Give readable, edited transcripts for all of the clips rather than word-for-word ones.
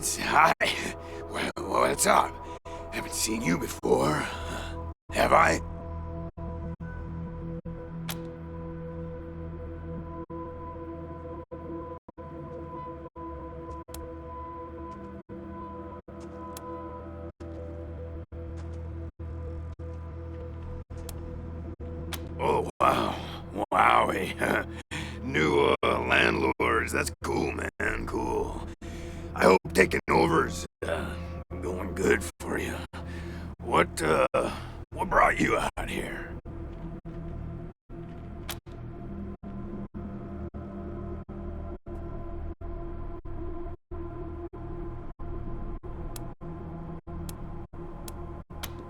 kids, hi. Well, what's up? Haven't seen you before. Have I? Oh, wow. Wowie. New landlords. That's cool, man. Cool. I hope taking over's going good for you. What brought you out here?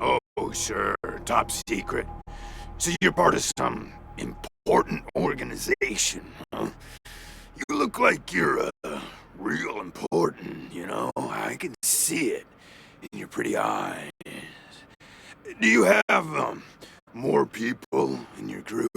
Oh, sure. Top secret. So you're part of some important organization, huh? You look like you're, real important, you know? I can see it in your pretty eyes. Do you have, more people in your group?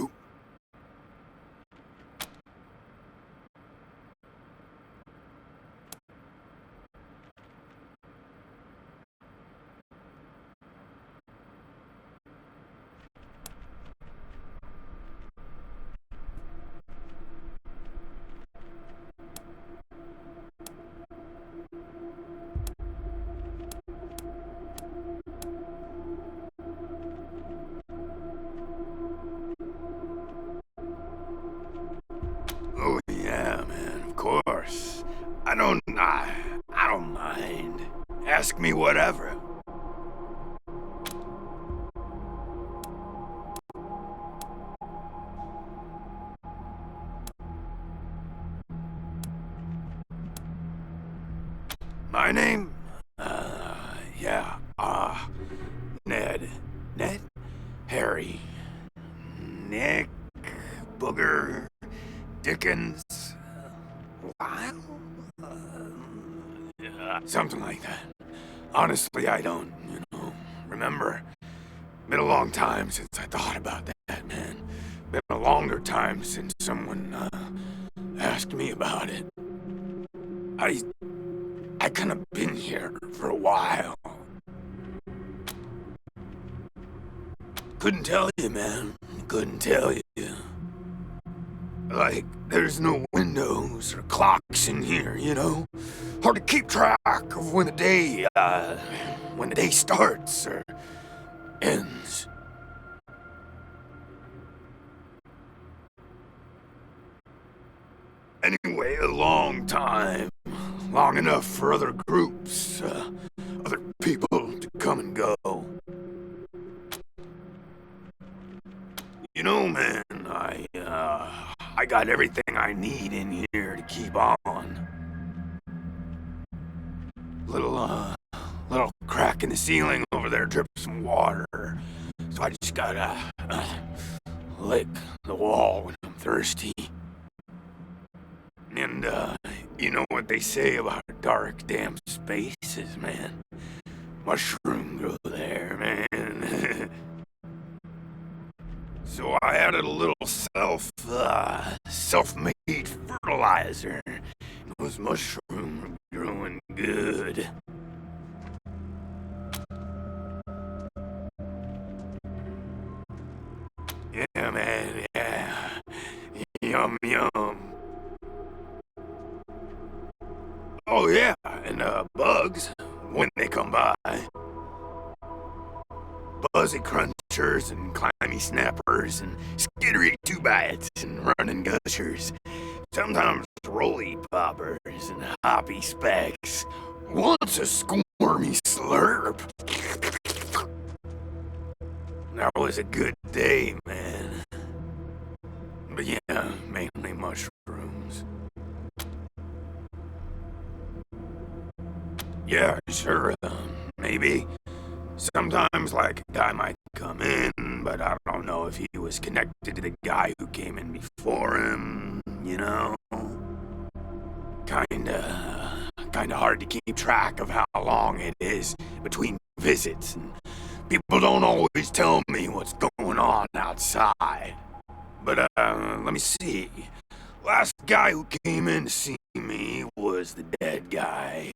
Oh, yeah, man, of course. I don't mind. Ask me whatever. My name? Yeah, Ned. Ned? Harry. Nick. Booger. Dickens. Lyle? Yeah, something like that. Honestly, I don't, remember. Been a long time since I thought about that, man. Been a longer time since someone, asked me about it. I kinda been here for a while. Couldn't tell you, man. Couldn't tell you. Like, there's no windows or clocks in here, you know? Hard to keep track of when the day starts or ends. Anyway, a long time. Long enough for other groups, other people to come and go. You know, man, I got everything I need in here to keep on. Little crack in the ceiling over there drips some water. So I just gotta, lick the wall when I'm thirsty. And, you know what they say about dark, damp spaces, man? Mushroom grow there, man. So I added a little self-made fertilizer. Those mushrooms are growing good. Yeah, man, yeah. Yum, yum. Oh, yeah, and, bugs, when they come by. Buzzy crunchers and climby snappers and skittery two-bites and running gushers. Sometimes roly poppers and hoppy specks. Once a squirmy slurp. That was a good day, man. But yeah, mainly mushrooms. Yeah, sure, maybe. Sometimes, like, a guy might come in, but I don't know if he was connected to the guy who came in before him, you know? Kinda hard to keep track of how long it is between visits, and people don't always tell me what's going on outside. But, let me see. Last guy who came in to see me was the dead guy.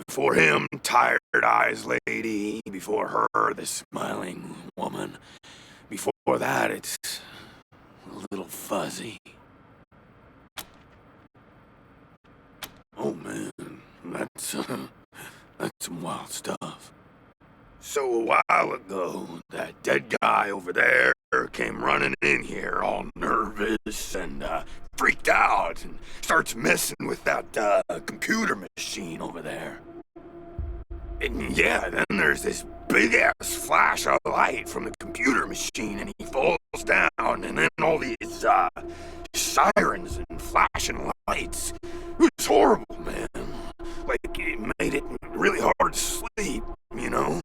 Before him, tired eyes lady. Before her, the smiling woman. Before that, it's a little fuzzy. Oh man, that's some wild stuff. So a while ago, that dead guy over there came running in here all nervous and freaked out and starts messing with that computer machine over there. And yeah, then there's this big ass flash of light from the computer machine and he falls down and then all these sirens and flashing lights. It was horrible, man. Like, it made it really hard to sleep, you know?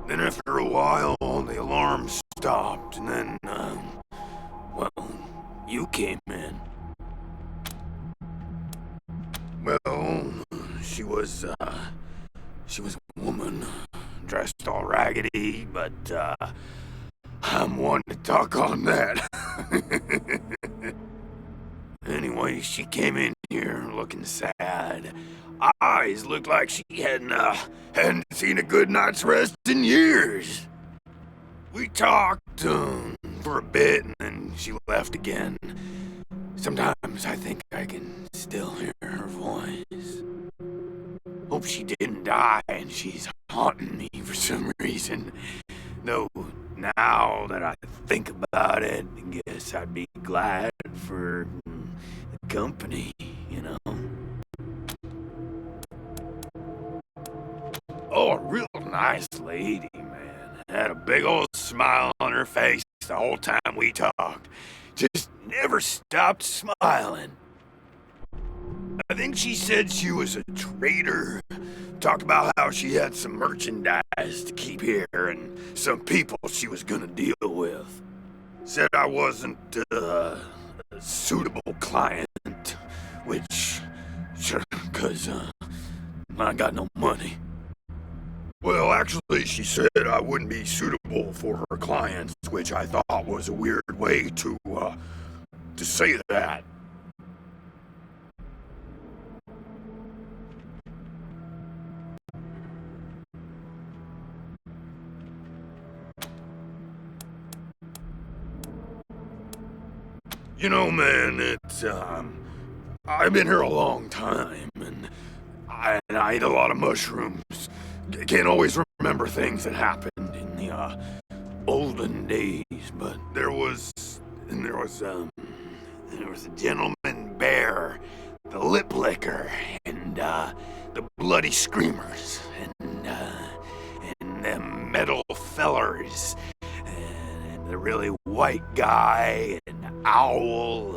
Then after a while, the alarm stopped, and then, well, you came in. Well, she was a woman, dressed all raggedy, but, I'm one to talk on that. Anyway, she came in here looking sad. Eyes looked like she hadn't seen a good night's rest in years. We talked for a bit and then she left again. Sometimes I think I can still hear her voice. Hope she didn't die and she's haunting me for some reason. Though now that I think about it, I guess I'd be glad for the company, you know? Oh, a real nice lady, man. Had a big old smile on her face the whole time we talked. Just never stopped smiling. I think she said she was a trader. Talked about how she had some merchandise to keep here and some people she was gonna deal with. Said I wasn't a suitable client, which, sure, 'cause I got no money. Well, actually, she said I wouldn't be suitable for her clients, which I thought was a weird way to say that. You know, man, I've been here a long time, and I eat a lot of mushrooms. Can't always remember things that happened in the olden days, but there was a gentleman bear, the lip licker, and the bloody screamers, and them metal fellers, and the really white guy, and owl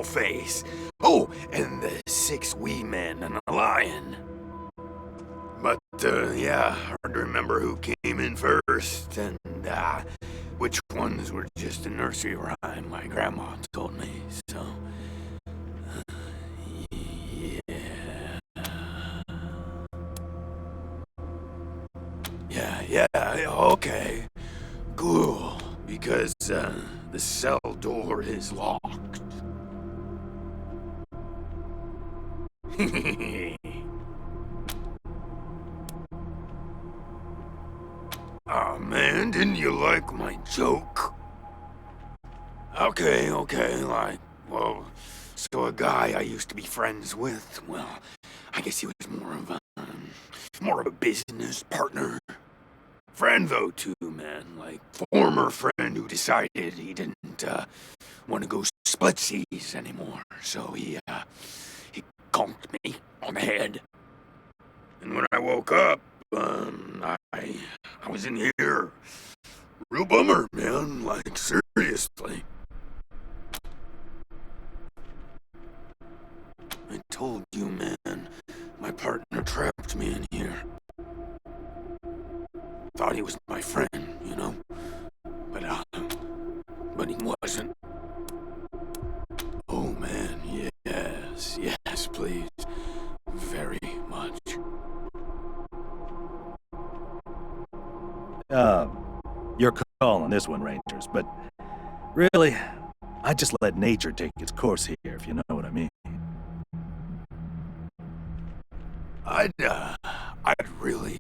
face. Oh, and the 6 wee men and a lion. But, yeah, hard to remember who came in first, and, which ones were just a nursery rhyme my grandma told me, so... yeah... Yeah, okay. Cool, because, the cell door is locked. Aw, man, didn't you like my joke? Okay, like, well, so a guy I used to be friends with, well, I guess he was more of a business partner. Friend, though, too, man, like, former friend who decided he didn't, want to go splitsies anymore, so he conked me on the head. And when I woke up, I was in here. Real bummer, man, like, seriously. I told you, man, my partner trapped me in here. Thought he was my friend, you know? But he wasn't. Oh, man, yes, please. Very much. Your call on this one, Rangers, but really, I just let nature take its course here, if you know what I mean. I'd really...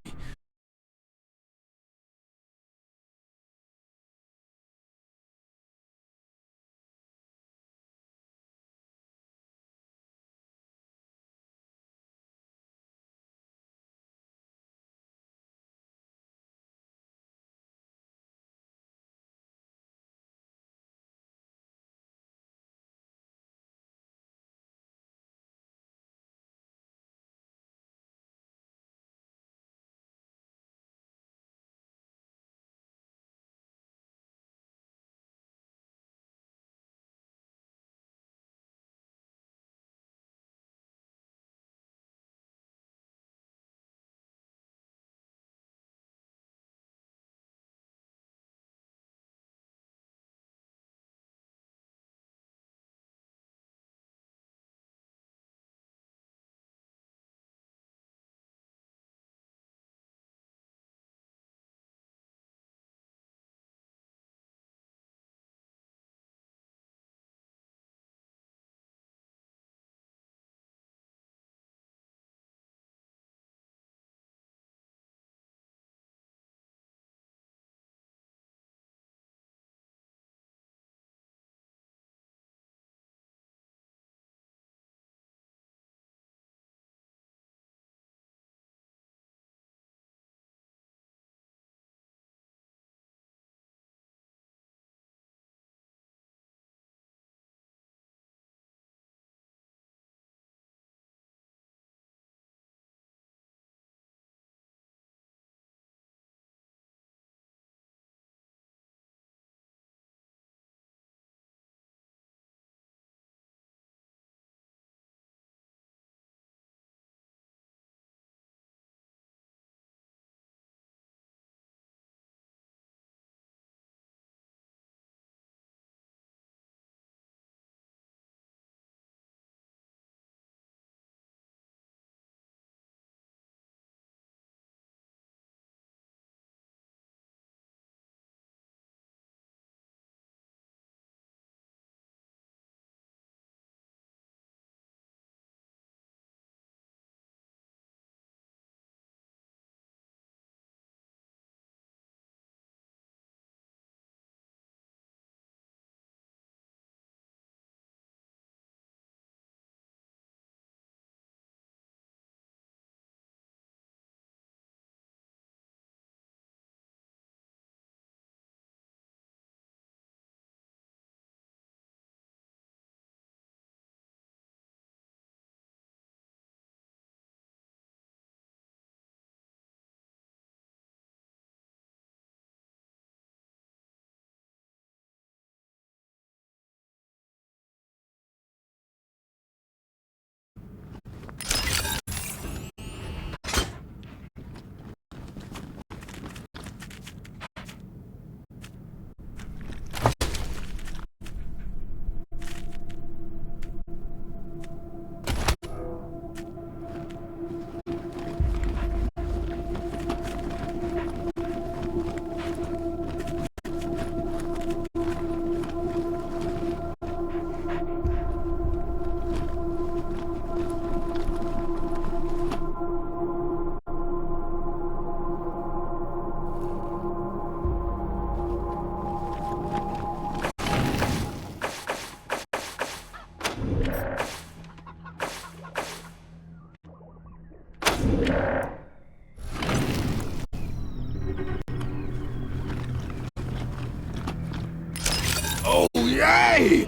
Oh, yay!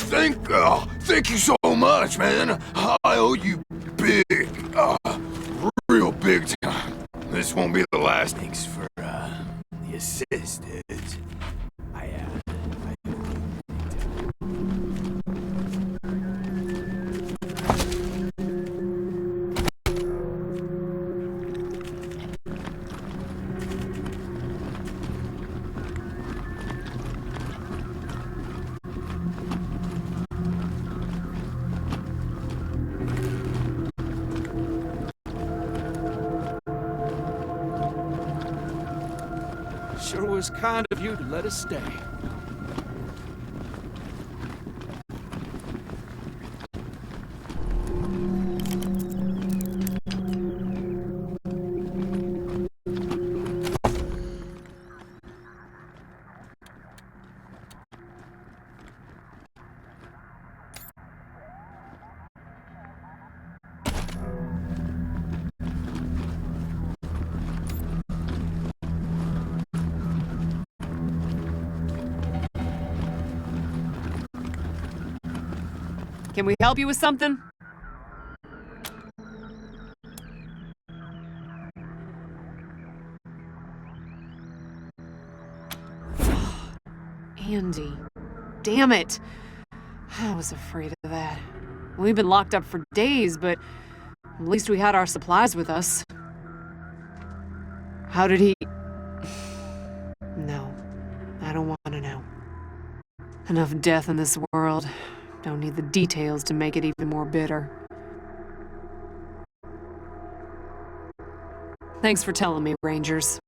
Thank you so much, man. I owe you big, real big time. This won't be the last. Thanks for, the assist, dudes. Sure was kind of you to let us stay. Can we help you with something? Andy. Damn it. I was afraid of that. We've been locked up for days, but at least we had our supplies with us. How did he... No, I don't want to know. Enough death in this world. Don't need the details to make it even more bitter. Thanks for telling me, Rangers.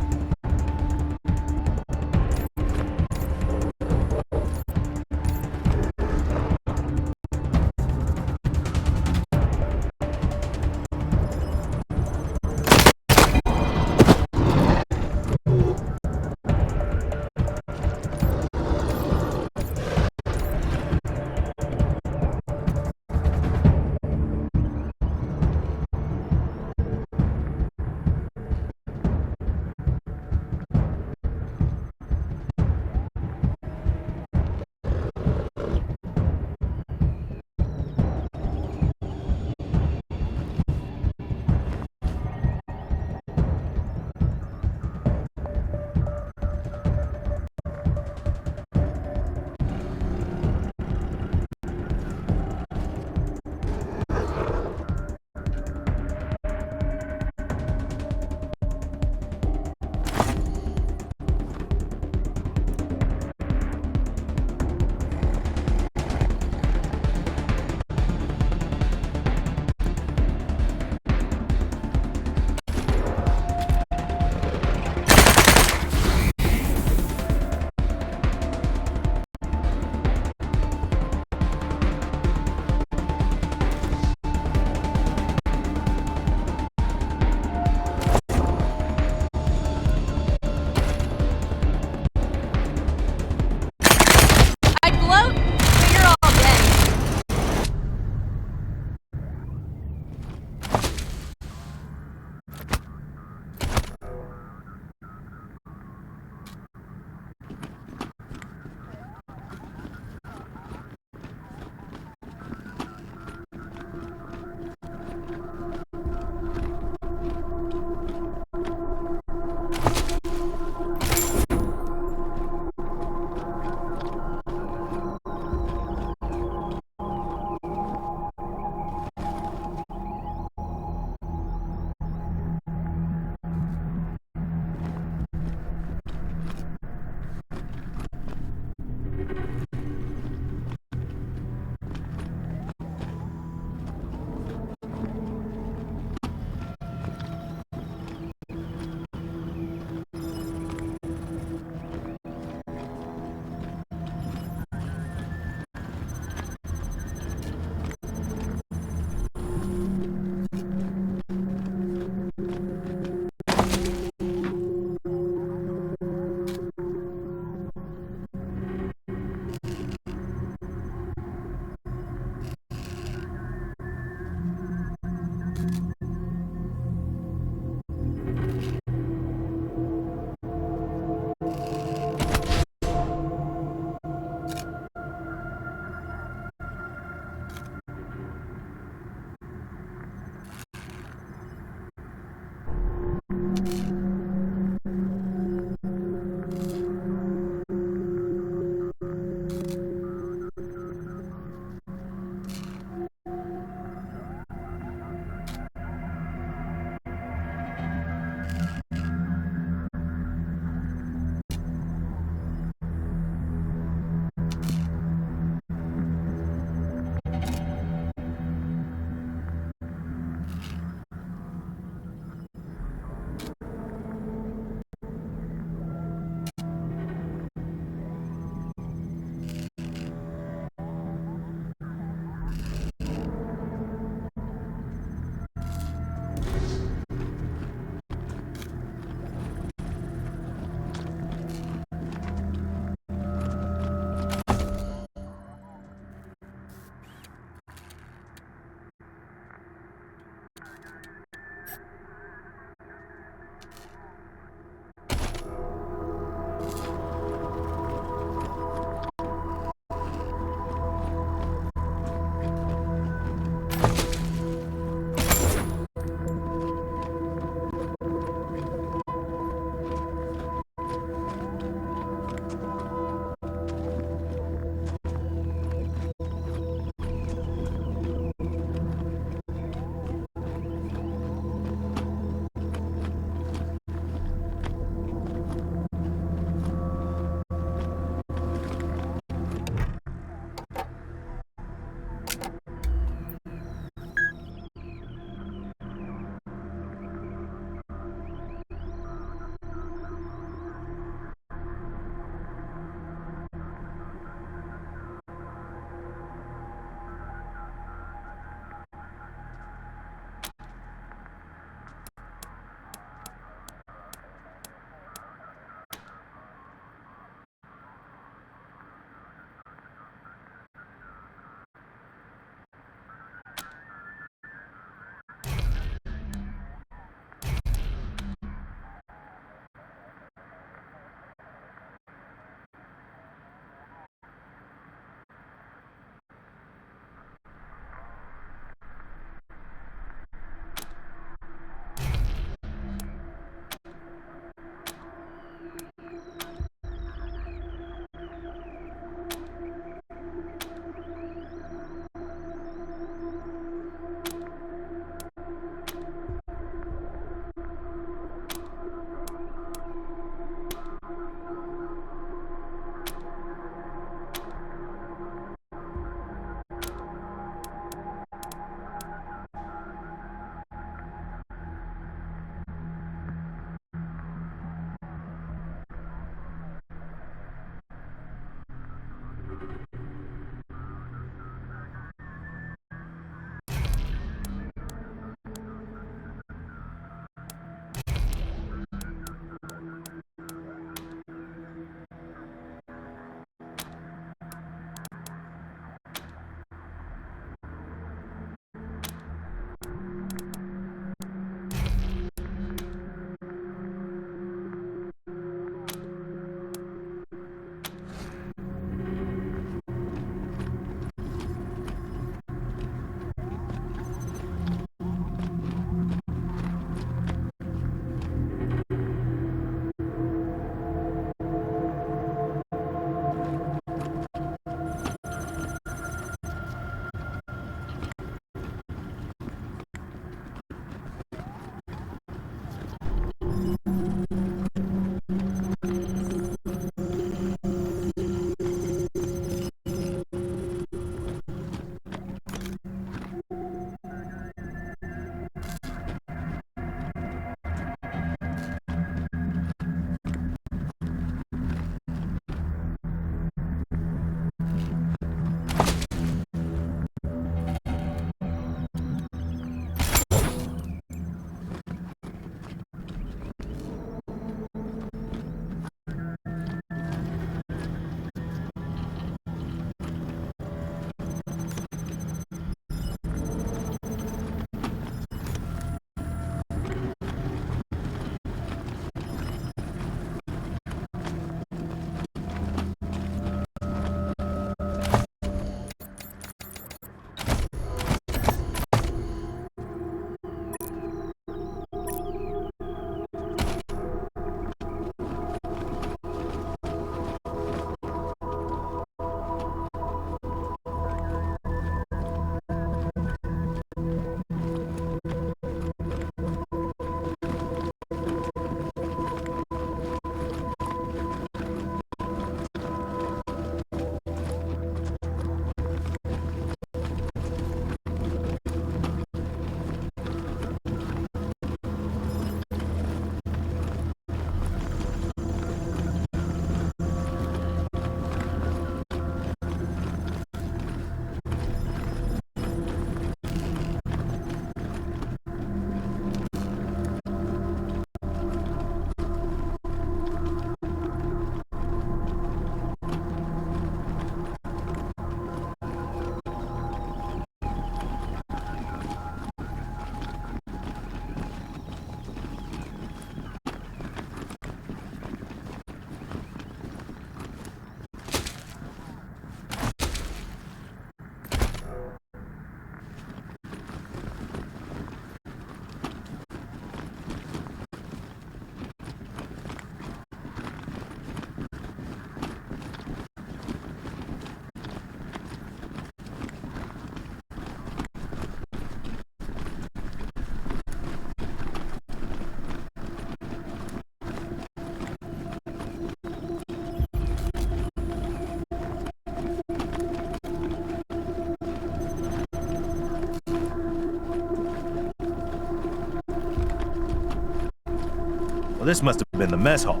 this must have been the mess hall.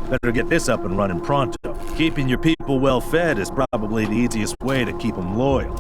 Better get this up and running pronto. Keeping your people well fed is probably the easiest way to keep them loyal.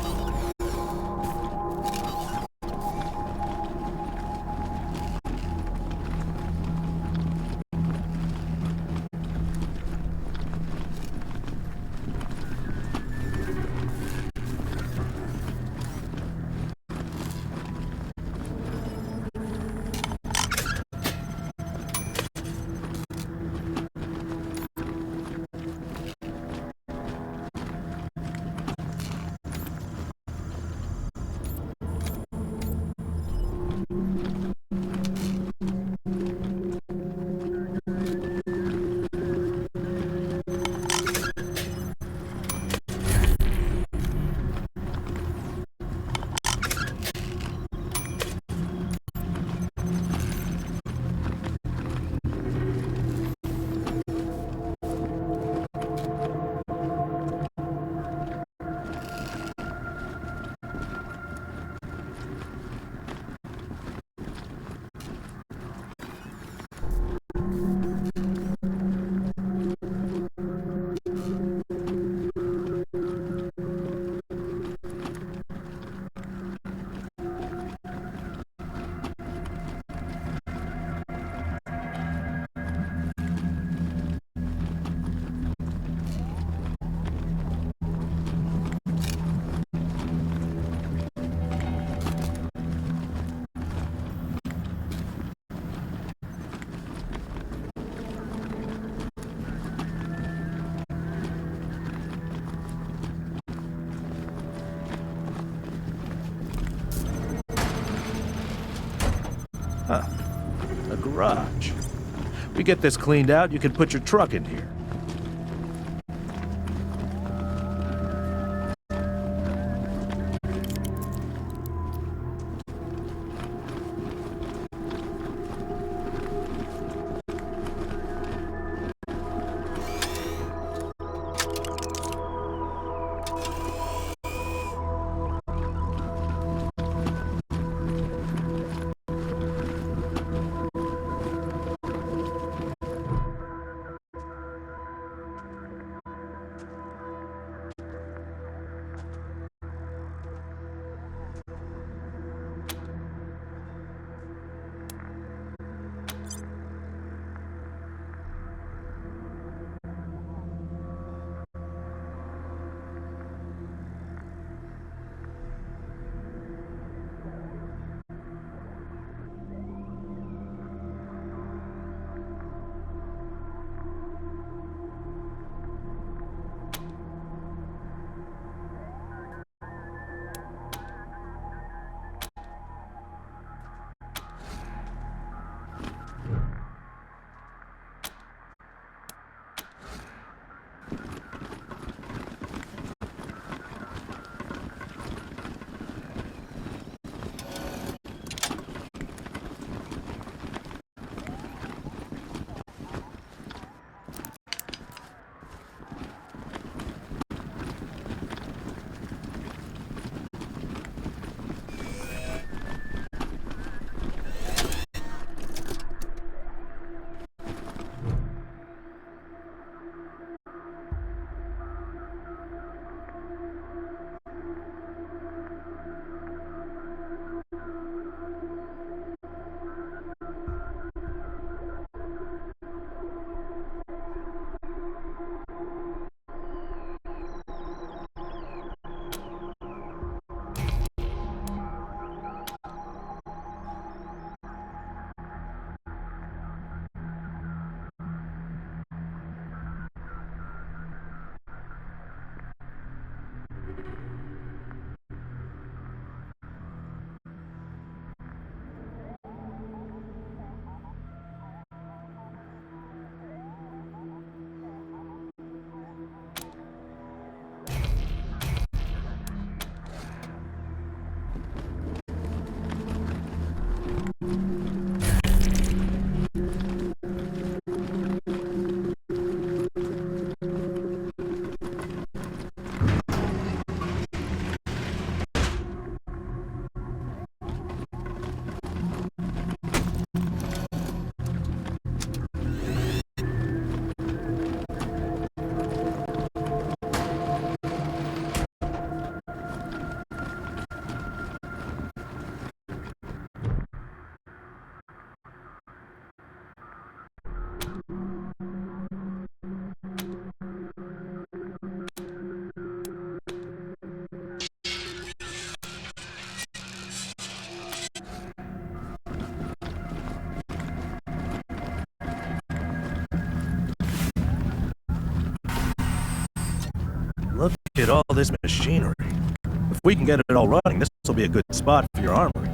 Huh. A garage. We get this cleaned out, you can put your truck in here. at all this machinery. If we can get it all running, this will be a good spot for your armory.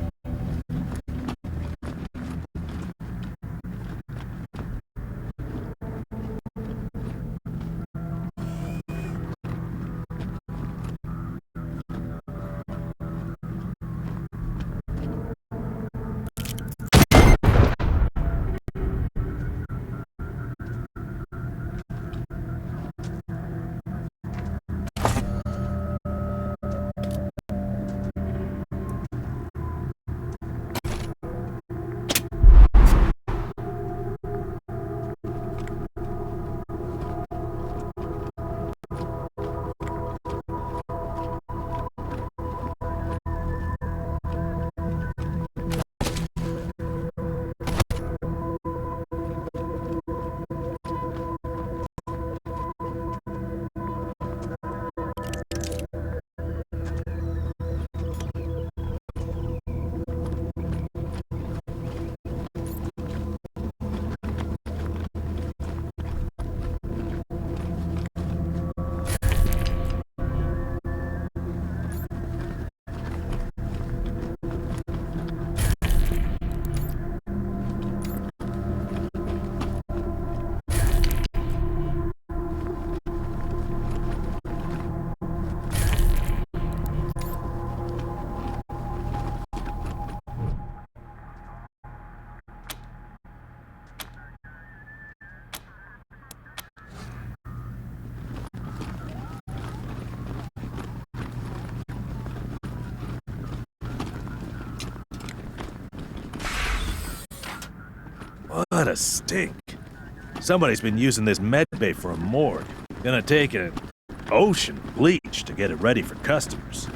What a stink. Somebody's been using this med bay for a morgue. Gonna take an ocean bleach to get it ready for customers.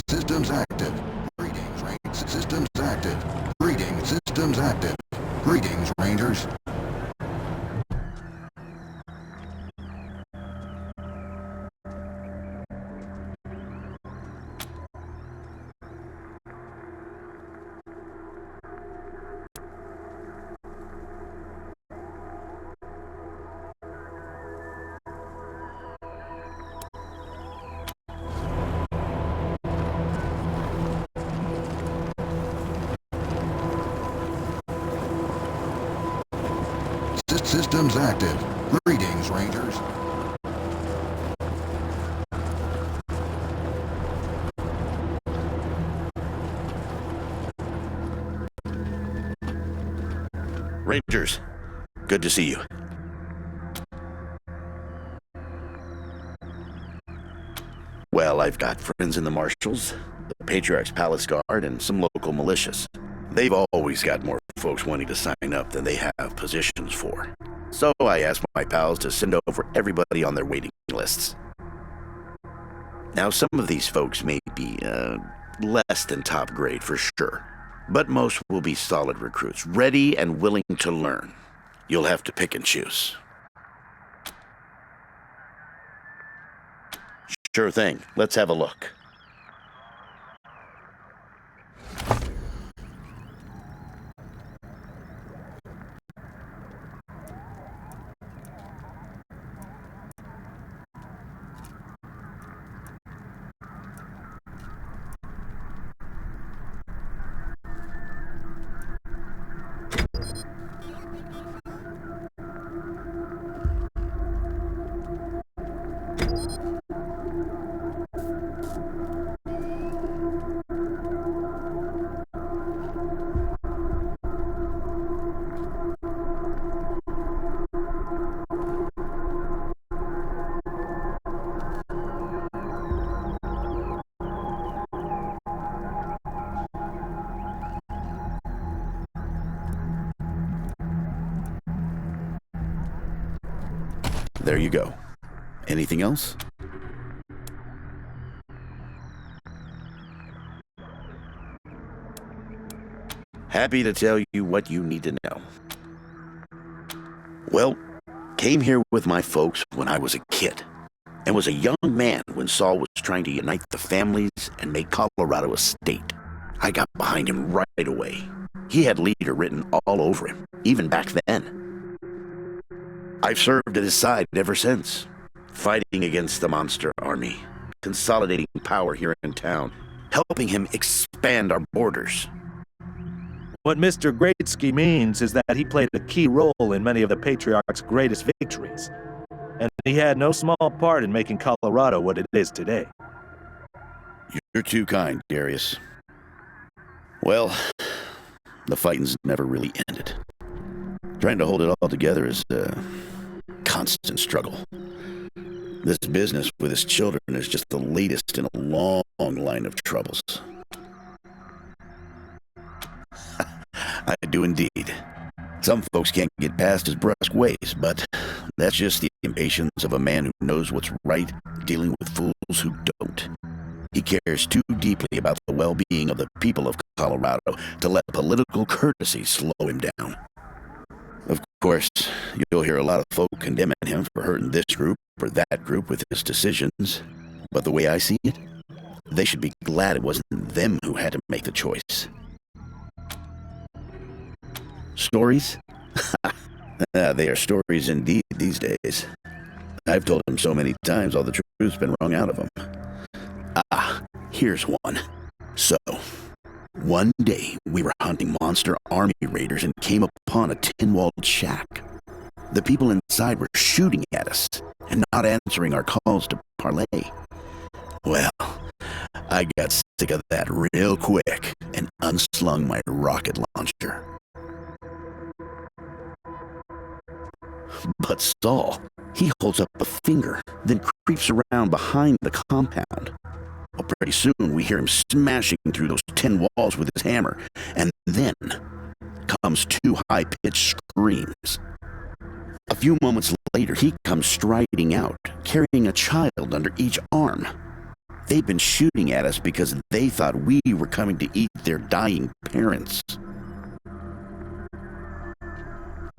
Systems active. Greetings, Rangers. Systems active. Greetings, systems active. Greetings, Rangers. Systems active. Greetings, Rangers. Rangers, good to see you. Well, I've got friends in the Marshals, the Patriarch's Palace Guard, and some local militias. They've always got more folks wanting to sign up than they have positions for. So I asked my pals to send over everybody on their waiting lists. Now, some of these folks may be, less than top grade for sure, but most will be solid recruits, ready and willing to learn. You'll have to pick and choose. Sure thing. Let's have a look. There you go. Anything else? Happy to tell you what you need to know. Well, came here with my folks when I was a kid, and was a young man when Saul was trying to unite the families and make Colorado a state. I got behind him right away. He had leader written all over him, even back then. I've served at his side ever since, fighting against the monster army, consolidating power here in town, helping him expand our borders. What Mr. Greatsky means is that he played a key role in many of the Patriarch's greatest victories, and he had no small part in making Colorado what it is today. You're too kind, Darius. Well, the fighting's never really ended. Trying to hold it all together is a constant struggle. This business with his children is just the latest in a long line of troubles. I do indeed. Some folks can't get past his brusque ways, but that's just the impatience of a man who knows what's right, dealing with fools who don't. He cares too deeply about the well-being of the people of Colorado to let political courtesy slow him down. Of course, you'll hear a lot of folk condemning him for hurting this group or that group with his decisions, but the way I see it, they should be glad it wasn't them who had to make the choice. Stories? They are stories indeed these days. I've told him so many times all the truth's been wrung out of him. Here's one. So, one day we were hunting monster army raiders and came upon a tin-walled shack. The people inside were shooting at us and not answering our calls to parley. Well, I got sick of that real quick and unslung my rocket launcher. But Saul, he holds up a finger, then creeps around behind the compound. Well, pretty soon we hear him smashing through those tin walls with his hammer, and then comes two high-pitched screams. A few moments later, he comes striding out, carrying a child under each arm. They've been shooting at us because they thought we were coming to eat their dying parents.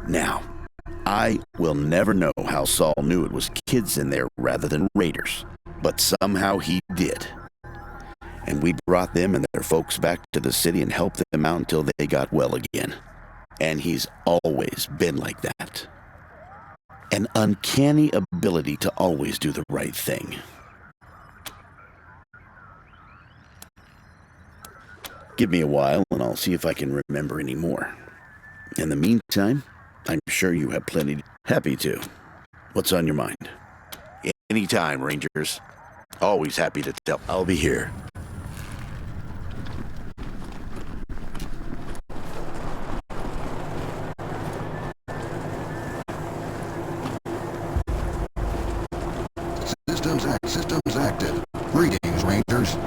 Now, I will never know how Saul knew it was kids in there rather than raiders, but somehow he did. And we brought them and their folks back to the city and helped them out until they got well again. And he's always been like that. An uncanny ability to always do the right thing. Give me a while and I'll see if I can remember any more. In the meantime, I'm sure you have plenty. Happy to. What's on your mind? Anytime, Rangers. Always happy to tell. I'll be here. Systems active. Greetings, Rangers.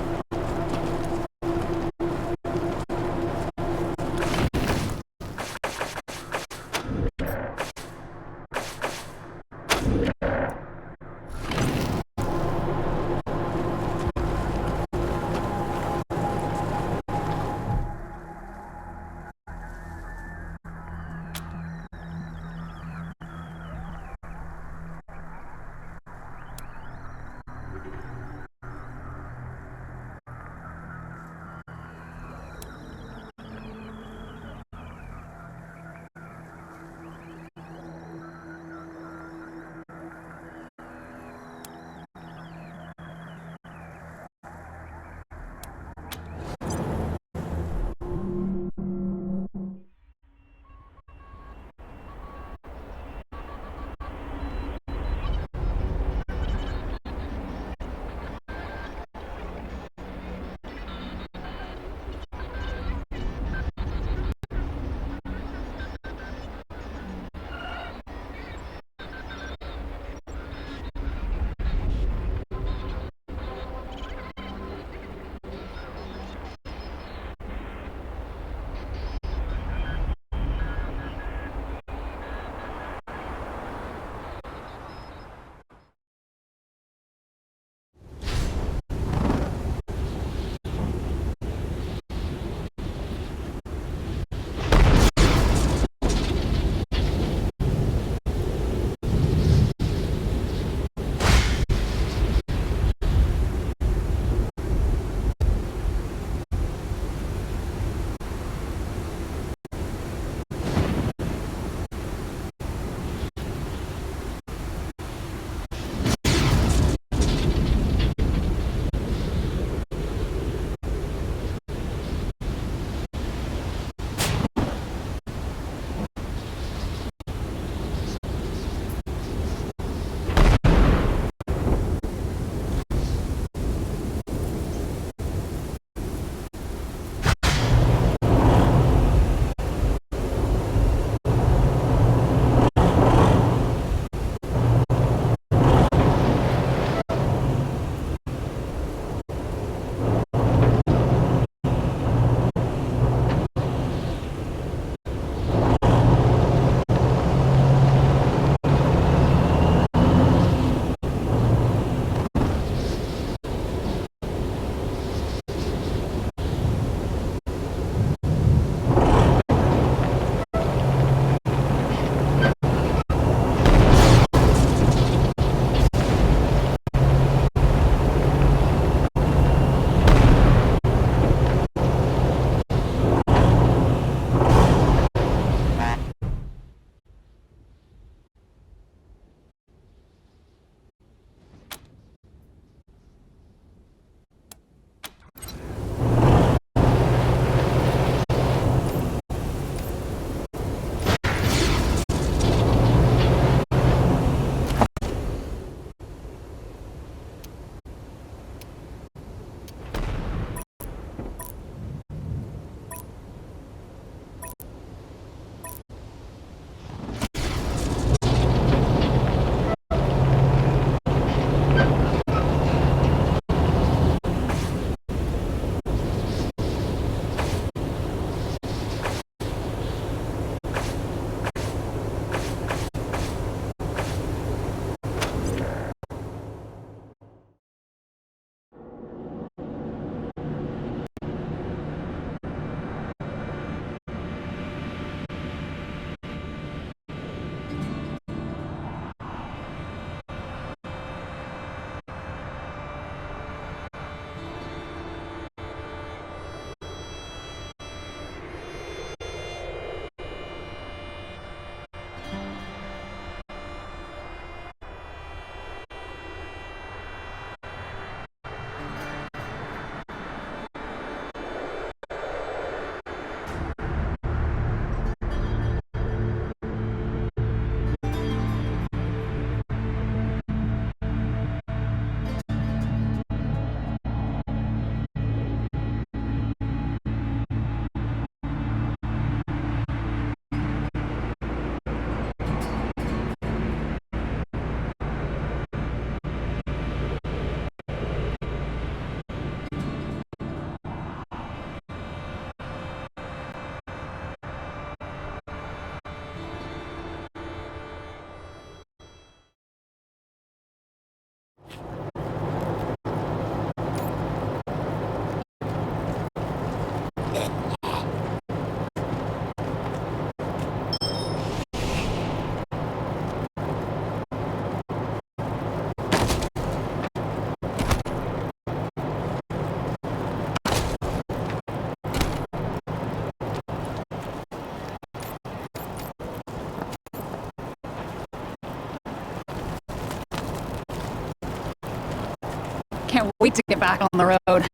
Can't wait to get back on the road.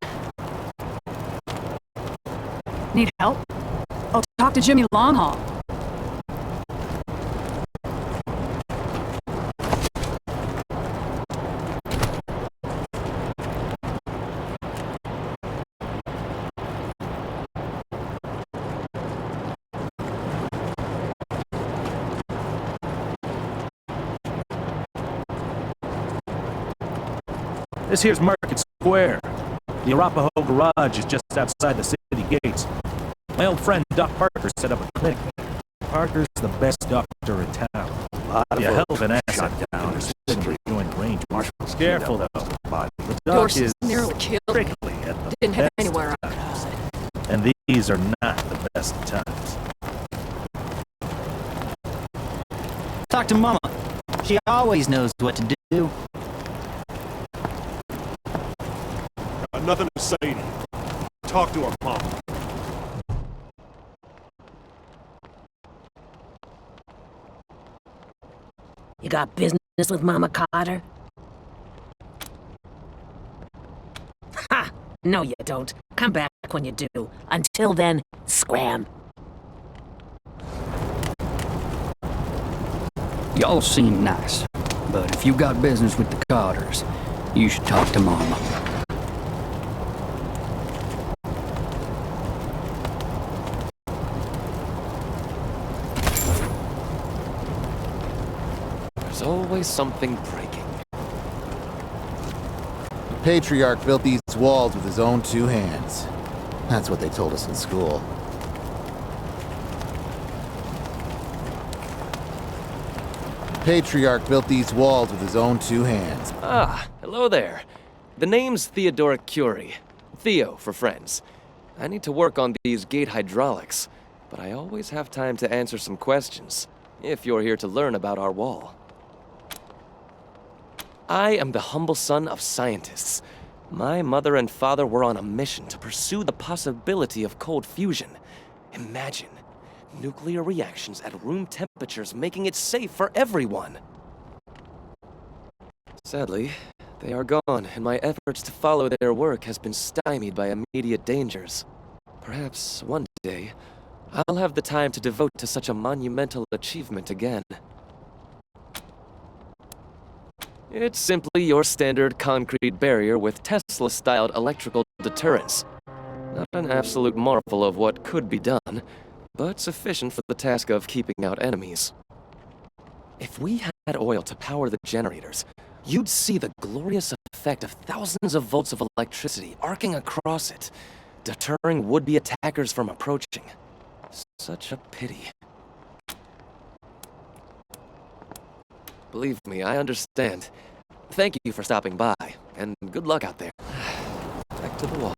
Need help? I'll talk to Jimmy Longhaul. This here's Market Square. The Arapahoe Garage is just outside the city gates. My old friend Doc Parker set up a clinic there. Parker's the best doctor in town. A hell of an asset down the Joint Range Marshal. Careful though. The doc is nearly killed. strictly at the Didn't head best anywhere I times. could. And these are not the best times. Talk to Mama. She always knows what to do. Got nothing to say to you. Talk to her mom. You got business with Mama Carter? Ha! No, you don't. Come back when you do. Until then, scram. Y'all seem nice, but if you got business with the Carters, you should talk to Mama. There's always something breaking. The Patriarch built these walls with his own two hands. That's what they told us in school. The Patriarch built these walls with his own two hands. Ah, hello there. The name's Theodoric Curie. Theo, for friends. I need to work on these gate hydraulics, but I always have time to answer some questions, if you're here to learn about our wall. I am the humble son of scientists. My mother and father were on a mission to pursue the possibility of cold fusion. Imagine nuclear reactions at room temperatures, making it safe for everyone. Sadly, they are gone, and my efforts to follow their work has been stymied by immediate dangers. Perhaps one day, I'll have the time to devote to such a monumental achievement again. It's simply your standard concrete barrier with Tesla-styled electrical deterrence. Not an absolute marvel of what could be done, but sufficient for the task of keeping out enemies. If we had oil to power the generators, you'd see the glorious effect of thousands of volts of electricity arcing across it, deterring would-be attackers from approaching. Such a pity. Believe me, I understand. Thank you for stopping by, and good luck out there. Back to the wall.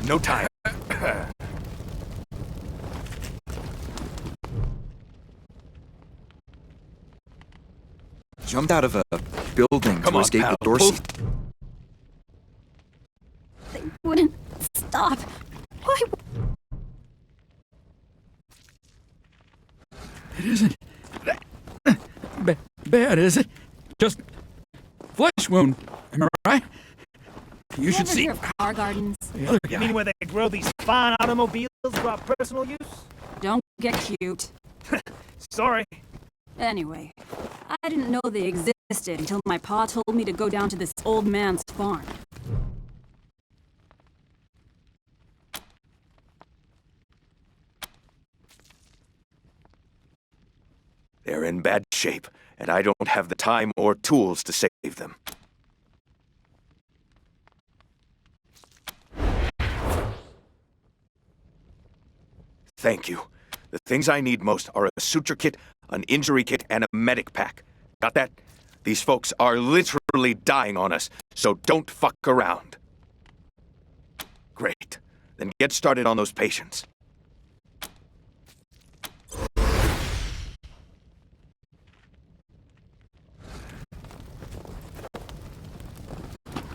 No time. Jumped out of a building Come to on, escape pal. the Dorsey. They wouldn't stop. Why? It isn't bad, is it? Just flesh wound. Am I right? You should see. Hear of car gardens. The other You guy. mean where they grow these fine automobiles for our personal use? Don't get cute. Sorry. Anyway, I didn't know they existed until my pa told me to go down to this old man's farm. They're in bad shape, and I don't have the time or tools to save them. Thank you. The things I need most are a suture kit, an injury kit, and a medic pack. Got that? These folks are literally dying on us, so don't fuck around. Great. Then get started on those patients.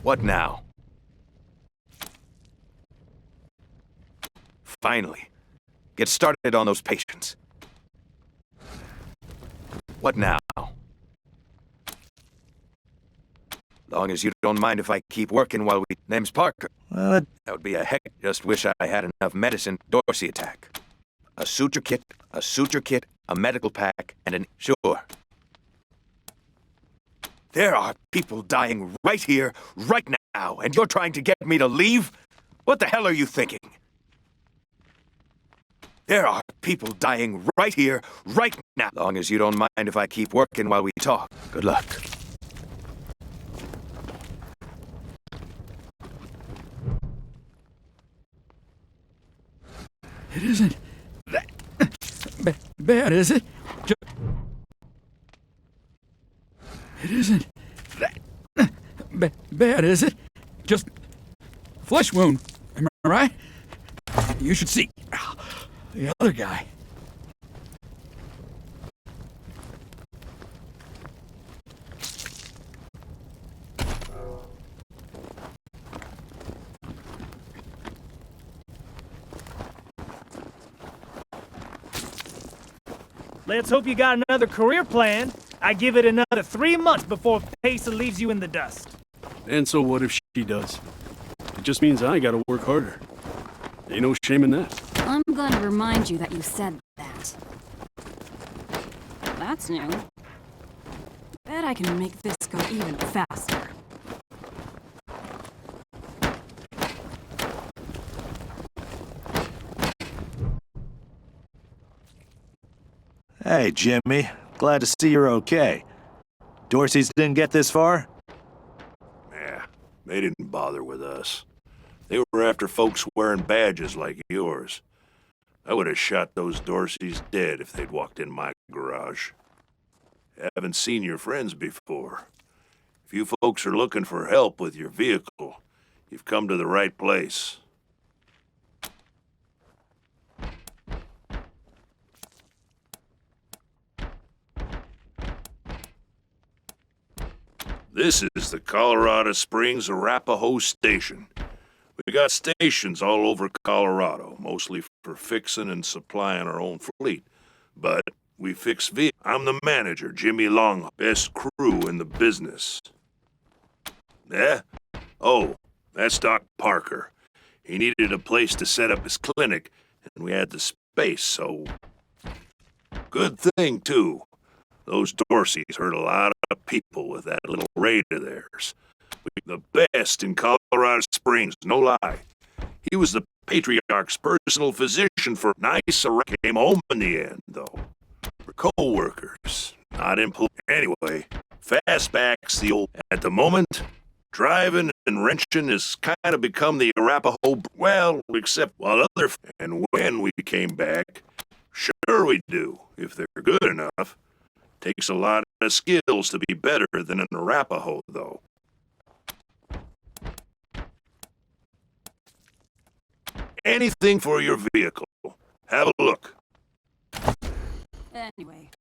What now? Finally. Get started on those patients. What now? Long as you don't mind if I keep working while we... Name's Parker. Well, That would be a heck. Just wish I had enough medicine. Dorsey attack. A suture kit, a medical pack, and an... Sure. There are people dying right here, right now, and you're trying to get me to leave? What the hell are you thinking? There are people dying right here, right now. Long as you don't mind if I keep working while we talk. Good luck. It isn't that bad, is it? It isn't that bad, is it? Just a flesh wound, am I right? You should see the other guy. Let's hope you got another career plan. I give it another 3 months before Pesa leaves you in the dust. And so what if she does? It just means I gotta work harder. Ain't no shame in that. I'm gonna remind you that you said that. That's new. Bet I can make this go even faster. hey, Jimmy. Glad to see you're okay. Dorsey's didn't get this far? Yeah, they didn't bother with us. They were after folks wearing badges like yours. I would have shot those Dorseys dead if they'd walked in my garage. Haven't seen your friends before. If you folks are looking for help with your vehicle, you've come to the right place. This is the Colorado Springs Arapahoe Station. We got stations all over Colorado, mostly for fixing and supplying our own fleet. But we fix vehicles. I'm the manager, Jimmy Long, best crew in the business. Yeah? Oh, that's Doc Parker. He needed a place to set up his clinic, and we had the space, so... Good thing, too. Those Dorseys hurt a lot of people with that little raid of theirs. The best in Colorado Springs, no lie. He was the patriarch's personal physician for nice. Came home in the end, though. For co-workers, not employees. Anyway, fastback's the old... At the moment, driving and wrenching has kind of become the Arapahoe... Well, except while other... And when we came back, sure we do, if they're good enough. Takes a lot of skills to be better than an Arapahoe, though. Anything for your vehicle. Have a look. Anyway,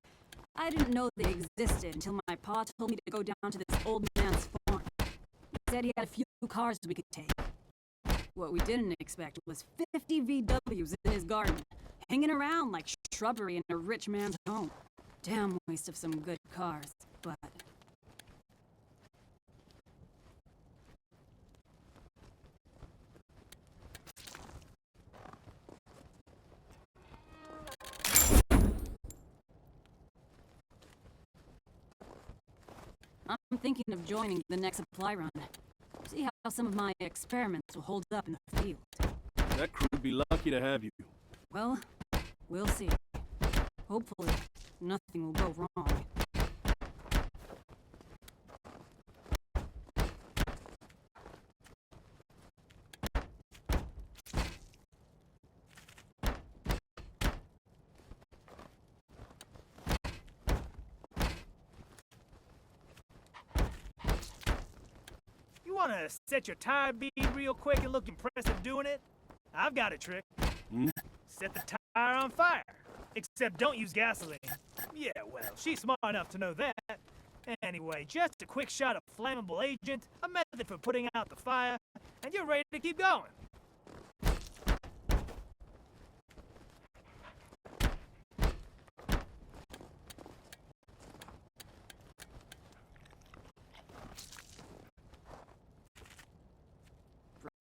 I didn't know they existed until my pa told me to go down to this old man's farm. He said he had a few cars we could take. What we didn't expect was 50 VWs in his garden, hanging around like shrubbery in a rich man's home. Damn waste of some good cars, but... I'm thinking of joining the next supply run. See how some of my experiments will hold up in the field. That crew would be lucky to have you. Well, we'll see. Hopefully, nothing will go wrong. You wanna set your tire bead real quick and look impressive doing it? I've got a trick. Set the tire on fire. Except don't use gasoline. Yeah, well, she's smart enough to know that. Anyway, just a quick shot of flammable agent, a method for putting out the fire, and you're ready to keep going.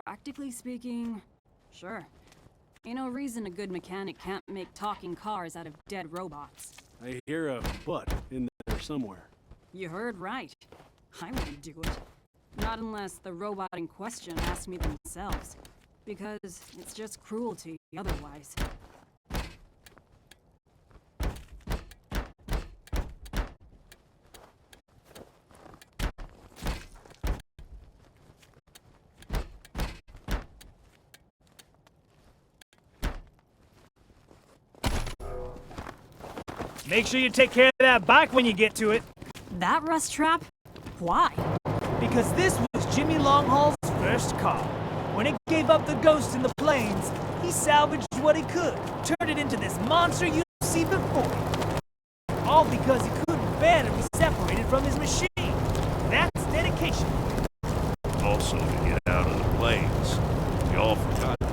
Practically speaking, sure. Ain't no reason a good mechanic can't make talking cars out of dead robots. I hear a butt in there somewhere. You heard right. I wouldn't do it. Not unless the robot in question asked me themselves. Because it's just cruelty otherwise. Make sure you take care of that bike when you get to it. That rust trap? Why? Because this was Jimmy Longhaul's first car. When it gave up the ghost in the plains, he salvaged what he could, turned it into this monster you see before you. All because he couldn't bear to be separated from his machine. That's dedication. Also, to get out of the plains. You all forgot that.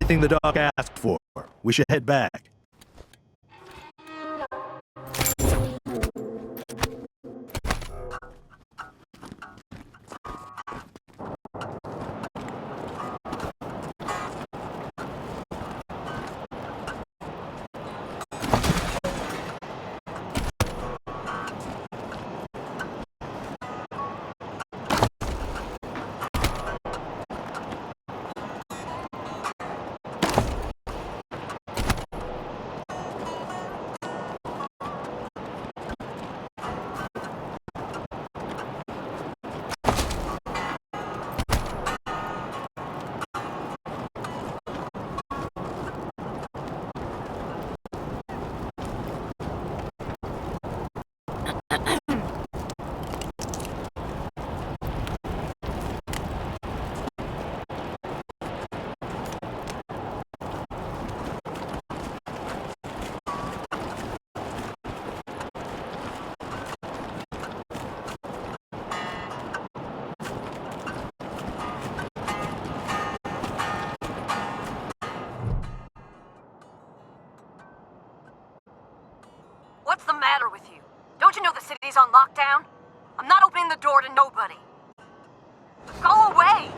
everything the doc asked for. We should head back. What's the matter with you? Don't you know the city's on lockdown? I'm not opening the door to nobody. Go away!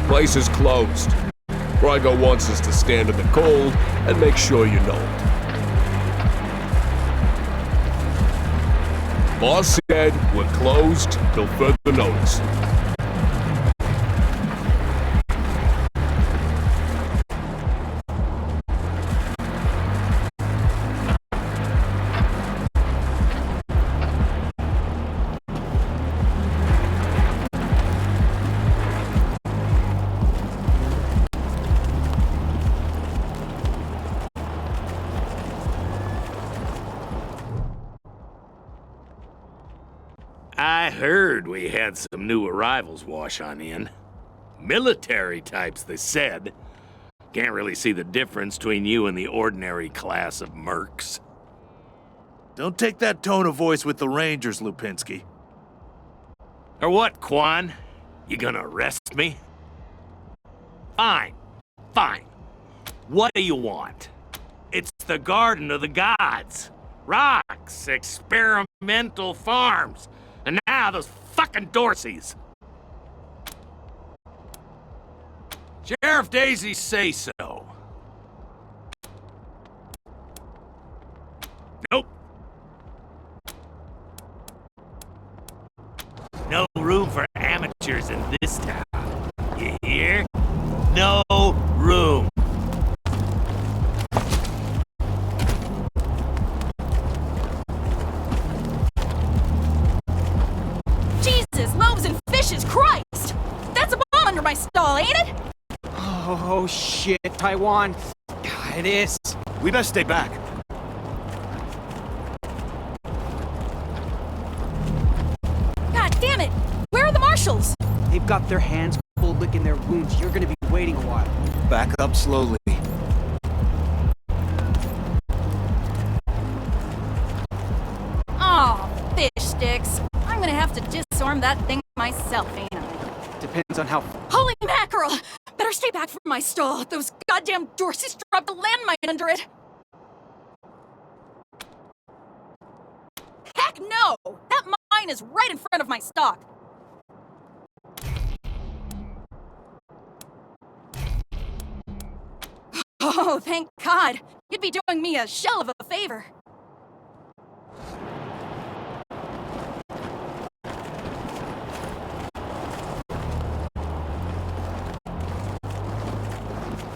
Place is closed. Brygo wants us to stand in the cold and make sure you know it. Boss said we're closed till further notice. I heard we had some new arrivals wash on in. Military types, they said. Can't really see the difference between you and the ordinary class of mercs. Don't take that tone of voice with the Rangers, Lupinski. Or what, Quan? You gonna arrest me? Fine. Fine. What do you want? It's the Garden of the Gods. Rocks, experimental farms. And now those fucking Dorseys. Sheriff Daisy say so. Nope. No room for amateurs in this town. You hear? No room. Jesus, loaves and fishes, Christ! That's a bomb under my stall, ain't it? Oh, shit, Taiwan. It is. We best stay back. God damn it! Where are the marshals? They've got their hands full licking their wounds. You're gonna be waiting a while. Back up slowly. Aw, fish sticks. I'm gonna have to disarm that thing myself, ain't I? Depends on how... Holy mackerel! Better stay back from my stall. Those goddamn Dorseys dropped a landmine under it. Heck no! That mine is right in front of my stock. Oh, thank God. You'd be doing me a shell of a favor.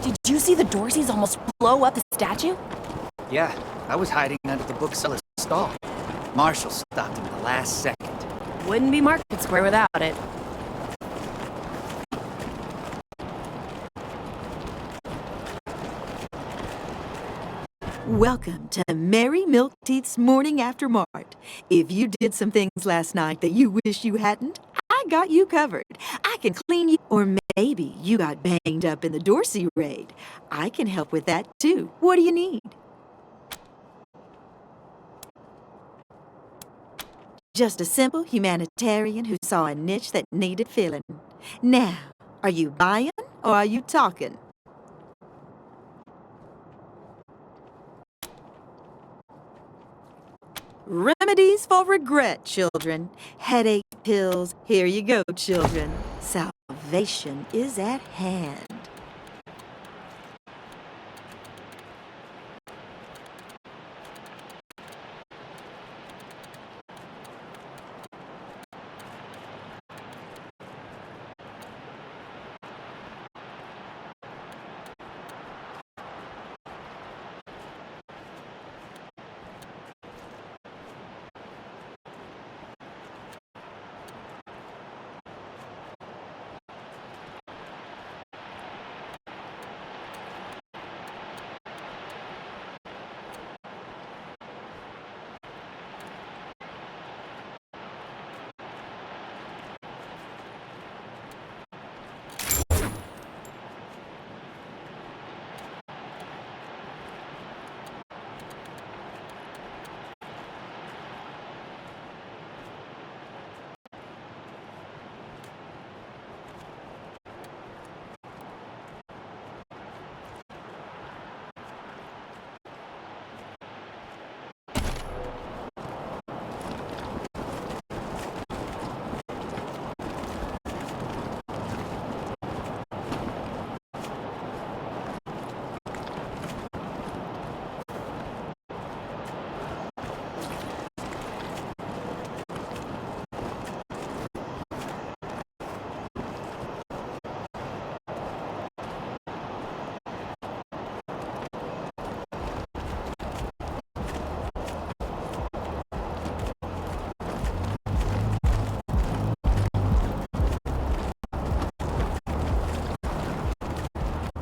Did you see the Dorseys almost blow up the statue? Yeah, I was hiding under the bookseller's stall. Marshall stopped him at the last second. Wouldn't be Market Square without it. Welcome to Mary Milk Teeth's Morning After Mart. If you did some things last night that you wish you hadn't, I got you covered. I can clean you. Or maybe you got banged up in the Dorsey raid. I can help with that too. What do you need? Just a simple humanitarian who saw a niche that needed filling. Now, are you buying or are you talking? Remedies for regret, children. Headache pills. Here you go, children. Salvation is at hand.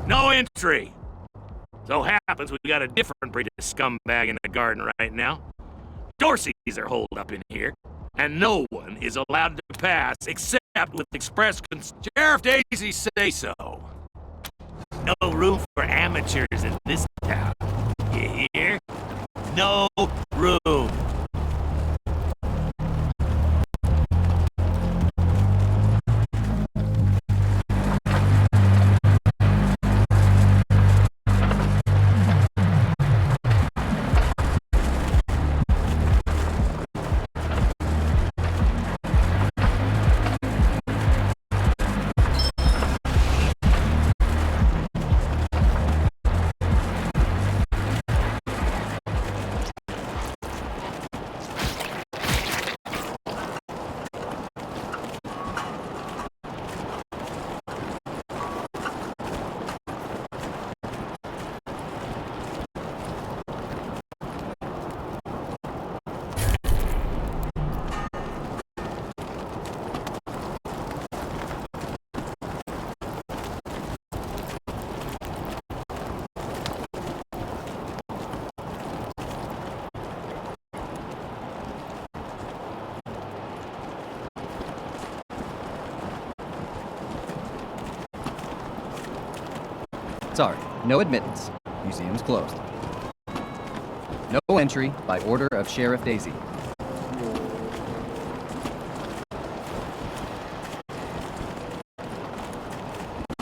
No entry! So happens we got a different breed of scumbag in the garden right now. Dorseys are holed up in here, and no one is allowed to pass except with express Sheriff Daisy say so. No room for amateurs in this town. You hear? No room. Sorry, no admittance. Museum's closed. No entry by order of Sheriff Daisy.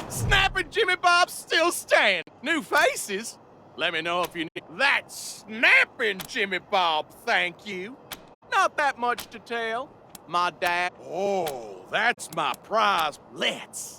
Snapping Jimmy Bob's still stand. New faces? Let me know if you need that snapping Jimmy Bob, thank you. Not that much to tell. My dad. Oh, that's my prize. Let's.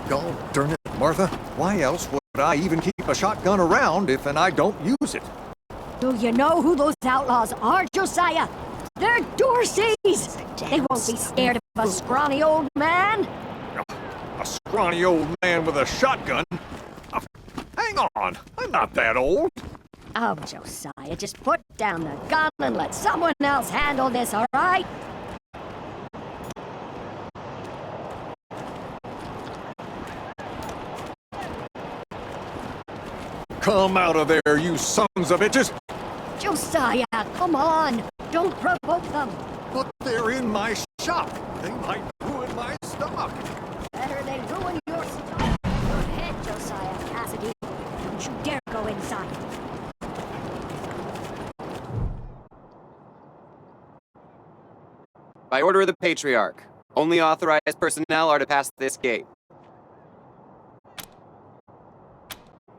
God darn it, Martha. Why else would I even keep a shotgun around if I don't use it? Do you know who those outlaws are, Josiah? They're Dorseys! They won't be scared of a scrawny old man. A scrawny old man with a shotgun? Hang on, I'm not that old. Oh, Josiah, just put down the gun and let someone else handle this, all right? Come out of there, you sons of bitches! Josiah, come on! Don't provoke them! But they're in my shop. They might ruin my stomach. Better they ruin your stomach. Go ahead, Josiah Cassidy. Don't you dare go inside. By order of the Patriarch, only authorized personnel are to pass this gate.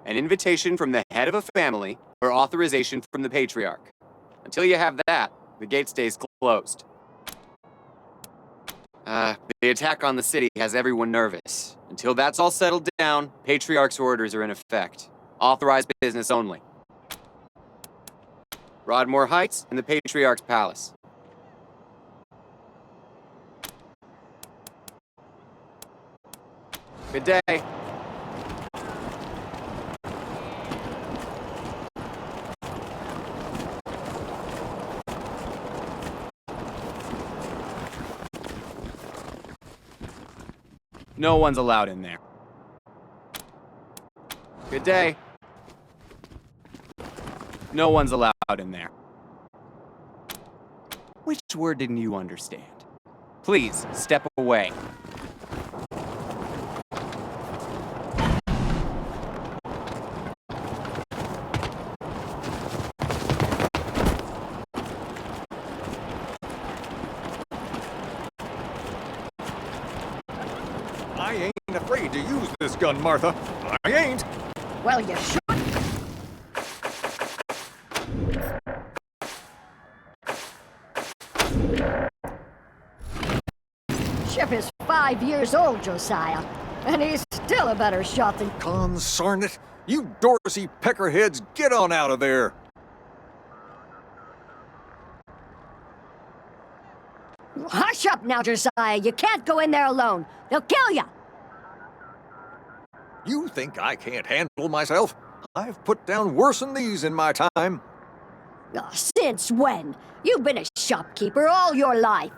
An invitation from the head of a family or authorization from the Patriarch. Until you have that, the gate stays closed. The attack on the city has everyone nervous. Until that's all settled down, Patriarch's orders are in effect. Authorized business only. Broadmoor Heights and the Patriarch's Palace. Good day. No one's allowed in there. Good day. No one's allowed in there. Which word didn't you understand? Please, step away. I ain't afraid to use this gun, Martha. I ain't. Well, you should. Chip is 5 years old, Josiah, and he's still a better shot than... Consarn it! You Dorsey peckerheads, get on out of there! Hush up now, Josiah. You can't go in there alone. They'll kill you. You think I can't handle myself? I've put down worse than these in my time. Oh, since when? You've been a shopkeeper all your life.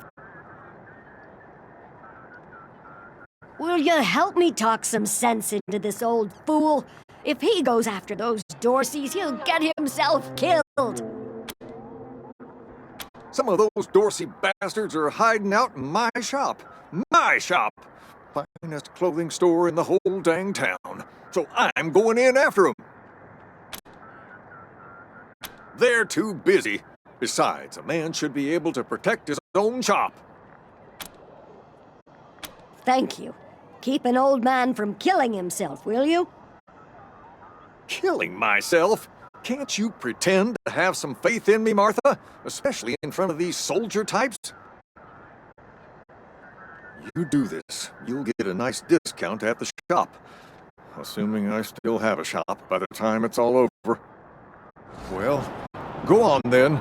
Will you help me talk some sense into this old fool? If he goes after those Dorseys, he'll get himself killed. Some of those Dorsey bastards are hiding out in my shop. My shop! Finest clothing store in the whole dang town. So I'm going in after them. They're too busy. Besides, a man should be able to protect his own shop. Thank you. Keep an old man from killing himself, will you? Killing myself? Can't you pretend to have some faith in me, Martha? Especially in front of these soldier types? You do this, you'll get a nice discount at the shop. Assuming I still have a shop by the time it's all over. Well, go on then.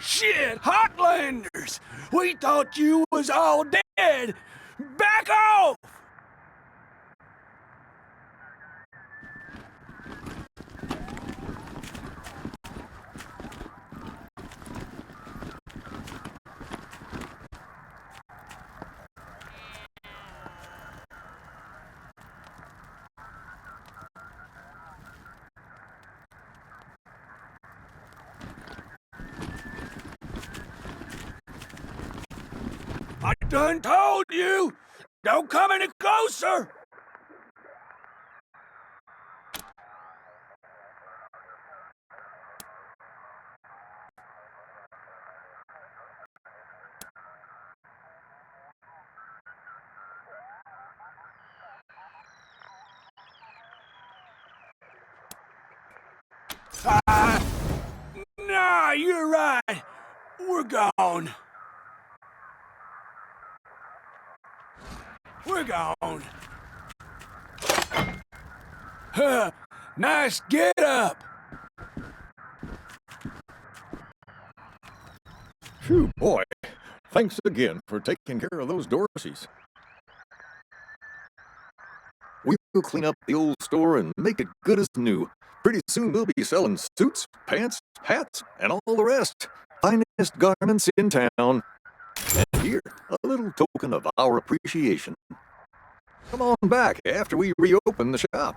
Shit, Heartlanders! We thought you was all dead! Back off! I done told you! Don't come any closer! Nice get up. Phew, boy. Thanks again for taking care of those Dorseys. We'll clean up the old store and make it good as new. Pretty soon we'll be selling suits, pants, hats, and all the rest. Finest garments in town. And here, a little token of our appreciation. Come on back after we reopen the shop.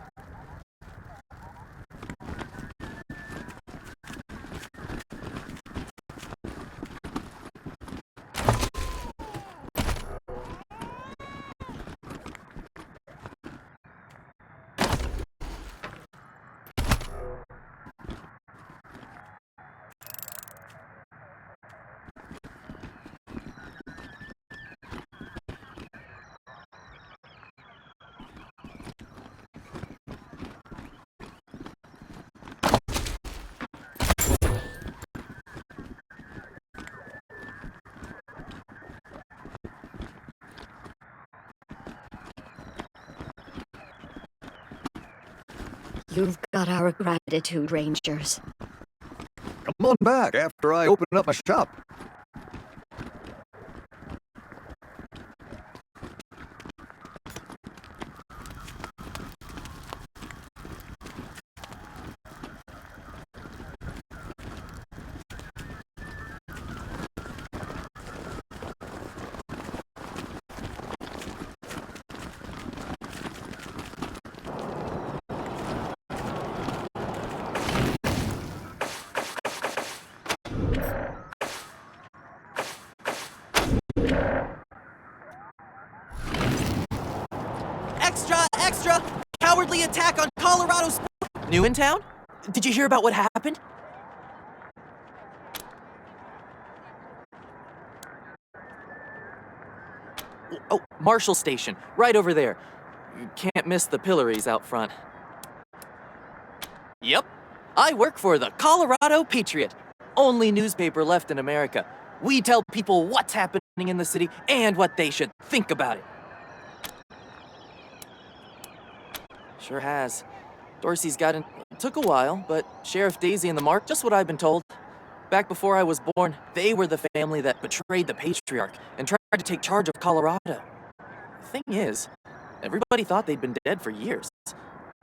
You've got our gratitude, Rangers. Come on back after I open up my shop. Extra! Cowardly attack on Colorado Sport! New in town? Did you hear about what happened? Oh, Marshall Station, right over there. You can't miss the pillories out front. Yep, I work for the Colorado Patriot, only newspaper left in America. We tell people what's happening in the city and what they should think about it. Sure has. Dorsey's got in. It took a while, but Sheriff Daisy and the Mark, just what I've been told. Back before I was born, they were the family that betrayed the Patriarch and tried to take charge of Colorado. The thing is, everybody thought they'd been dead for years.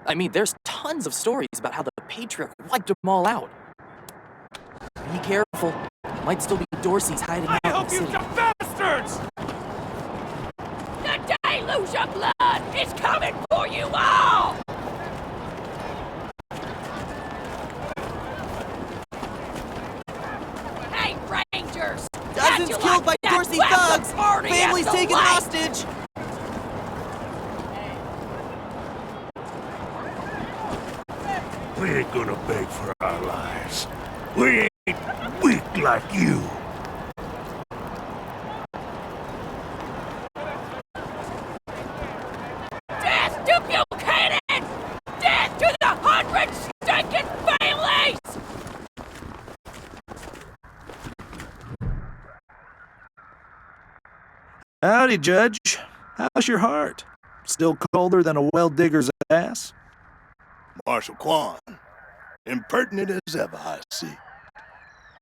I mean, there's tons of stories about how the Patriarch wiped them all out. Be careful. Might still be Dorsey's hiding out in the city. I hope you bastards! The deluge of blood is coming for you all! Hey, Rangers! Dozens killed by Dorsey thugs! Families taken hostage! We ain't gonna beg for our lives. We ain't weak like you. Death to Buchanan! Death to the 100 stinking families! Howdy, Judge. How's your heart? Still colder than a well digger's ass? Marshal Quan, impertinent as ever, I see.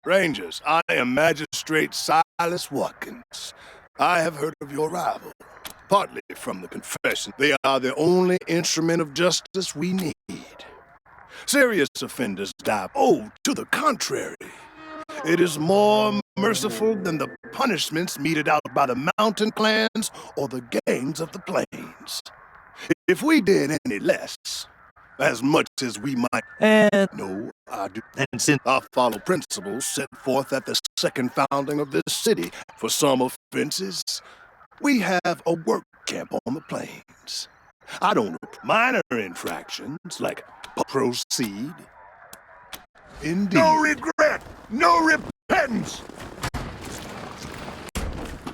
Rangers, I am Magistrate Silas Watkins. I have heard of your arrival, partly from the confession. They are the only instrument of justice we need. Serious offenders die. Oh, to the contrary. It is more merciful than the punishments meted out by the mountain clans or the gangs of the plains. If we did any less, as much as we might. And no, I do. And since I follow principles set forth at the second founding of this city, for some offenses, we have a work camp on the plains. I don't minor infractions like proceed. Indeed. No regret, no repentance.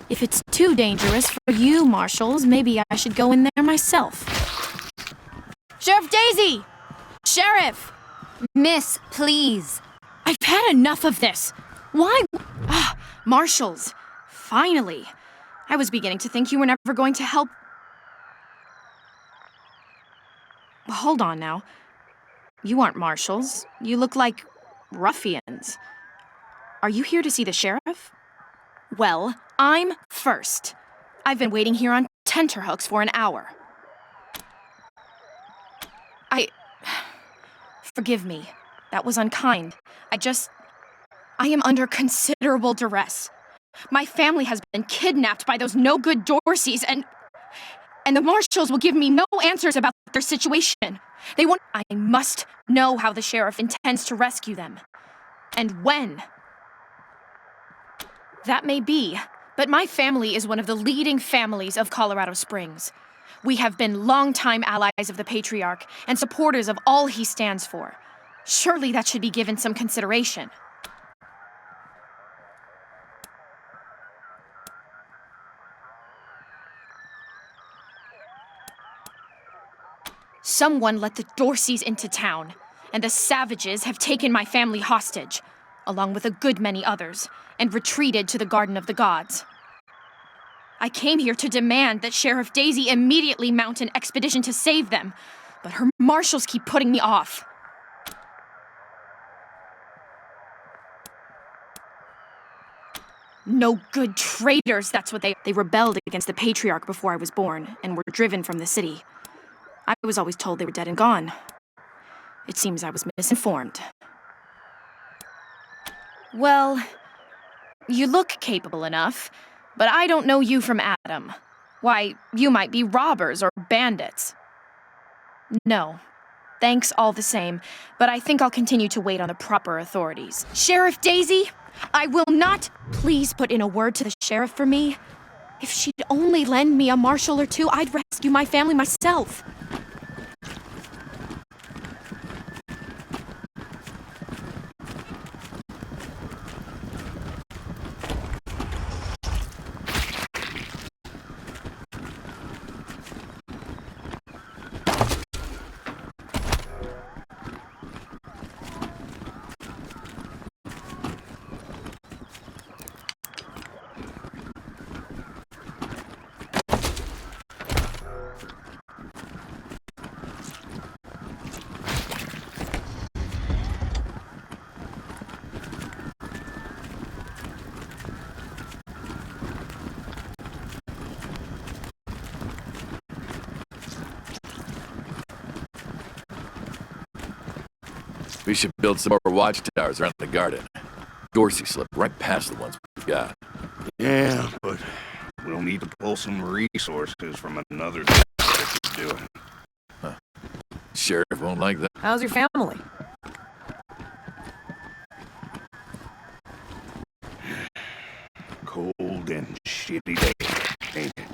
If it's too dangerous for you, Marshals, maybe I should go in there myself. Sheriff Daisy! Sheriff! Miss, please. I've had enough of this. Why? Marshals. Finally. I was beginning to think you were never going to help. hold on now. You aren't marshals. You look like ruffians. Are you here to see the sheriff? Well, I'm first. I've been waiting here on tenterhooks for an hour. Forgive me. That was unkind. I am under considerable duress. My family has been kidnapped by those no-good Dorseys, and the marshals will give me no answers about their situation. I must know how the sheriff intends to rescue them. And when. That may be, but my family is one of the leading families of Colorado Springs. We have been longtime allies of the Patriarch and supporters of all he stands for. Surely that should be given some consideration. Someone let the Dorseys into town, and the savages have taken my family hostage, along with a good many others, and retreated to the Garden of the Gods. I came here to demand that Sheriff Daisy immediately mount an expedition to save them, but her marshals keep putting me off. No good traitors, that's what they rebelled against the Patriarch before I was born, and were driven from the city. I was always told they were dead and gone. It seems I was misinformed. Well, you look capable enough, but I don't know you from Adam. Why, you might be robbers or bandits. No. Thanks all the same, but I think I'll continue to wait on the proper authorities. Sheriff Daisy, I will not. Please put in a word to the sheriff for me. If she'd only lend me a marshal or two, I'd rescue my family myself. We should build some more watchtowers around the garden. Dorsey slipped right past the ones we've got. Yeah, but we'll need to pull some resources from another to do it. Huh. Sheriff won't like that. How's your family? Cold and shitty day, ain't it?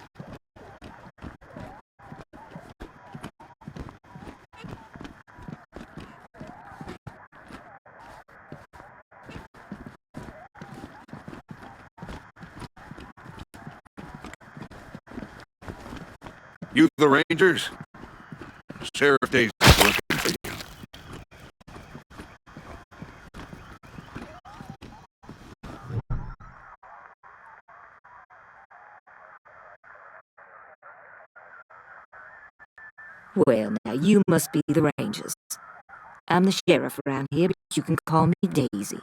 You the Rangers? Sheriff Daisy looking for you. Well, now, you must be the Rangers. I'm the sheriff around here, but you can call me Daisy.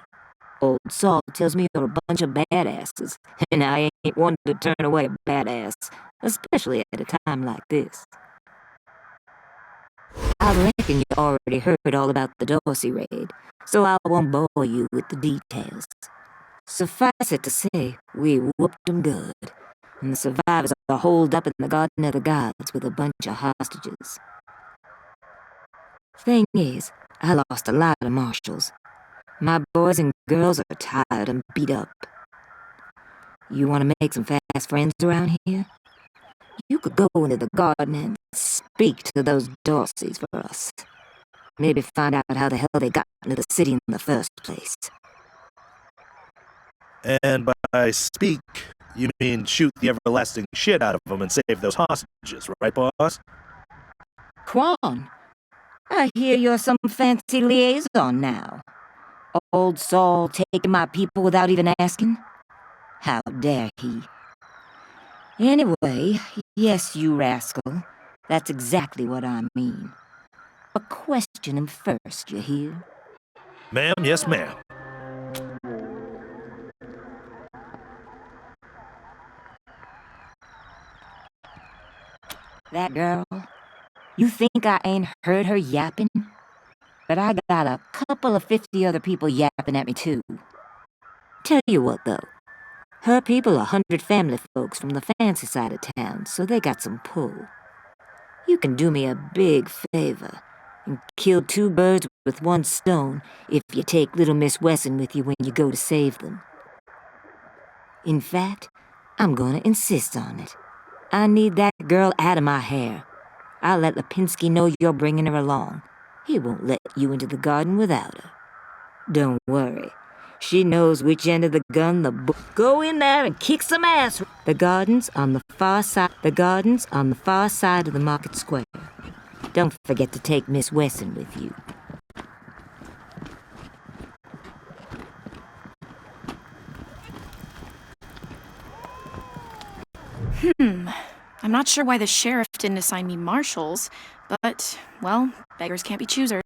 Old Saul tells me you're a bunch of badasses, and I ain't one to turn away a badass, especially at a time like this. I reckon you already heard all about the Dorsey raid, so I won't bore you with the details. Suffice it to say, we whooped them good, and the survivors are holed up in the Garden of the Gods with a bunch of hostages. Thing is, I lost a lot of marshals. My boys and girls are tired and beat up. You want to make some fast friends around here? You could go into the garden and speak to those Dorseys for us. Maybe find out how the hell they got into the city in the first place. And by speak, you mean shoot the everlasting shit out of them and save those hostages, right, boss? Quan, I hear you're some fancy liaison now. Old Saul taking my people without even asking? How dare he? Anyway, yes, you rascal. That's exactly what I mean. But question him first, you hear? Ma'am, yes, ma'am. That girl, you think I ain't heard her yapping? But I got a couple of 50 other people yapping at me too. Tell you what though, her people are 100 family folks from the fancy side of town, so they got some pull. You can do me a big favor and kill 2 birds with 1 stone if you take little Miss Wesson with you when you go to save them. In fact, I'm gonna insist on it. I need that girl out of my hair. I'll let Lipinski know you're bringing her along. He won't let you into the garden without her. Don't worry. She knows which end of the gun Go in there and kick some ass. The garden's on the far side. The garden's on the far side of the market square. Don't forget to take Miss Wesson with you. I'm not sure why the sheriff didn't assign me marshals, but, well, beggars can't be choosers.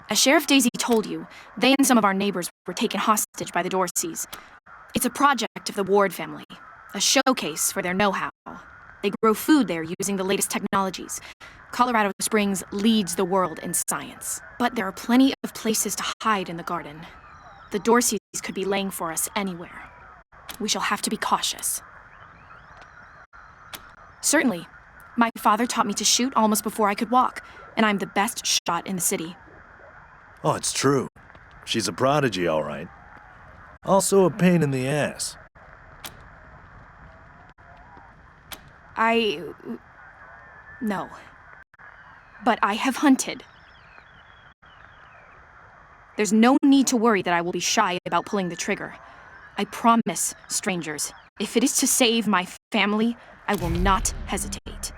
As Sheriff Daisy told you, they and some of our neighbors were taken hostage by the Dorseys. It's a project of the Ward family, a showcase for their know-how. They grow food there using the latest technologies. Colorado Springs leads the world in science. But there are plenty of places to hide in the garden. The Dorseys could be laying for us anywhere. We shall have to be cautious. Certainly. My father taught me to shoot almost before I could walk, and I'm the best shot in the city. Oh, it's true. She's a prodigy, all right. Also a pain in the ass. No. But I have hunted. There's no need to worry that I will be shy about pulling the trigger. I promise, strangers, if it is to save my family, I will not hesitate.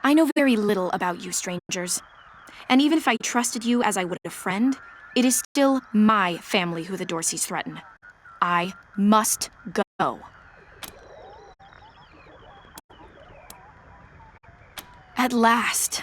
I know very little about you, strangers. And even if I trusted you as I would a friend, it is still my family who the Dorseys threaten. I must go. At last.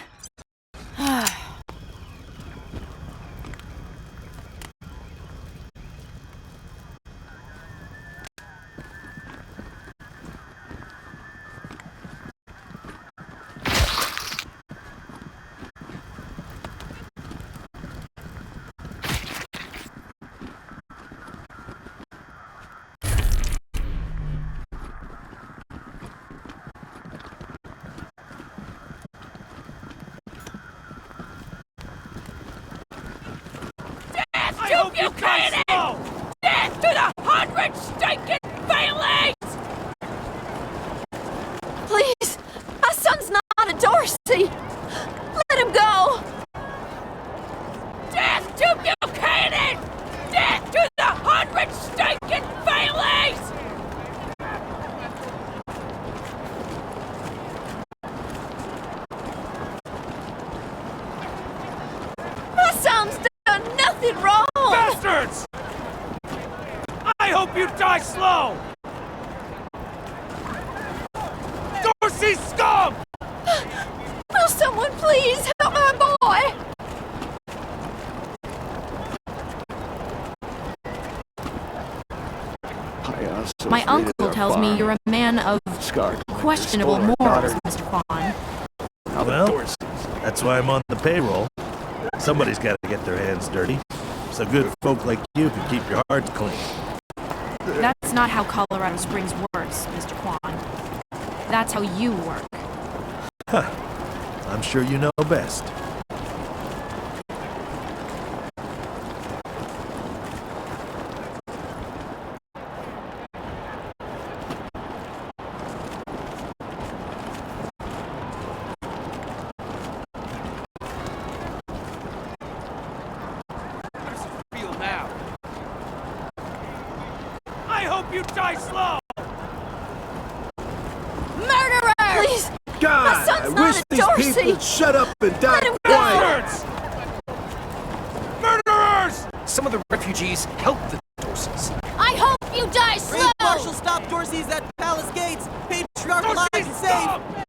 You can't! Death to the 100 stinking families! Please! My son's not a Dorsey! Let him go! Death to Buchanan! Death to the 100 stinking families! My son's done nothing wrong! Bastards! I hope you die slow! Dorsey scum! Will someone please help my boy? My uncle tells me you're a man of questionable morals, Mr. Kwan. Well, that's why I'm on the payroll. Somebody's got to get their hands dirty, so good folk like you can keep your hearts clean. That's not how Colorado Springs works, Mr. Kwan. That's how you work. Huh. I'm sure you know best. You die slow! Murderer! Please! God, my son's I wish not a these Dorsey! people would shut up and die quiet! Murderers! Some of the refugees helped the Dorseys. I hope you die slow! Raise Marshal, stop Dorsey's at Palace Gates! Patriarch alive and safe!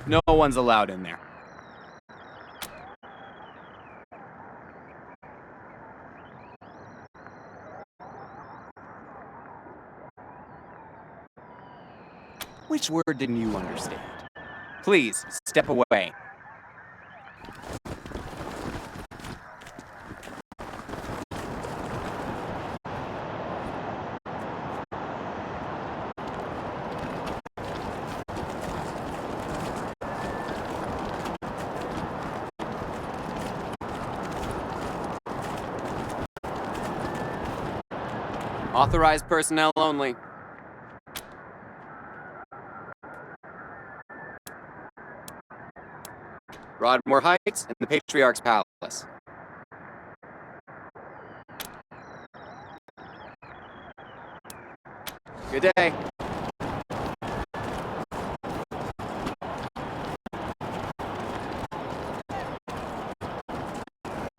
No one's allowed in there. Which word didn't you understand? Please, step away. Authorized personnel only. Broadmoor Heights and the Patriarch's Palace. Good day.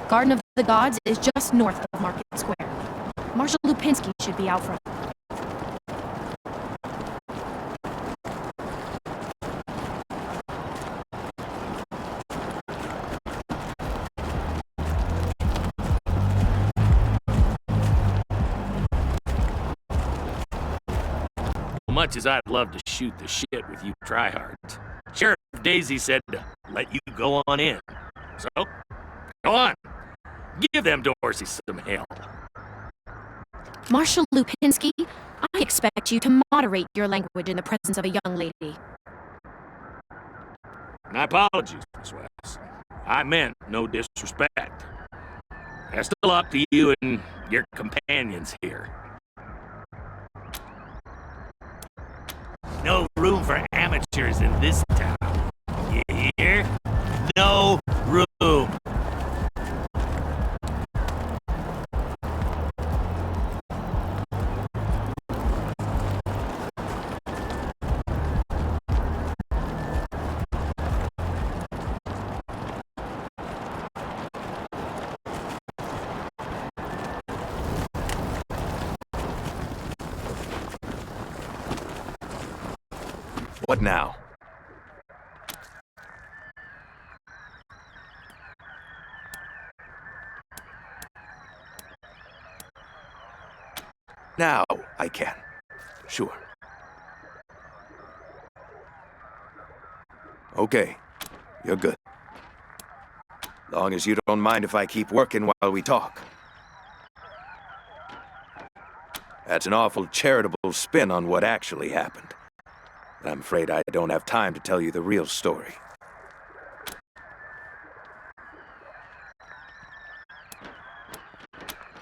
Garden of the Gods is just north of Market Square. Marshal Lupinski should be out front. Much as I'd love to shoot the shit with you tryhards, Sheriff Daisy said to let you go on in. So, go on. Give them Dorsey some help. Marshal Lupinski, I expect you to moderate your language in the presence of a young lady. My apologies, Miss West. I meant no disrespect. Best of luck to you and your companions here. No room for amateurs in this town. You hear? No room. What now? Now I can. Sure. Okay, you're good. Long as you don't mind if I keep working while we talk. That's an awful charitable spin on what actually happened. But I'm afraid I don't have time to tell you the real story.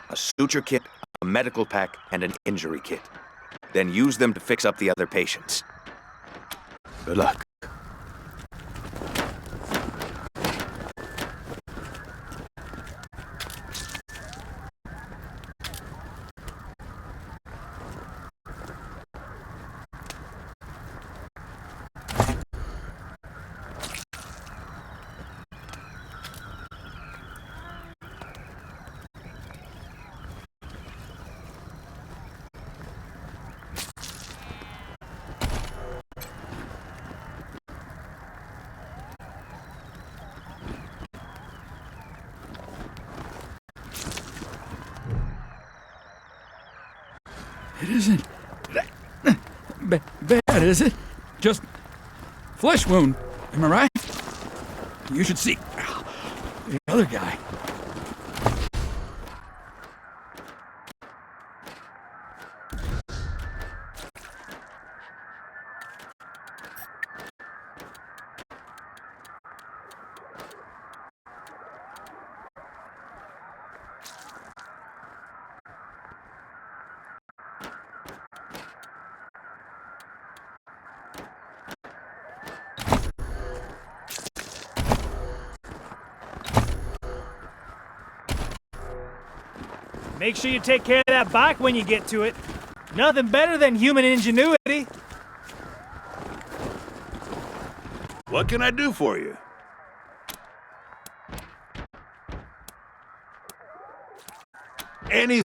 A suture kit, a medical pack, and an injury kit. Then use them to fix up the other patients. Good luck. It isn't bad, is it? Just flesh wound, am I right? You should see the other guy. Make sure you take care of that bike when you get to it. Nothing better than human ingenuity. What can I do for you? Any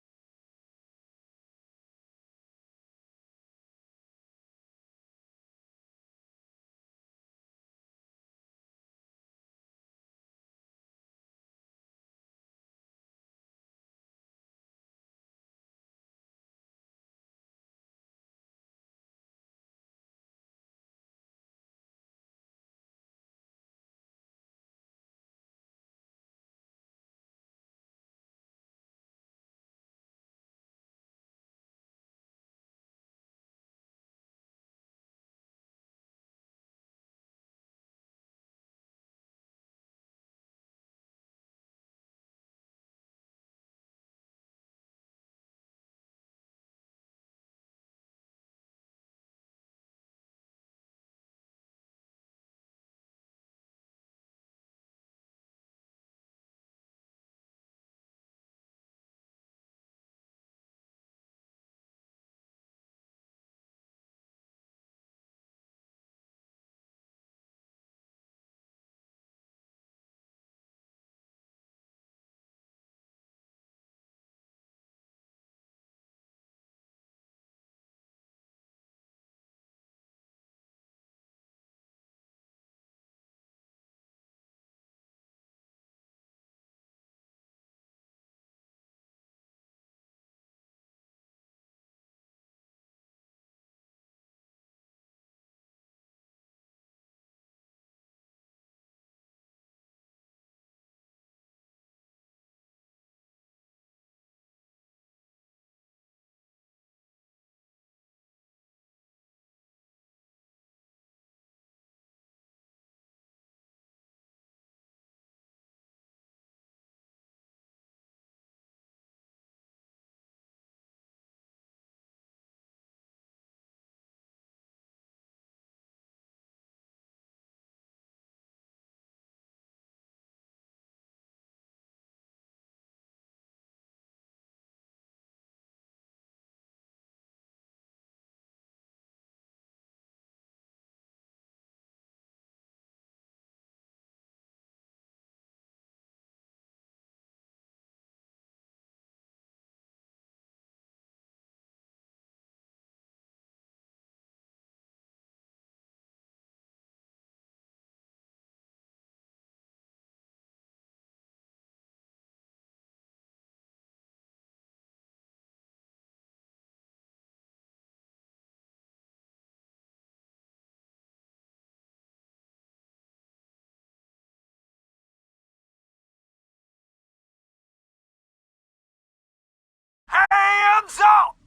Hands up!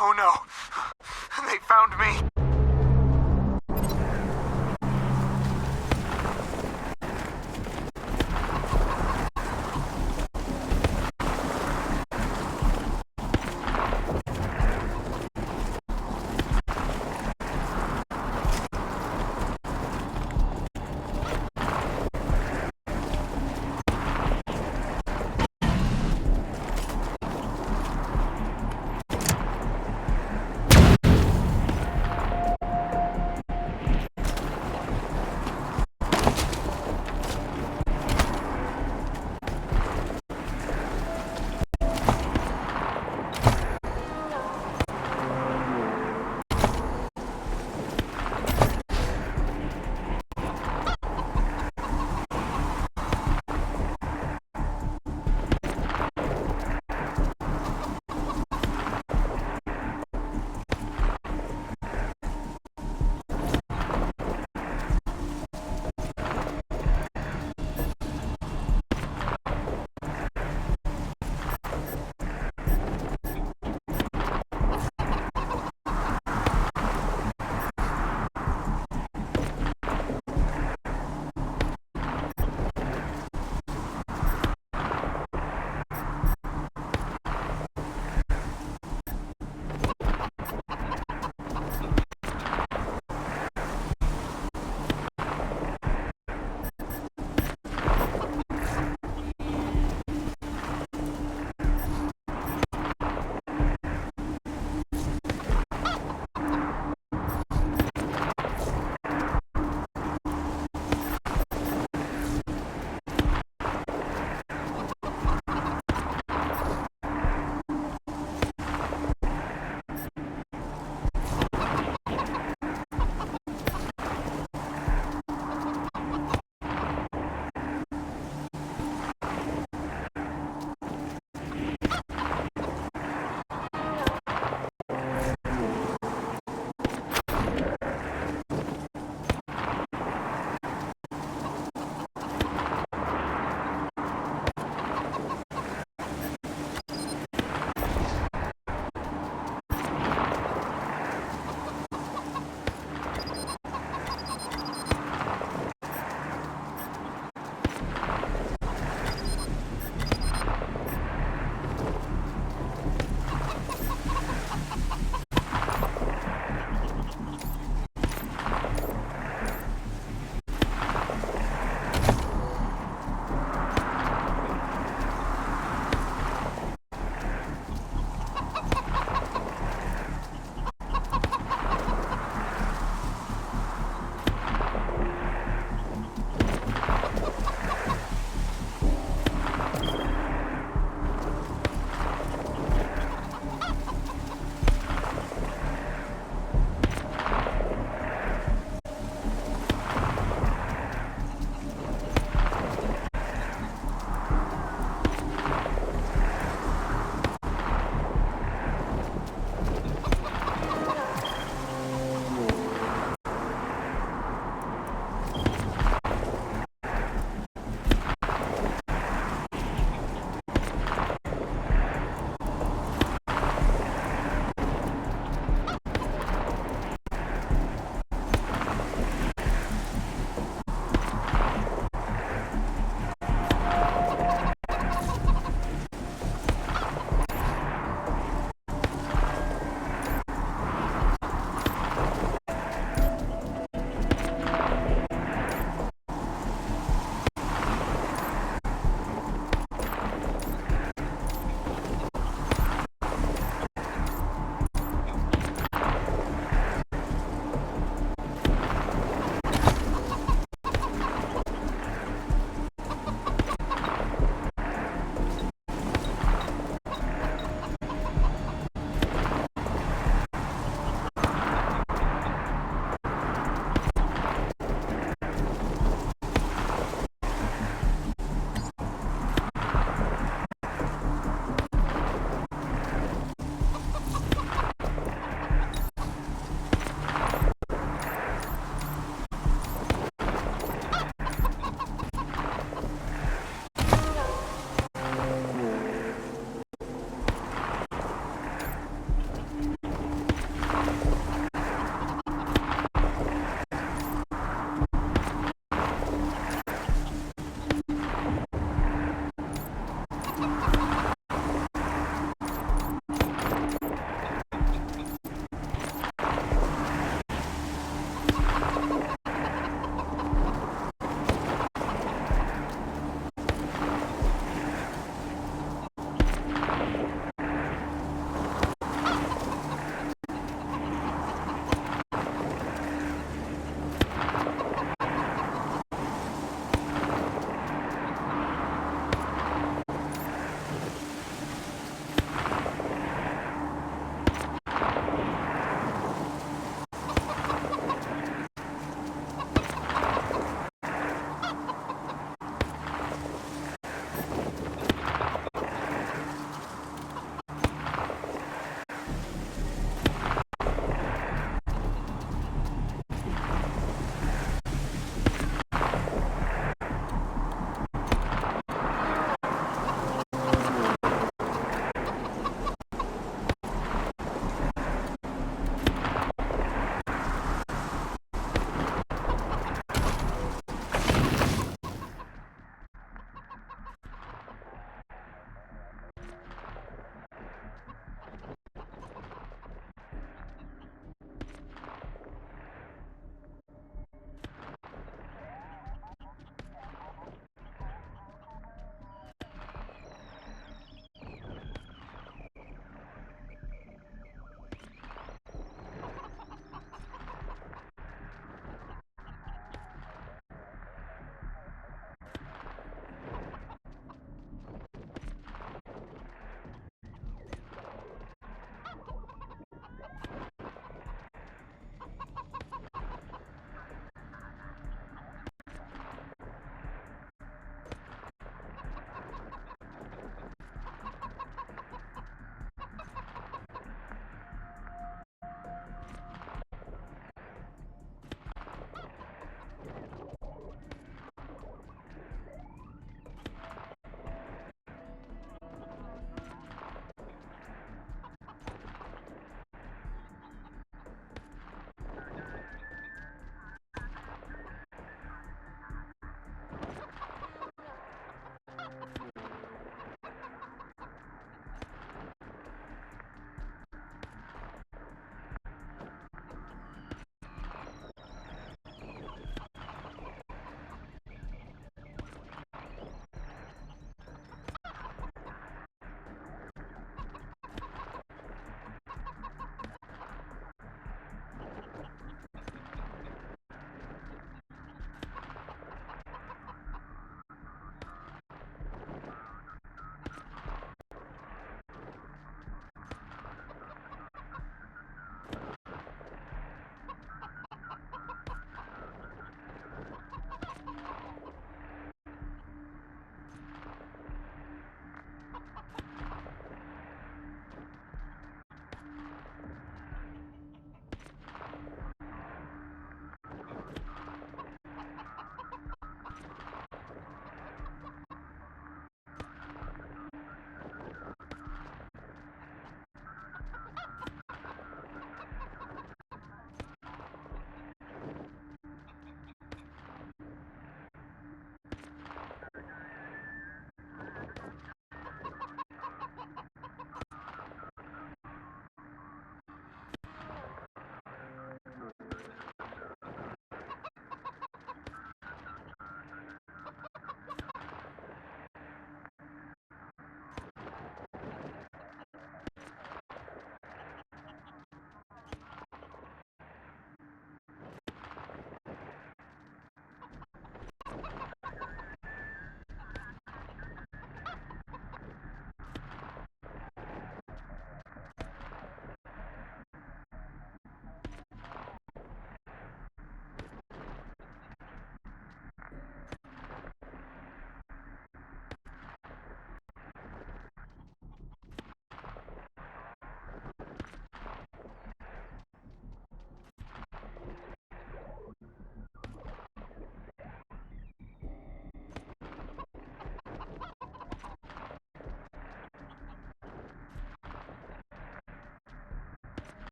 Oh no, they found me.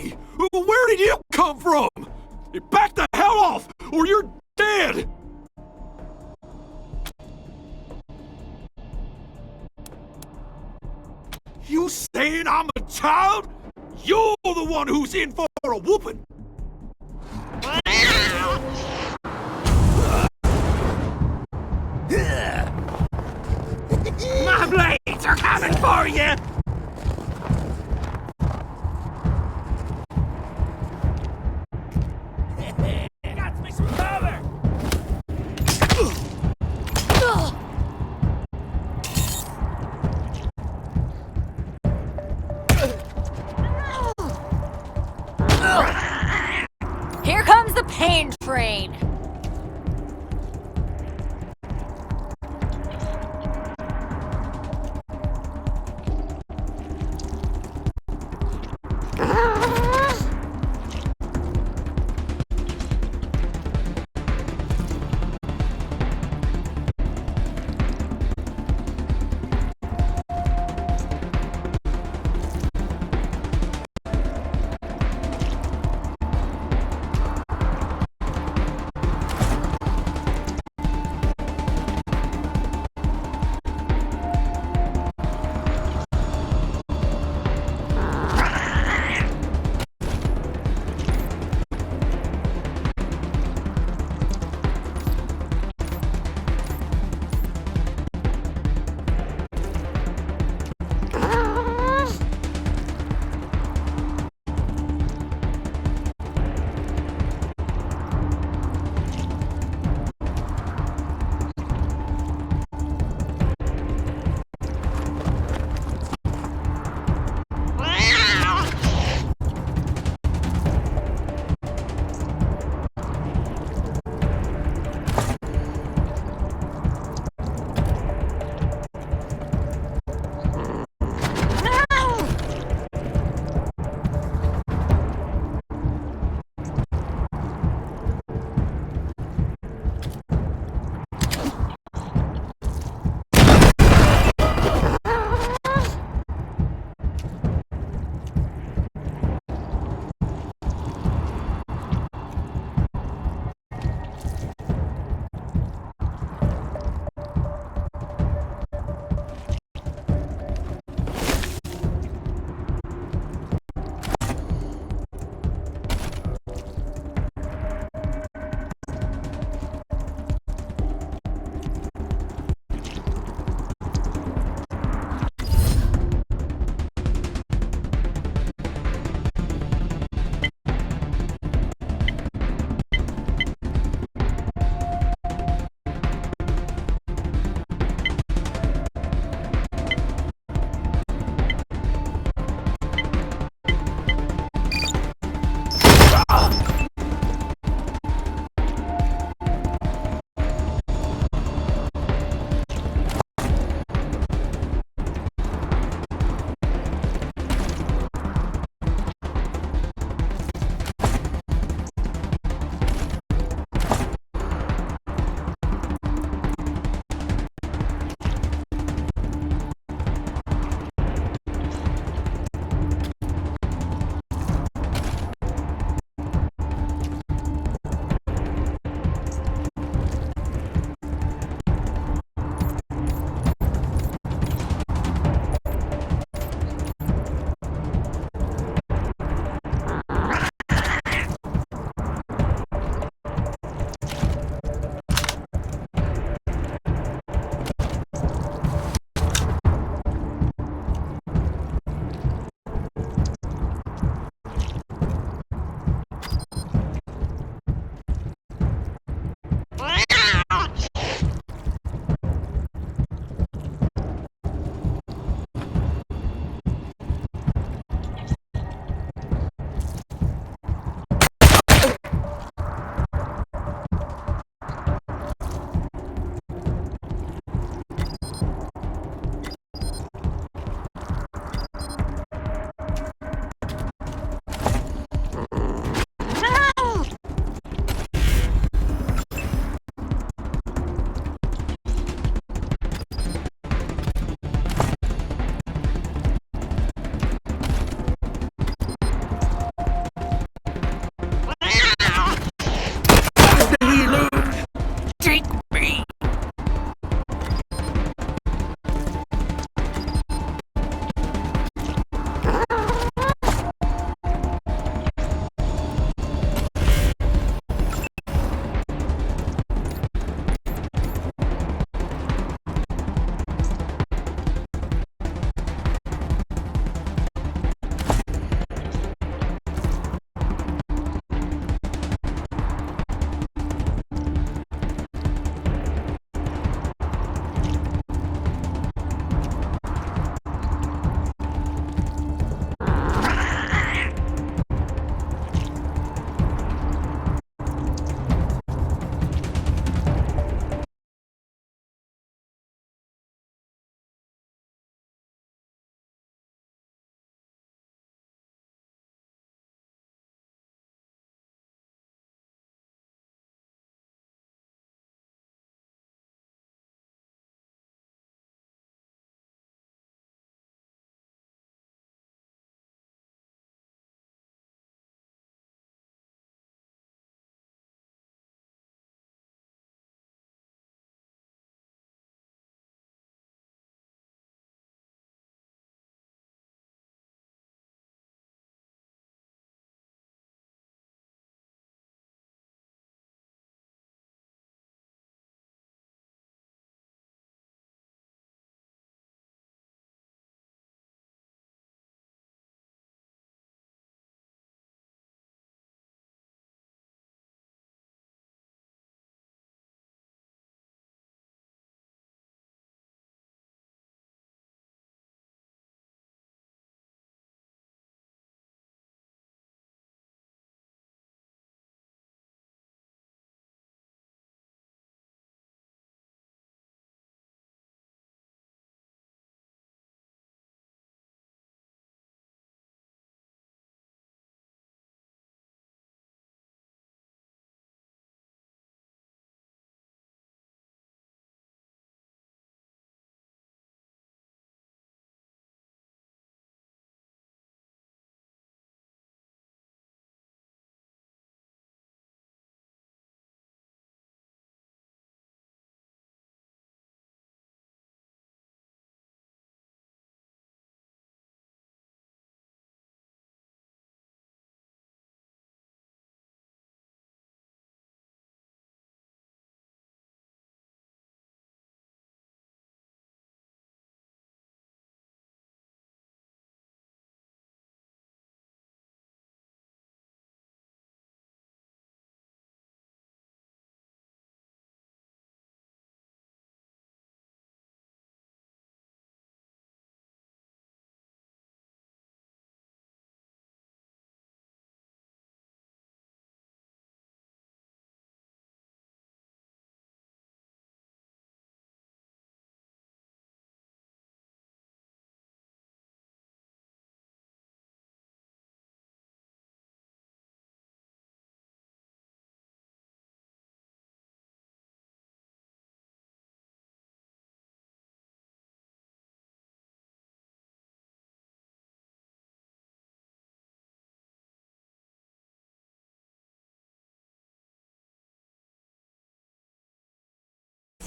guy! Where did you come from? Back the hell off, or you're dead! You saying I'm a child? You're the one who's in for a whooping! My blades are coming for you! Got me some cover! Here comes the pain train!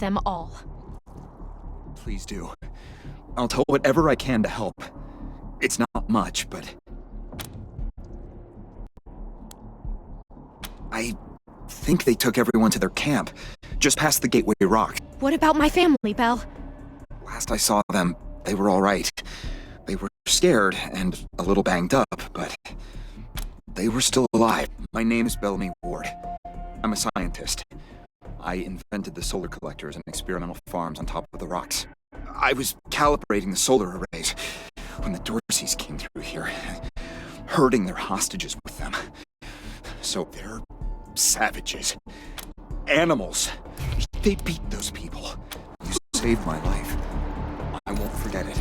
them all. Please do. I'll tell whatever I can to help. It's not much, but... I think they took everyone to their camp, just past the Gateway Rock. What about my family, Belle? Last I saw them, they were all right. They were scared and a little banged up, but they were still alive. My name's Bellamy Ward. I'm a scientist. I invented the solar collectors and experimental farms on top of the rocks. I was calibrating the solar arrays when the Dorseys came through here, herding their hostages with them. So they're savages. Animals. They beat those people. You saved my life. I won't forget it.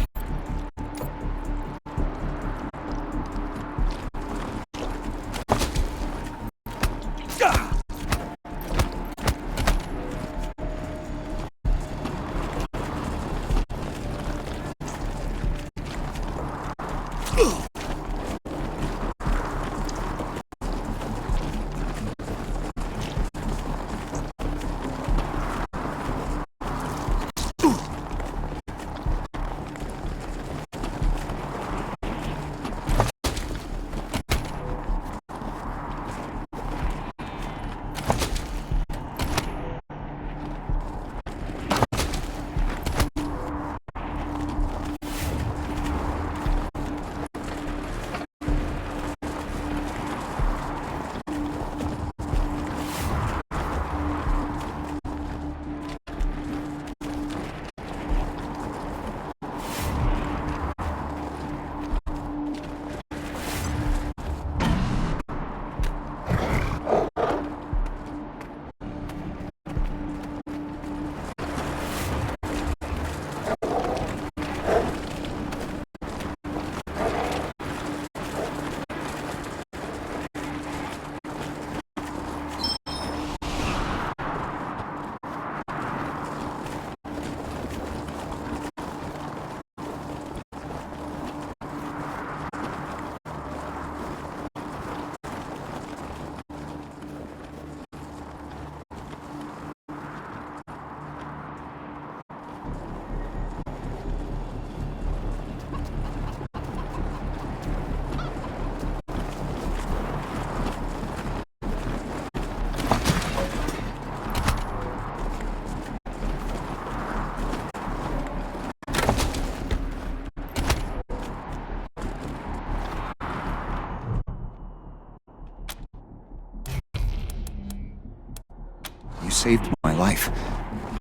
You saved my life.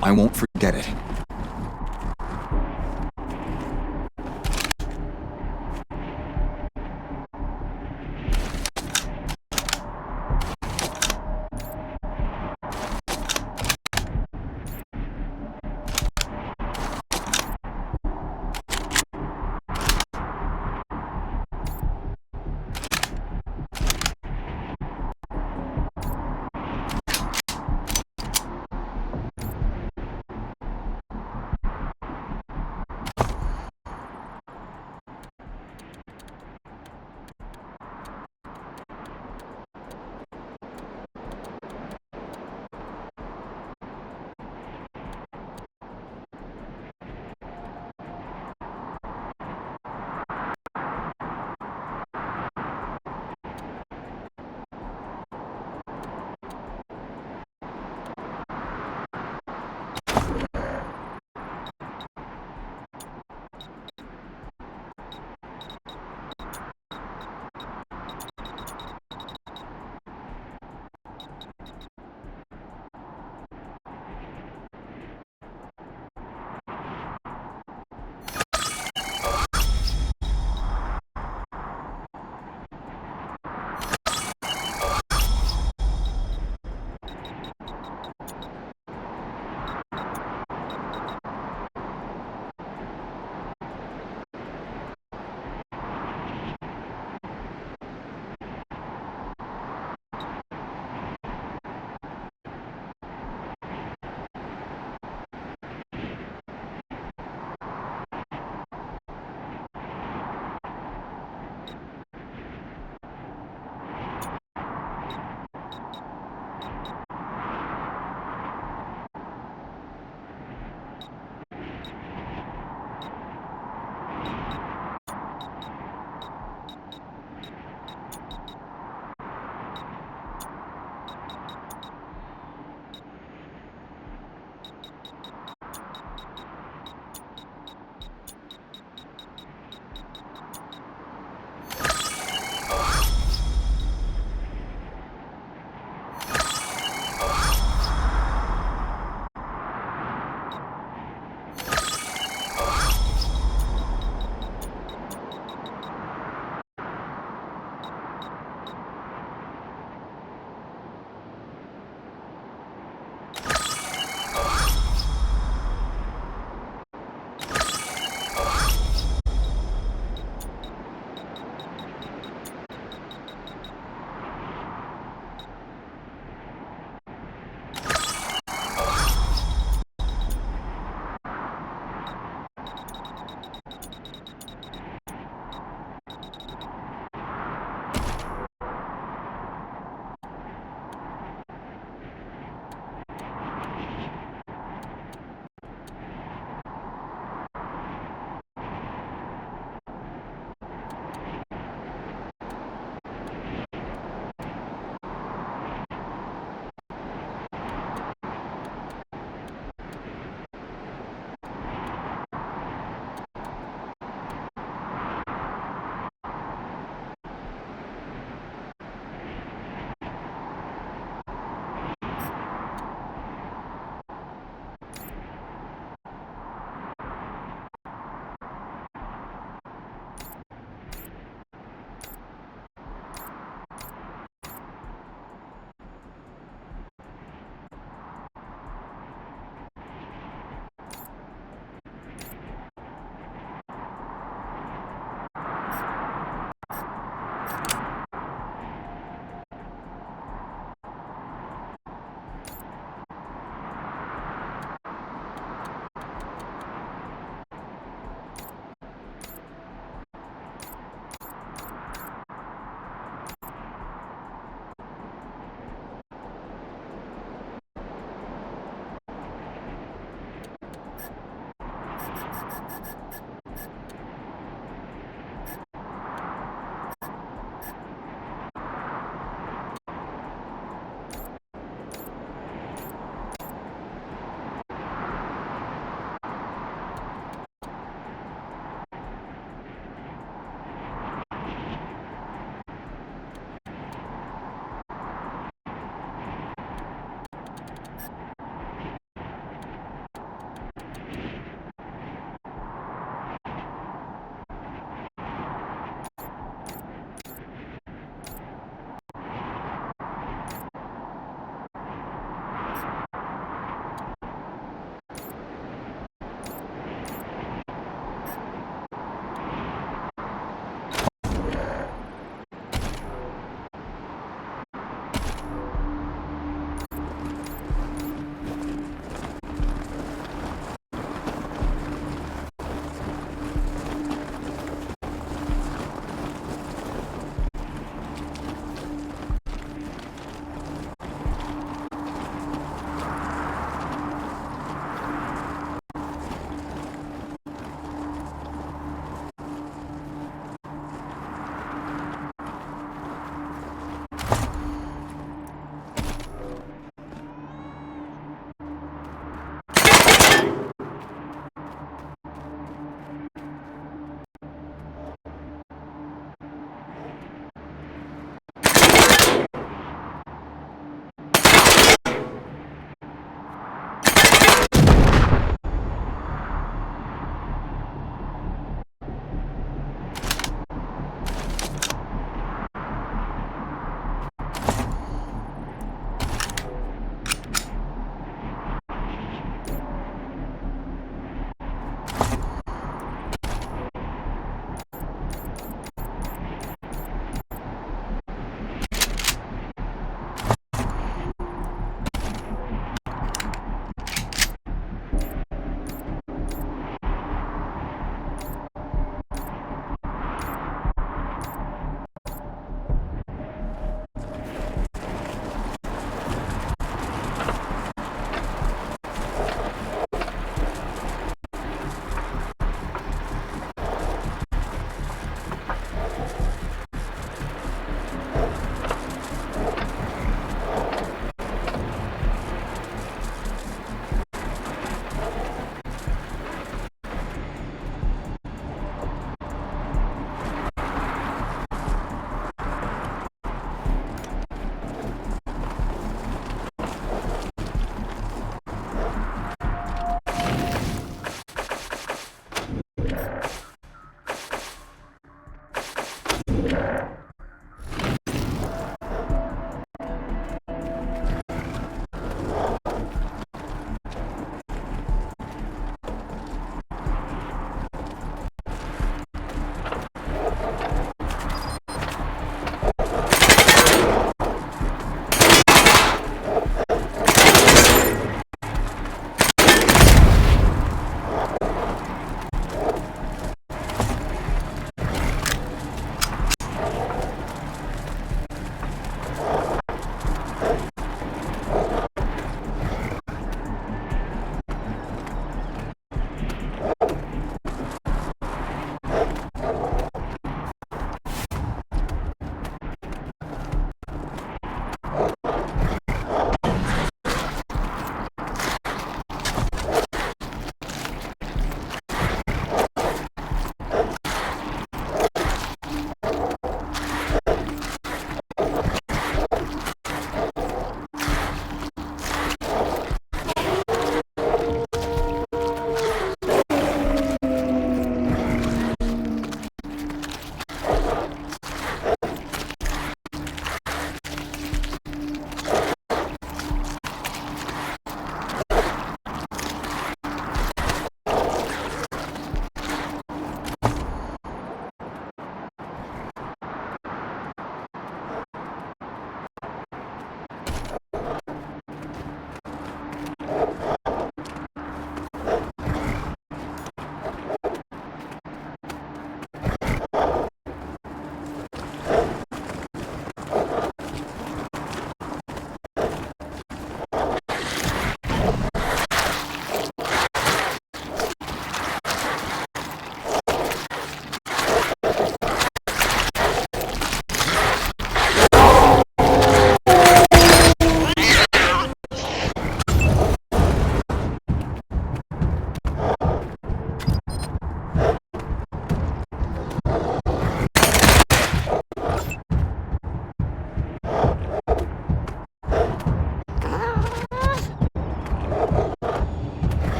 I won't forget it.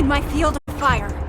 in my field of fire.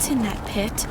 What's in that pit?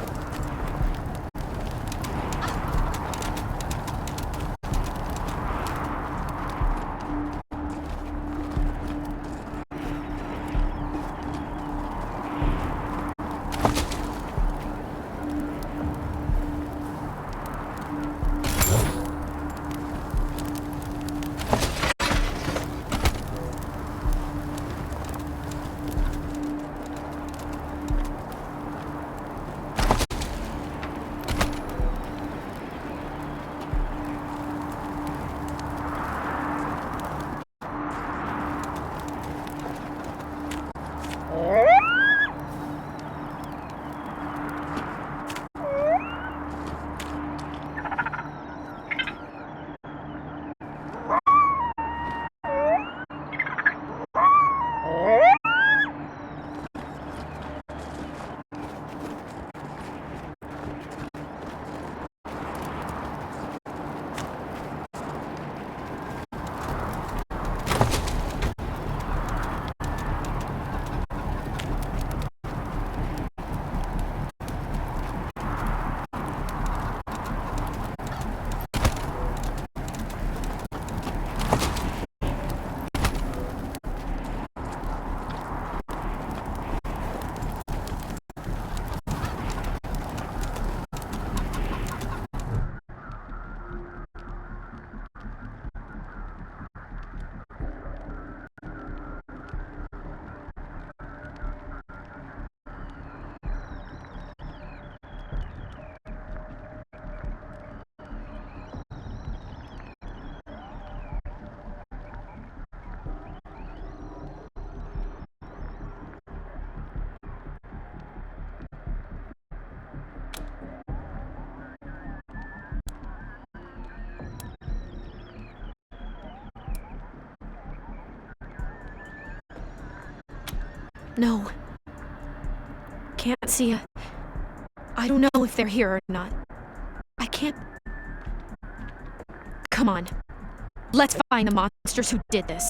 No. Can't see a... I don't know if they're here or not. I can't... Come on. Let's find the monsters who did this.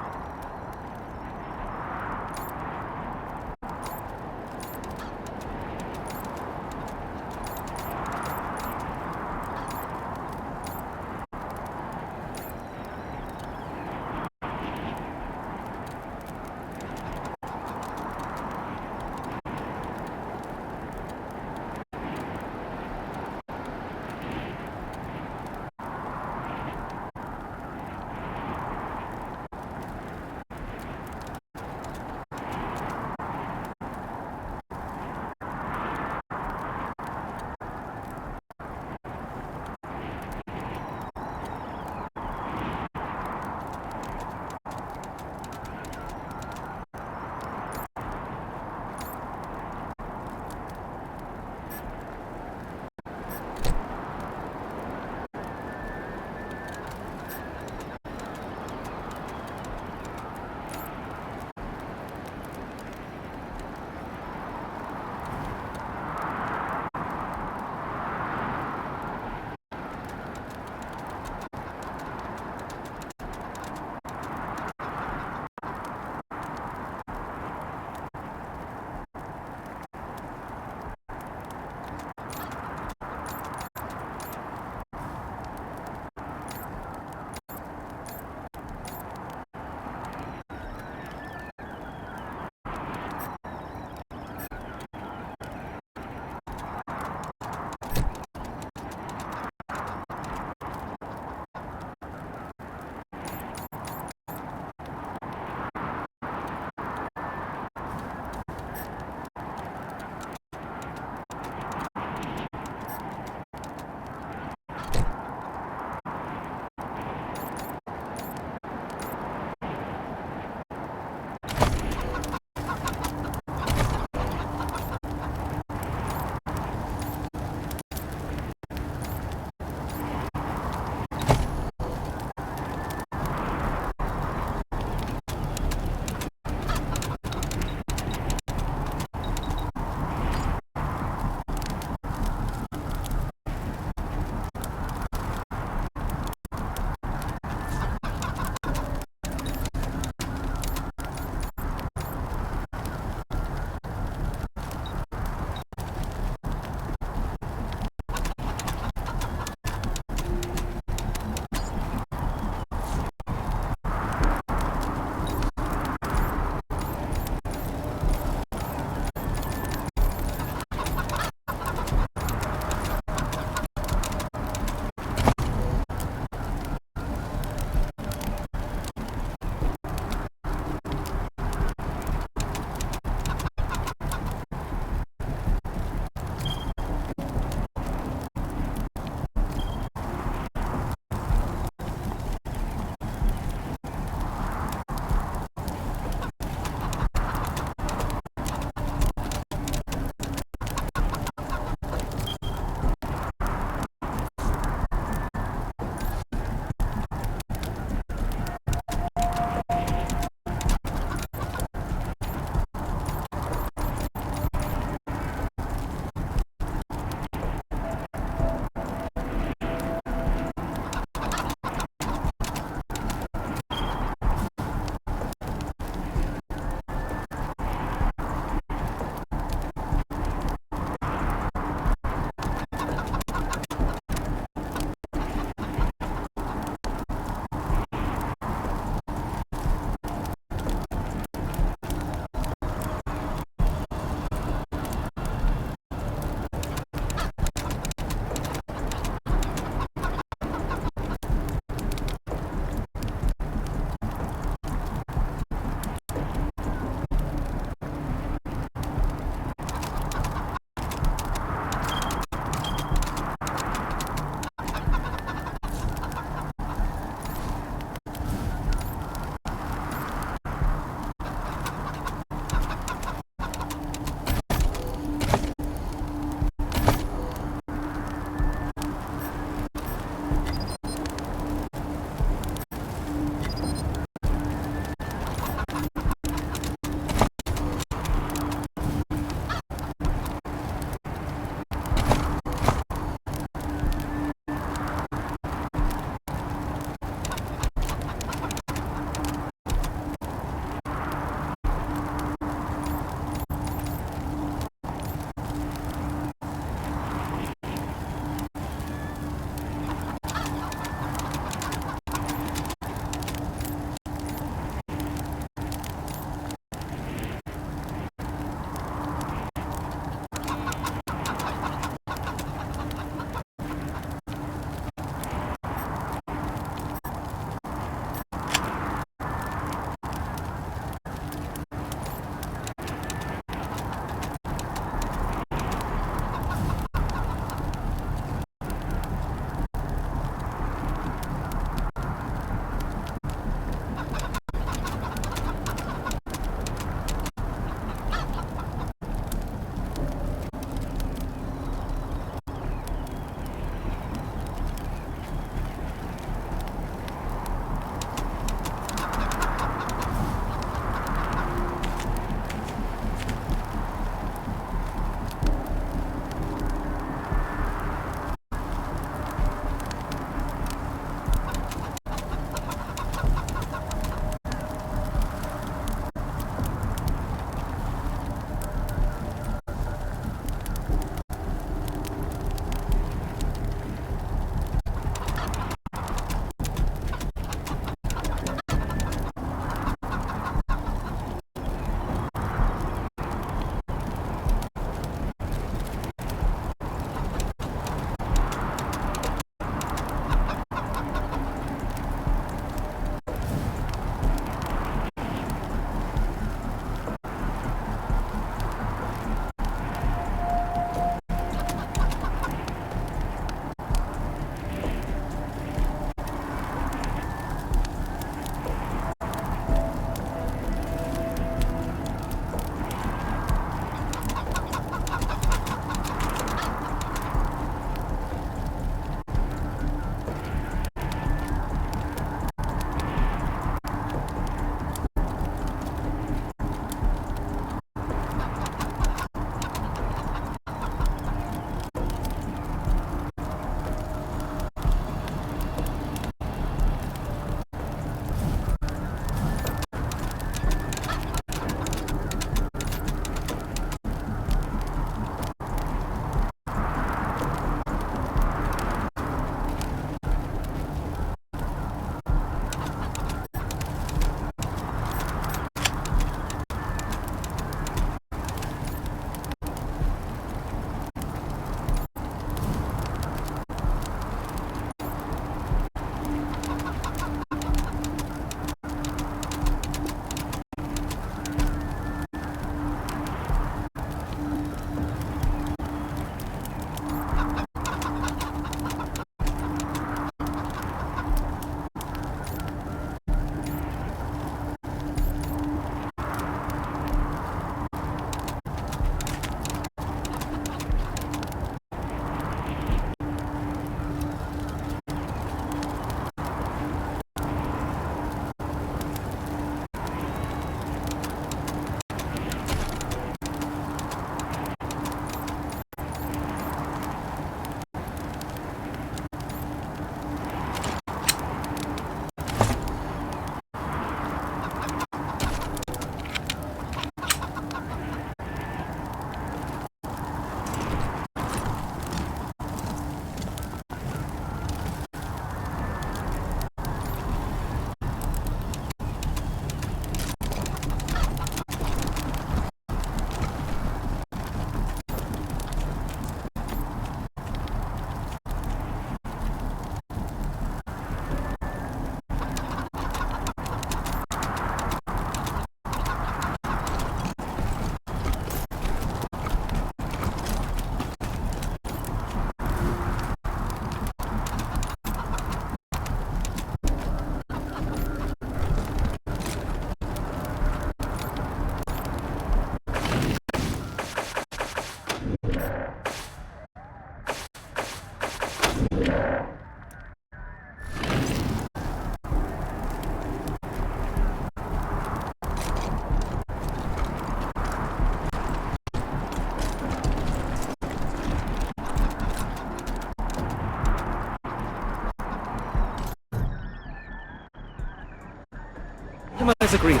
As agreed,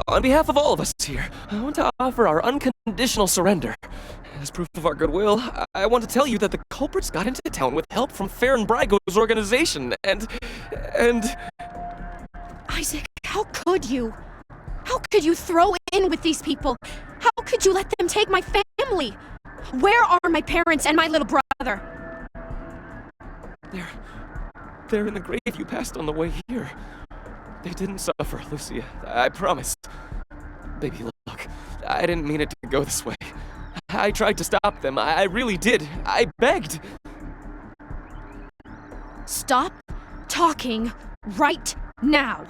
on behalf of all of us here, I want to offer our unconditional surrender. As proof of our goodwill, I want to tell you that the culprits got into town with help from Fair and Brygo's organization, and... Isaac, how could you? How could you throw in with these people? How could you let them take my family? Where are my parents and my little brother? They're in the grave you passed on the way here. They didn't suffer, Lucia. I promise. Baby, look, I didn't mean it to go this way. I tried to stop them. I really did. I begged. Stop talking right now.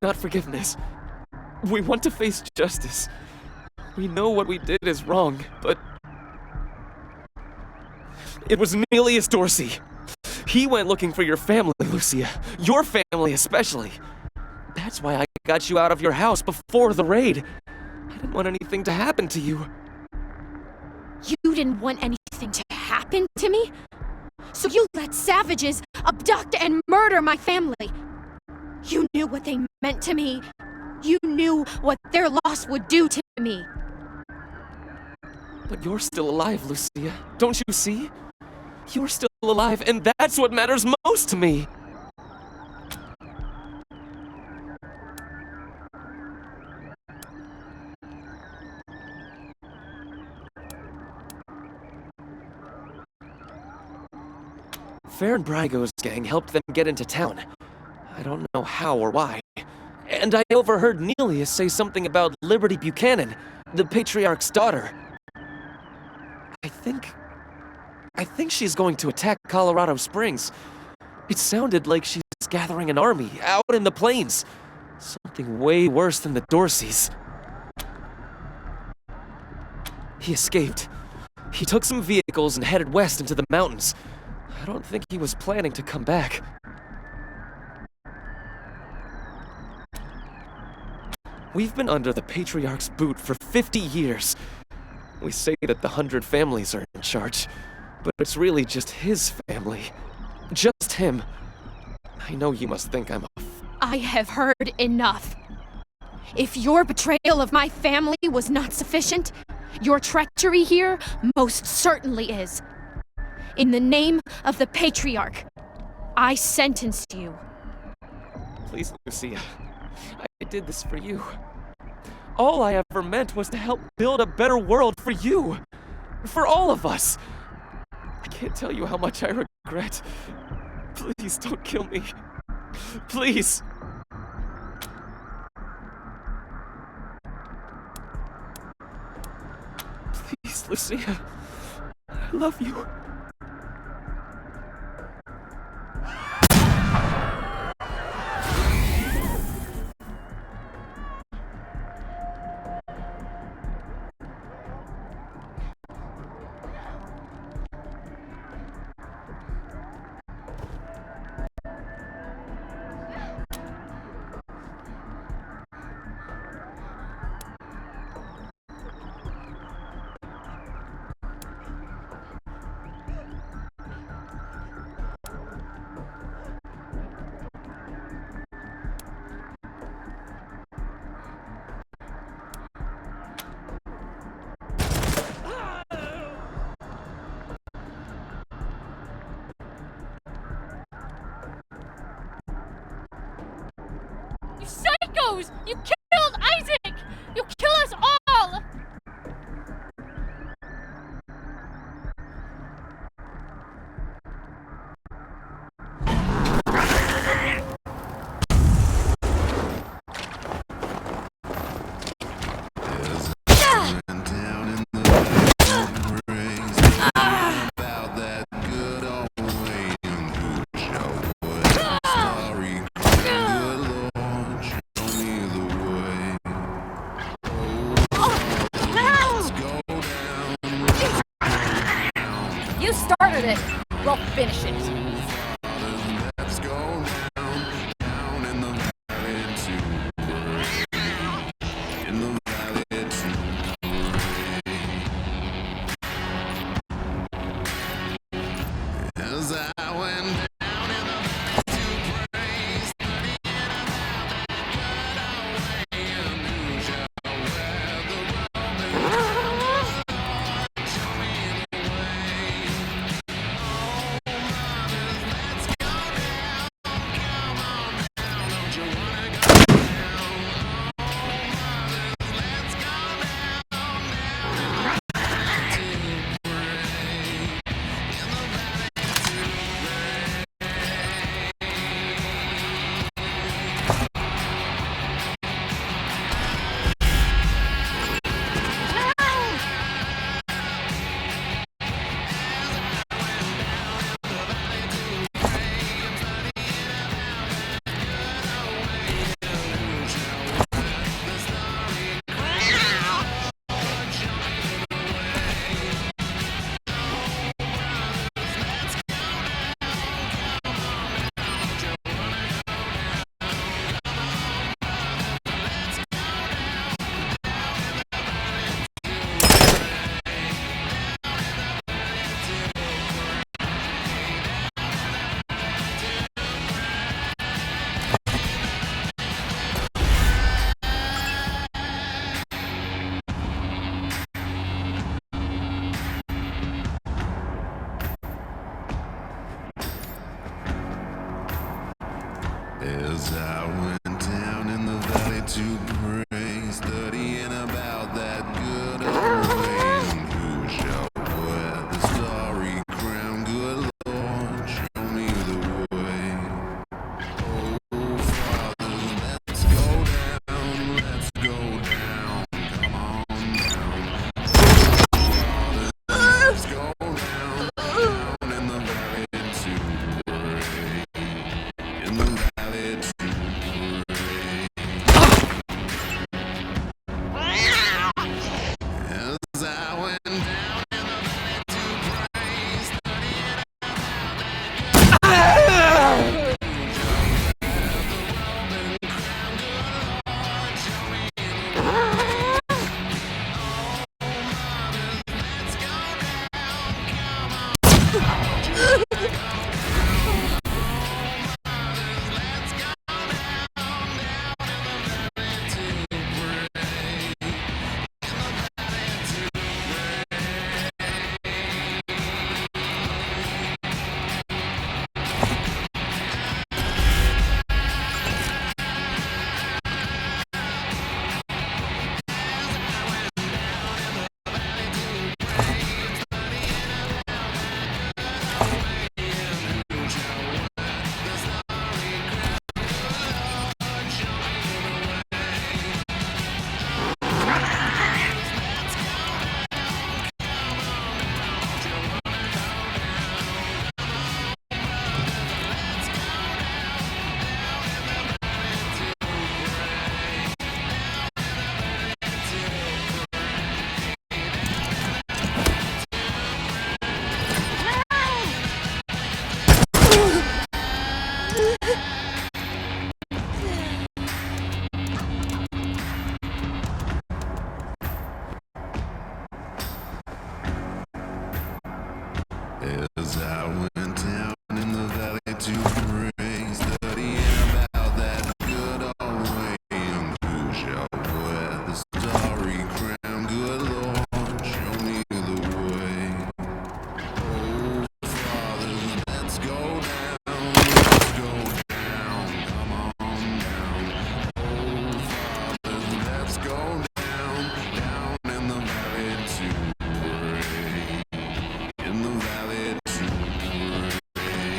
Not forgiveness. We want to face justice. We know what we did is wrong, but... It was Nelius Dorsey. He went looking for your family, Lucia. Your family especially. That's why I got you out of your house before the raid. I didn't want anything to happen to you. You didn't want anything to happen to me? So you let savages abduct and murder my family. You knew what they meant to me. You knew what their loss would do to me. But you're still alive, Lucia. Don't you see? You're still alive, and that's what matters most to me. Fair and Brygo's gang helped them get into town. I don't know how or why. And I overheard Nelius say something about Liberty Buchanan, the Patriarch's daughter. I think she's going to attack Colorado Springs. It sounded like she's gathering an army out in the plains. Something way worse than the Dorseys. He escaped. He took some vehicles and headed west into the mountains. I don't think he was planning to come back. We've been under the Patriarch's boot for 50 years. We say that the 100 families are in charge, but it's really just his family. Just him. I know you must think I'm a... I have heard enough. If your betrayal of my family was not sufficient, your treachery here most certainly is. In the name of the Patriarch, I sentenced you. Please, Lucia. I did this for you. All I ever meant was to help build a better world for you. For all of us. I can't tell you how much I regret. Please don't kill me. Please. Please, Lucia. I love you. You psychos! You killed Isaac! You kill us all! You started it. We'll finish it. As I went down in the valley to pray, studying about that good old way, and who shall wear the starry crown? Good Lord, show me the way. Oh, Father, let's go down, let's go down, come on down. Father, let's go down, down in the valley to pray, in the valley to pray. As I went down in the valley to pray, studying about that As I went down in the valley to pray, studying about that good old way, and who shall wear the starry crown? Good Lord, show me the way. Oh, Father, let's go down, come on down. Oh, Father, let's go down, down in the valley to pray, in the valley to pray.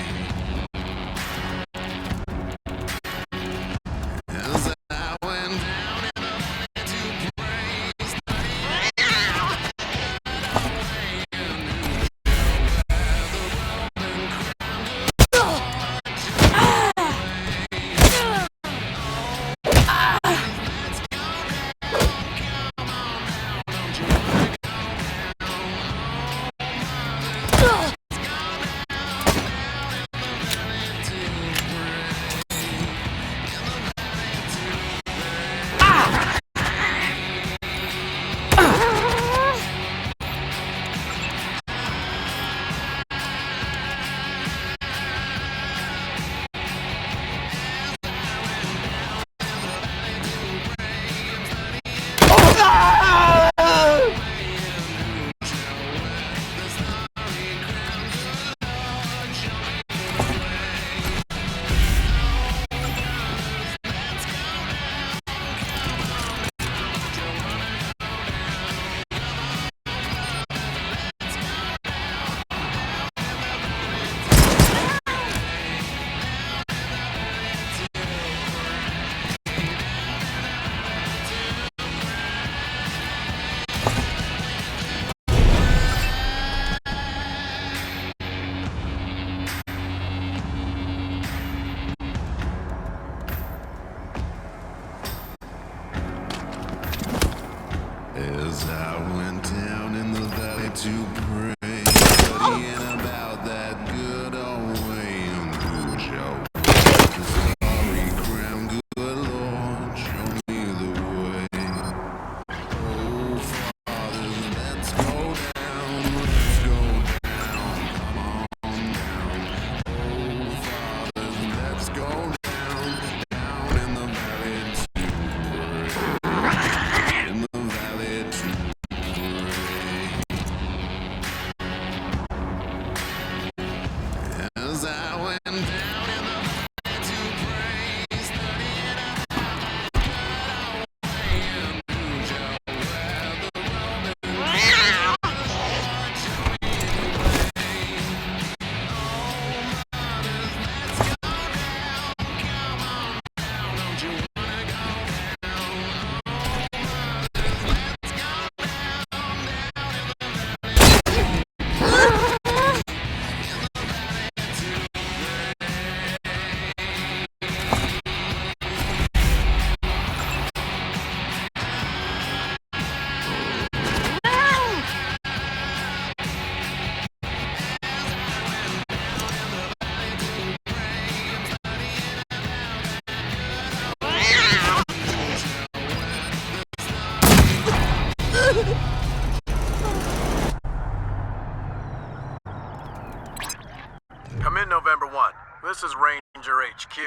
in, November 1. This is Ranger HQ.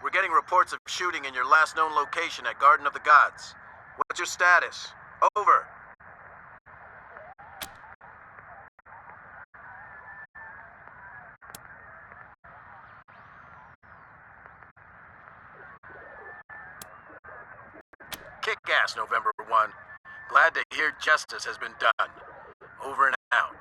We're getting reports of shooting in your last known location at Garden of the Gods. What's your status? Over. Kick-ass, November 1. Glad to hear justice has been done. Over and out.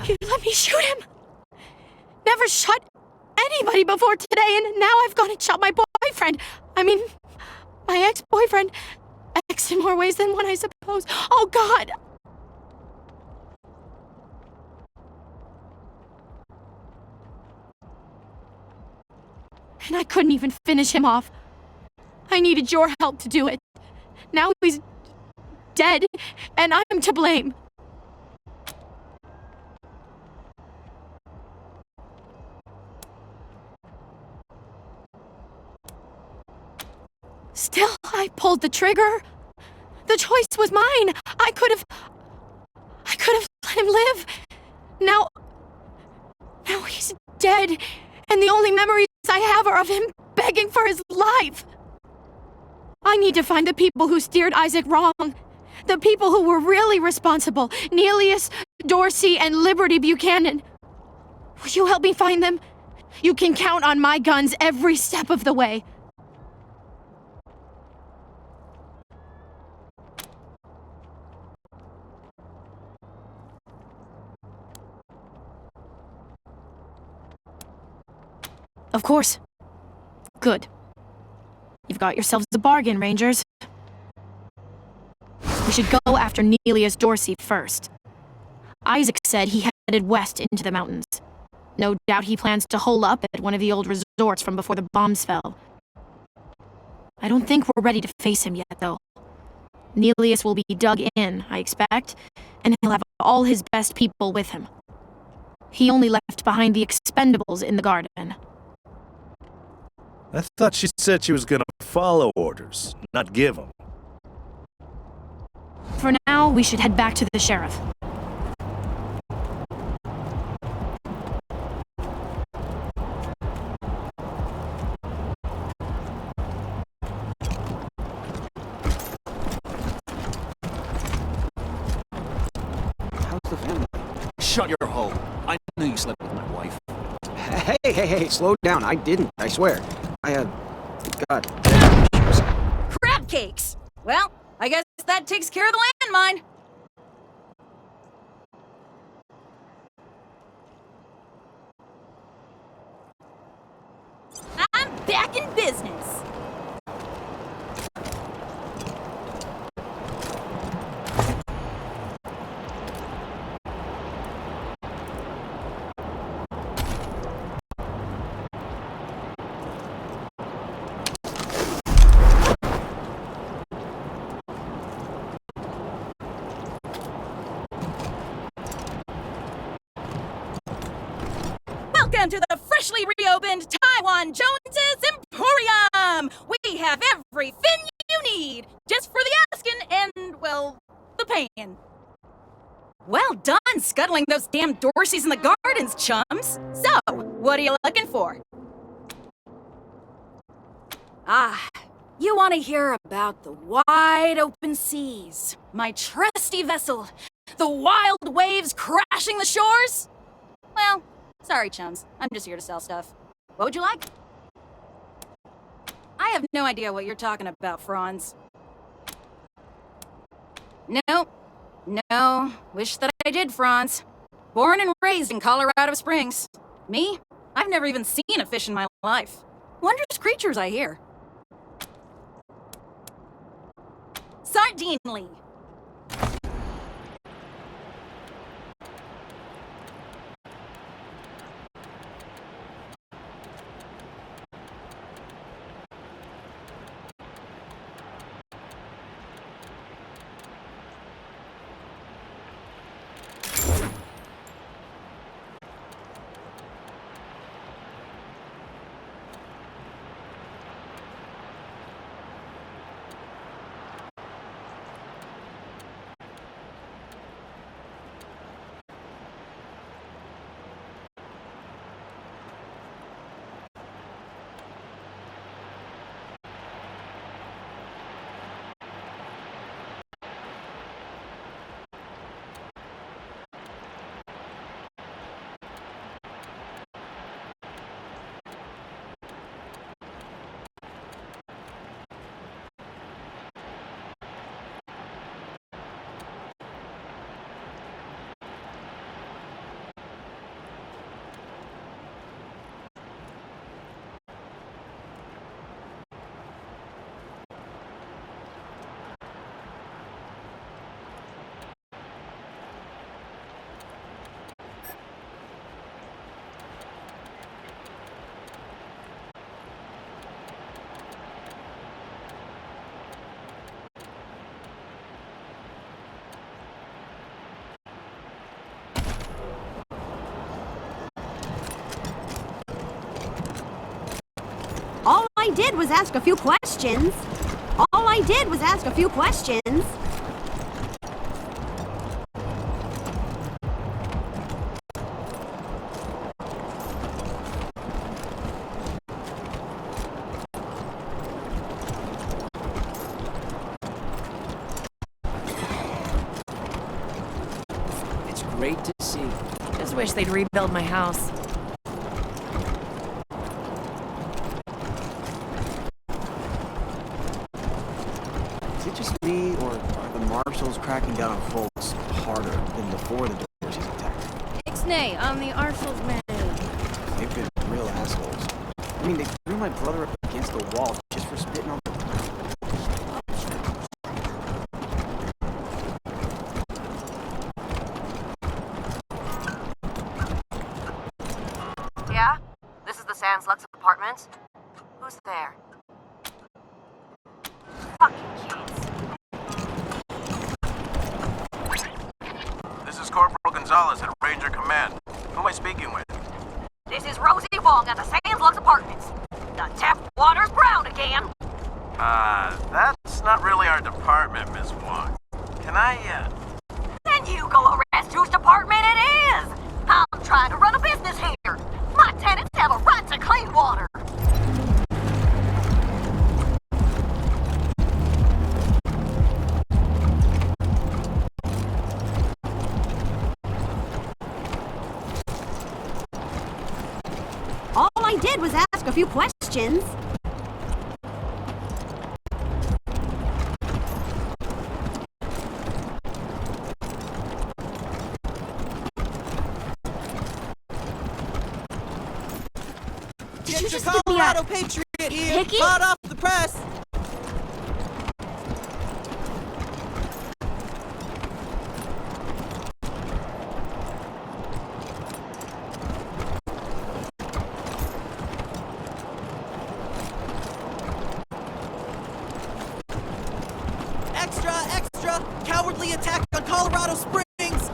You let me shoot him! Never shot anybody before today, and now I've gone and shot my boyfriend. I mean, my ex-boyfriend. Ex in more ways than one, I suppose. Oh, God! And I couldn't even finish him off. I needed your help to do it. Now he's dead, and I'm to blame. Still, I pulled the trigger. The choice was mine. I could have let him live. Now he's dead, and the only memories I have are of him begging for his life. I need to find the people who steered Isaac wrong. The people who were really responsible. Neelius, Dorsey, and Liberty Buchanan. Will you help me find them? You can count on my guns every step of the way. Of course. Good. You've got yourselves a bargain, Rangers. We should go after Neelius Dorsey first. Isaac said he headed west into the mountains. No doubt he plans to hole up at one of the old resorts from before the bombs fell. I don't think we're ready to face him yet, though. Neelius will be dug in, I expect, and he'll have all his best people with him. He only left behind the expendables in the garden. I thought she said she was gonna follow orders, not give them. For now, we should head back to the sheriff. How's the family? Shut your hole. I knew you slept with my wife. Hey, slow down. I didn't, I swear. God. Crab cakes! Well, I guess that takes care of the landmine. I'm back in business. Welcome to the freshly reopened Taiwan Jones's Emporium! We have everything you need, just for the asking and, well, the paying. Well done scuttling those damn Dorseys in the gardens, chums! So, what are you looking for? Ah, you want to hear about the wide open seas, my trusty vessel, the wild waves crashing the shores? Well, sorry, chums. I'm just here to sell stuff. What would you like? I have no idea what you're talking about, Franz. No. Wish that I did, Franz. Born and raised in Colorado Springs. Me? I've never even seen a fish in my life. Wondrous creatures, I hear. Sardinely. All I did was ask a few questions. It's great to see. Just wish they'd rebuild my house. Is it just me, or are the marshals cracking down on folks harder than before the Dorseys attacked? Ixnay, I'm the Arshals man. They've been real assholes. I mean, they threw my brother up against the wall just for spitting on the... Yeah? This is the Sans Lux apartments? Who's there? Fucking kids. Corporal Gonzalez at Ranger Command. Who am I speaking with? This is Rosie Wong at the Sands Lux Apartments. The tap water's brown again. That's not really our department, Miss Wong. Can I, Then you go arrest whose department it is. I'm trying to run a business here. My tenants have a right to clean water. All I did was ask a few questions. Get your Colorado Patriot here, Hickey? hot off the press. Extra, extra! Cowardly attack on Colorado Springs!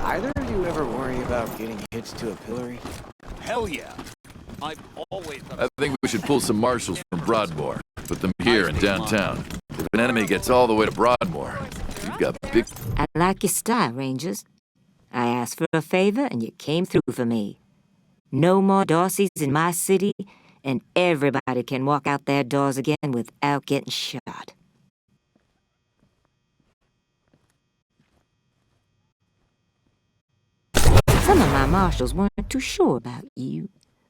Either of you ever worry about getting hitched to a pillory? Hell yeah. I've always thought... I think we should pull some marshals from Broadmoor. Put them here in downtown. If an enemy gets all the way to Broadmoor, you've got big... I like your style, Rangers. I asked for a favor and you came through for me. No more Darcys in my city, and everybody can walk out their doors again without getting shot. Some of my marshals weren't too sure about you,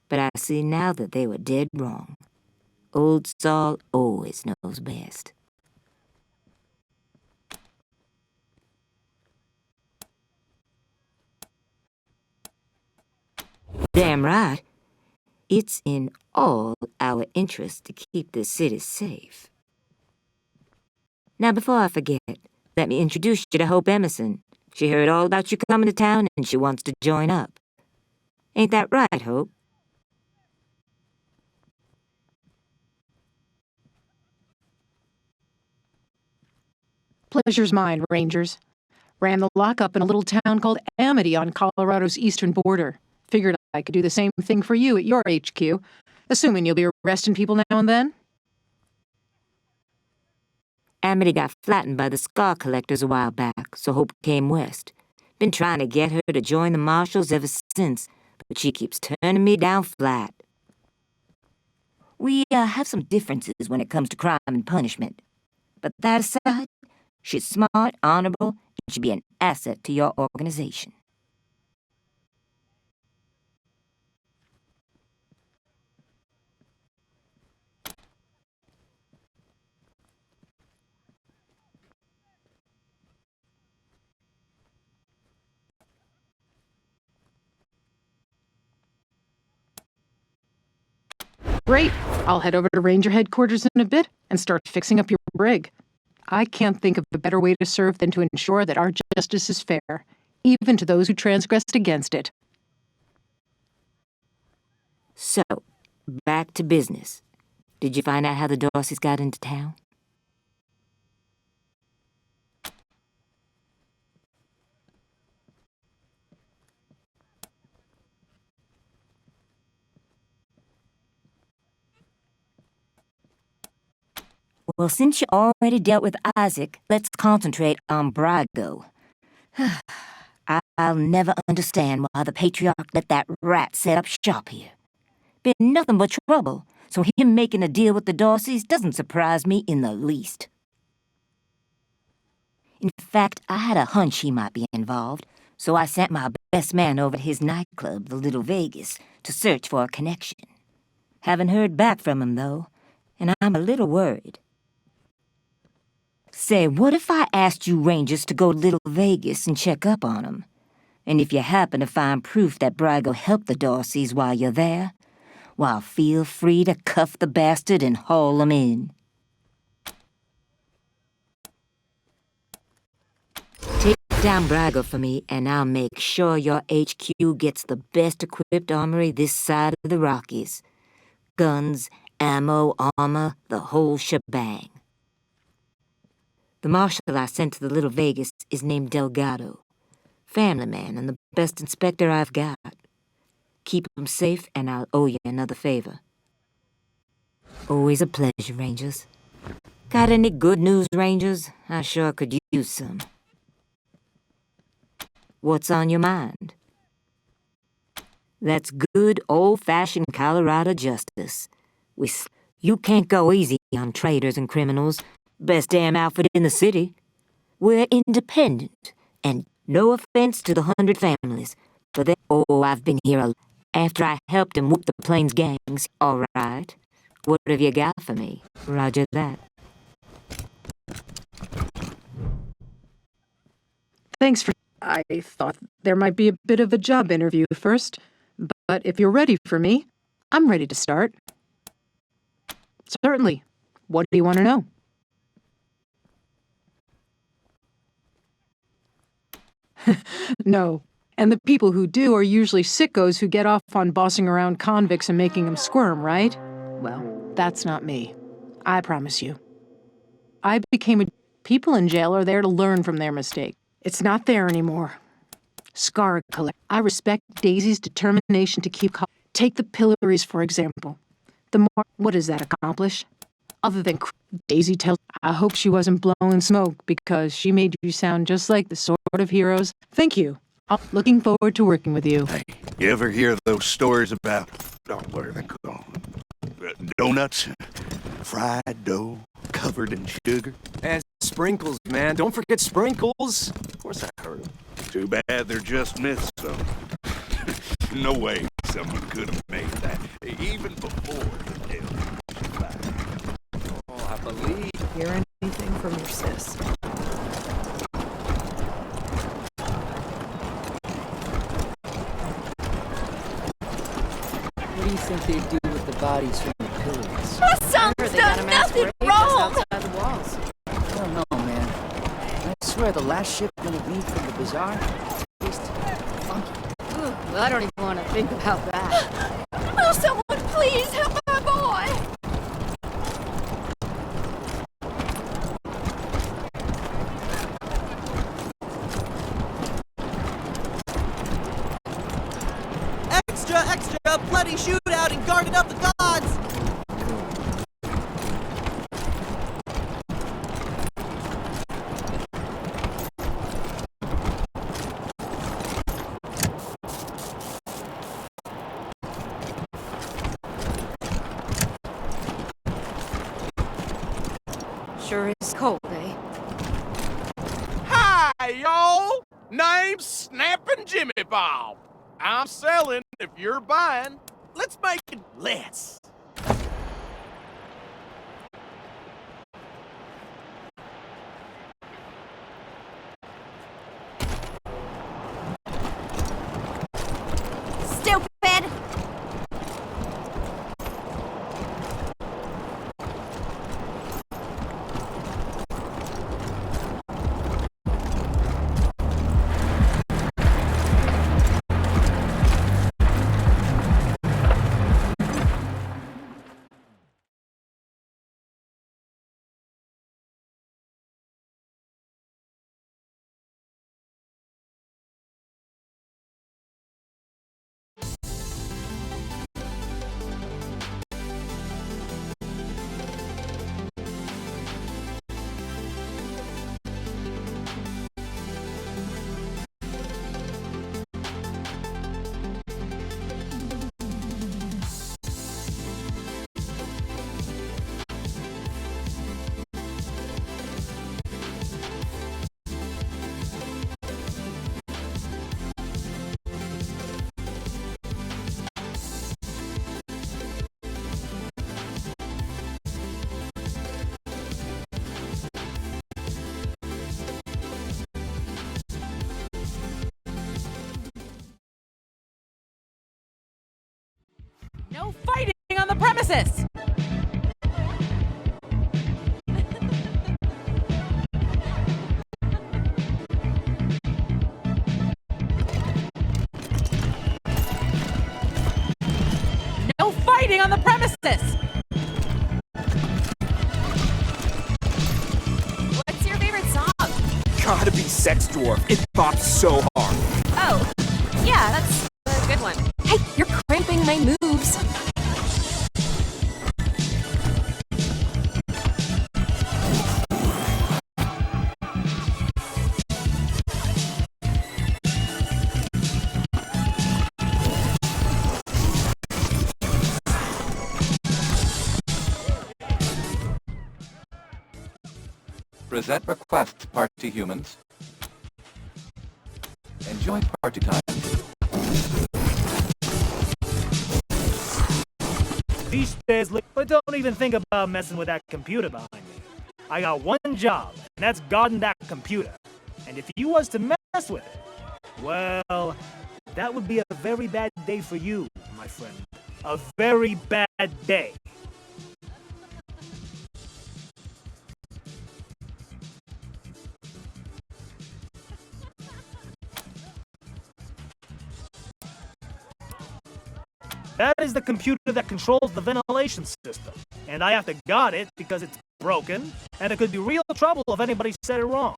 but I see now that they were dead wrong. Old Saul always knows best. Damn right. It's in all our interest to keep this city safe. Now, before I forget, let me introduce you to Hope Emerson. She heard all about you coming to town and she wants to join up. Ain't that right, Hope? Pleasure's mine, Rangers. Ran the lockup in a little town called Amity on Colorado's eastern border. Figured I could do the same thing for you at your HQ, assuming you'll be arresting people now and then. Amity got flattened by the scar collectors a while back, so Hope came west. Been trying to get her to join the marshals ever since, but she keeps turning me down flat. We have some differences when it comes to crime and punishment. But that aside, she's smart, honorable, and should be an asset to your organization. Great. I'll head over to Ranger headquarters in a bit and start fixing up your brig. I can't think of a better way to serve than to ensure that our justice is fair, even to those who transgressed against it. So, back to business. Did you find out how the Darcys got into town? Well, since you already dealt with Isaac, let's concentrate on Brago. I'll never understand why the Patriarch let that rat set up shop here. Been nothing but trouble, so him making a deal with the Darcys doesn't surprise me in the least. In fact, I had a hunch he might be involved, so I sent my best man over to his nightclub, the Little Vegas, to search for a connection. Haven't heard back from him, though, and I'm a little worried. Say, what if I asked you Rangers to go to Little Vegas and check up on him? And if you happen to find proof that Brago helped the Darcys while you're there, well, feel free to cuff the bastard and haul him in. Take down Brago for me, and I'll make sure your HQ gets the best equipped armory this side of the Rockies. Guns, ammo, armor, the whole shebang. The marshal I sent to the Little Vegas is named Delgado. Family man and the best inspector I've got. Keep him safe and I'll owe you another favor. Always a pleasure, Rangers. Got any good news, Rangers? I sure could use some. What's on your mind? That's good old-fashioned Colorado justice. You can't go easy on traitors and criminals. Best damn outfit in the city. We're independent, and no offense to the 100 families, but I've been here after I helped him whoop the Plains gangs. All right. What have you got for me? Roger that. Thanks for... I thought there might be a bit of a job interview first, but if you're ready for me, I'm ready to start. Certainly. What do you want to know? No. And the people who do are usually sickos who get off on bossing around convicts and making them squirm, right? Well, that's not me. I promise you. I became a... People in jail are there to learn from their mistake. It's not there anymore. Scar collect. I respect Daisy's determination to keep... Take the pillories, for example. The more... What does that accomplish? Other than... Daisy tells... I hope she wasn't blowing smoke, because she made you sound just like the sort of heroes. Thank you. I'm looking forward to working with you. Hey, you ever hear those stories about... Oh, what are they called? Donuts? Fried dough covered in sugar? And sprinkles, man. Don't forget sprinkles. Of course I heard them. Too bad they're just myths, though. No way someone could have made that, even before the tale. Oh, I believe. Hear anything from your sis? What do you think they do with the bodies from the pillories? My son's done nothing wrong! Outside the walls. I don't know, man. I swear the last shipment of meat from the bazaar tasted funky. Ugh, I don't even want to think about that. Will someone please help my boy? Extra, extra, bloody shootout in Garden of the Gods! Sure is cold, eh? Hi, y'all! Name's Snappin' Jimmy Bob. I'm selling if you're buying. Let's make it less. Stupid! No fighting on the premises! No fighting on the premises! What's your favorite gotta be Sex Dwarf. It bops so hard. Oh, yeah, that's a good one. Hey, you're cramping my moves. Present request, party humans. Enjoy party time. These days, but don't even think about messing with that computer behind me. I got one job, and that's guarding that computer. And if you was to mess with it, well, that would be a very bad day for you, my friend. A very bad day. That is the computer that controls the ventilation system, and I have to guard it because it's broken, and it could be real trouble if anybody said it wrong.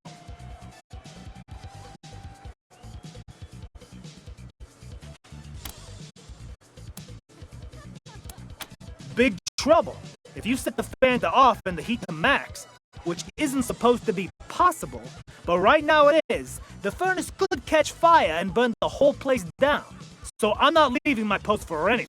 Big trouble. If you set the fan to off and the heat to max, which isn't supposed to be possible, but right now it is, the furnace could catch fire and burn the whole place down. So I'm not leaving my post for anything.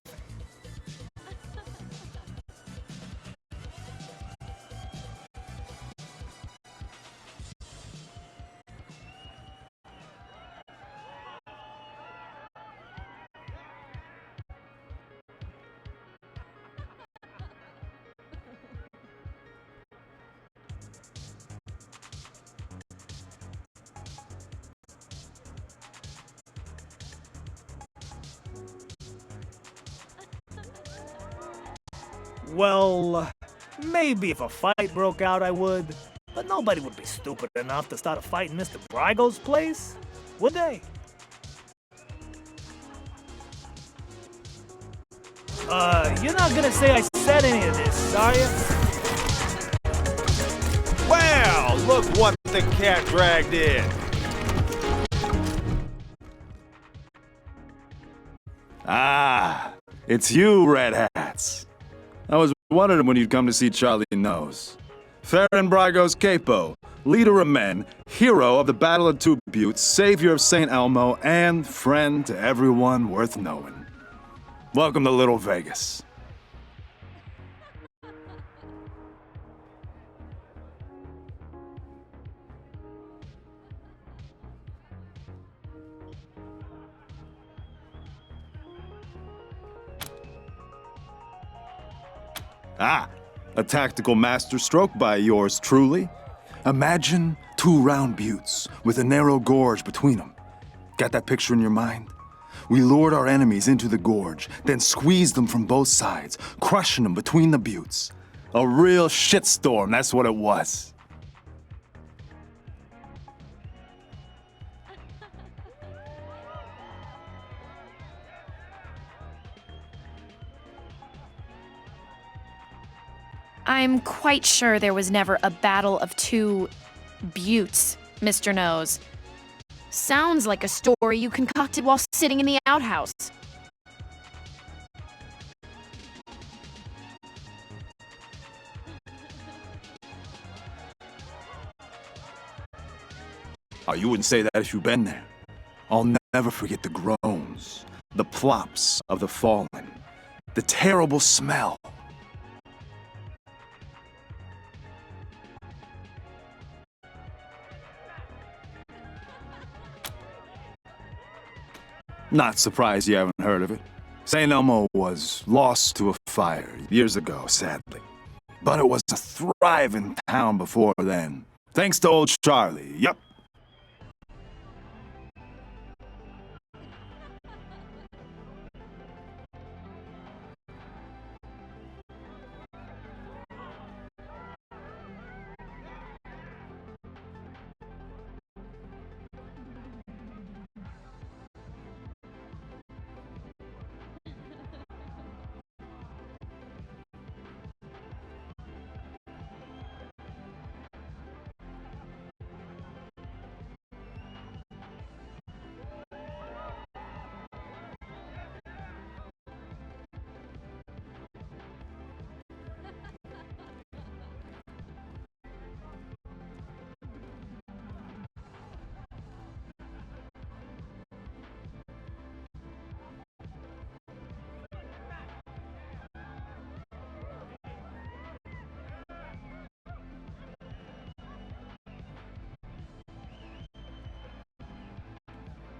Well, maybe if a fight broke out I would, but nobody would be stupid enough to start a fight in Mr. Brygo's place, would they? You're not gonna say I said any of this, are you? Well, look what the cat dragged in. Ah, it's you, Red Hats. I was wondering when you'd come to see Charlie Nose. Farron Brygo's capo, leader of men, hero of the Battle of Two Buttes, savior of St. Elmo, and friend to everyone worth knowing. Welcome to Little Vegas. Ah, a tactical masterstroke by yours truly. Imagine 2 round buttes with a narrow gorge between them. Got that picture in your mind? We lured our enemies into the gorge, then squeezed them from both sides, crushing them between the buttes. A real shitstorm, that's what it was. I'm quite sure there was never a battle of 2 buttes, Mr. Nose. Sounds like a story you concocted while sitting in the outhouse. Oh, you wouldn't say that if you'd been there. I'll never forget the groans, the plops of the fallen, the terrible smell. Not surprised you haven't heard of it. St. Elmo was lost to a fire years ago, sadly. But it was a thriving town before then. Thanks to old Charlie, yup.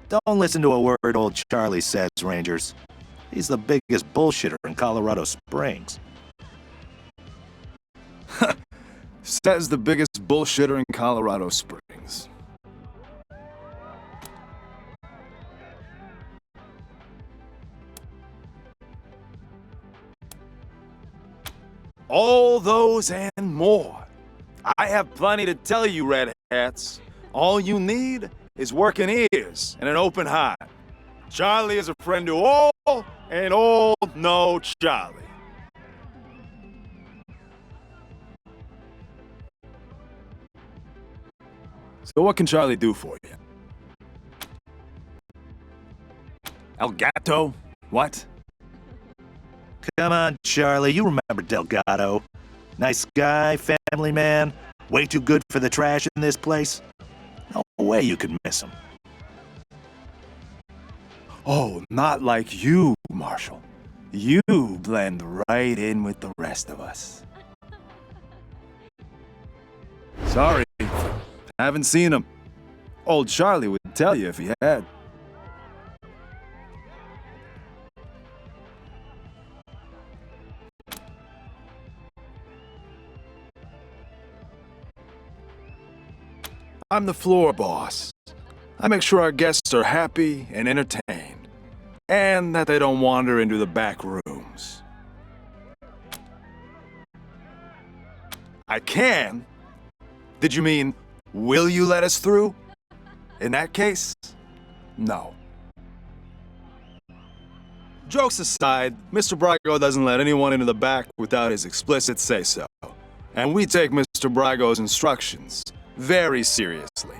Don't listen to a word old Charlie says, Rangers. He's the biggest bullshitter in Colorado Springs. Says the biggest bullshitter in Colorado Springs. All those and more. I have plenty to tell you, Red Hats. All you need is working ears and an open heart. Charlie is a friend to all, and all know Charlie. So what can Charlie do for you? El Gato? What? Come on, Charlie, you remember Delgado. Nice guy, family man, way too good for the trash in this place. No way you could miss him. Oh, not like you, Marshall. You blend right in with the rest of us. Sorry, haven't seen him. Old Charlie would tell you if he had. I'm the floor boss. I make sure our guests are happy and entertained, and that they don't wander into the back rooms. I can? Did you mean, will you let us through? In that case, no. Jokes aside, Mr. Brago doesn't let anyone into the back without his explicit say-so. And we take Mr. Brago's instructions very seriously.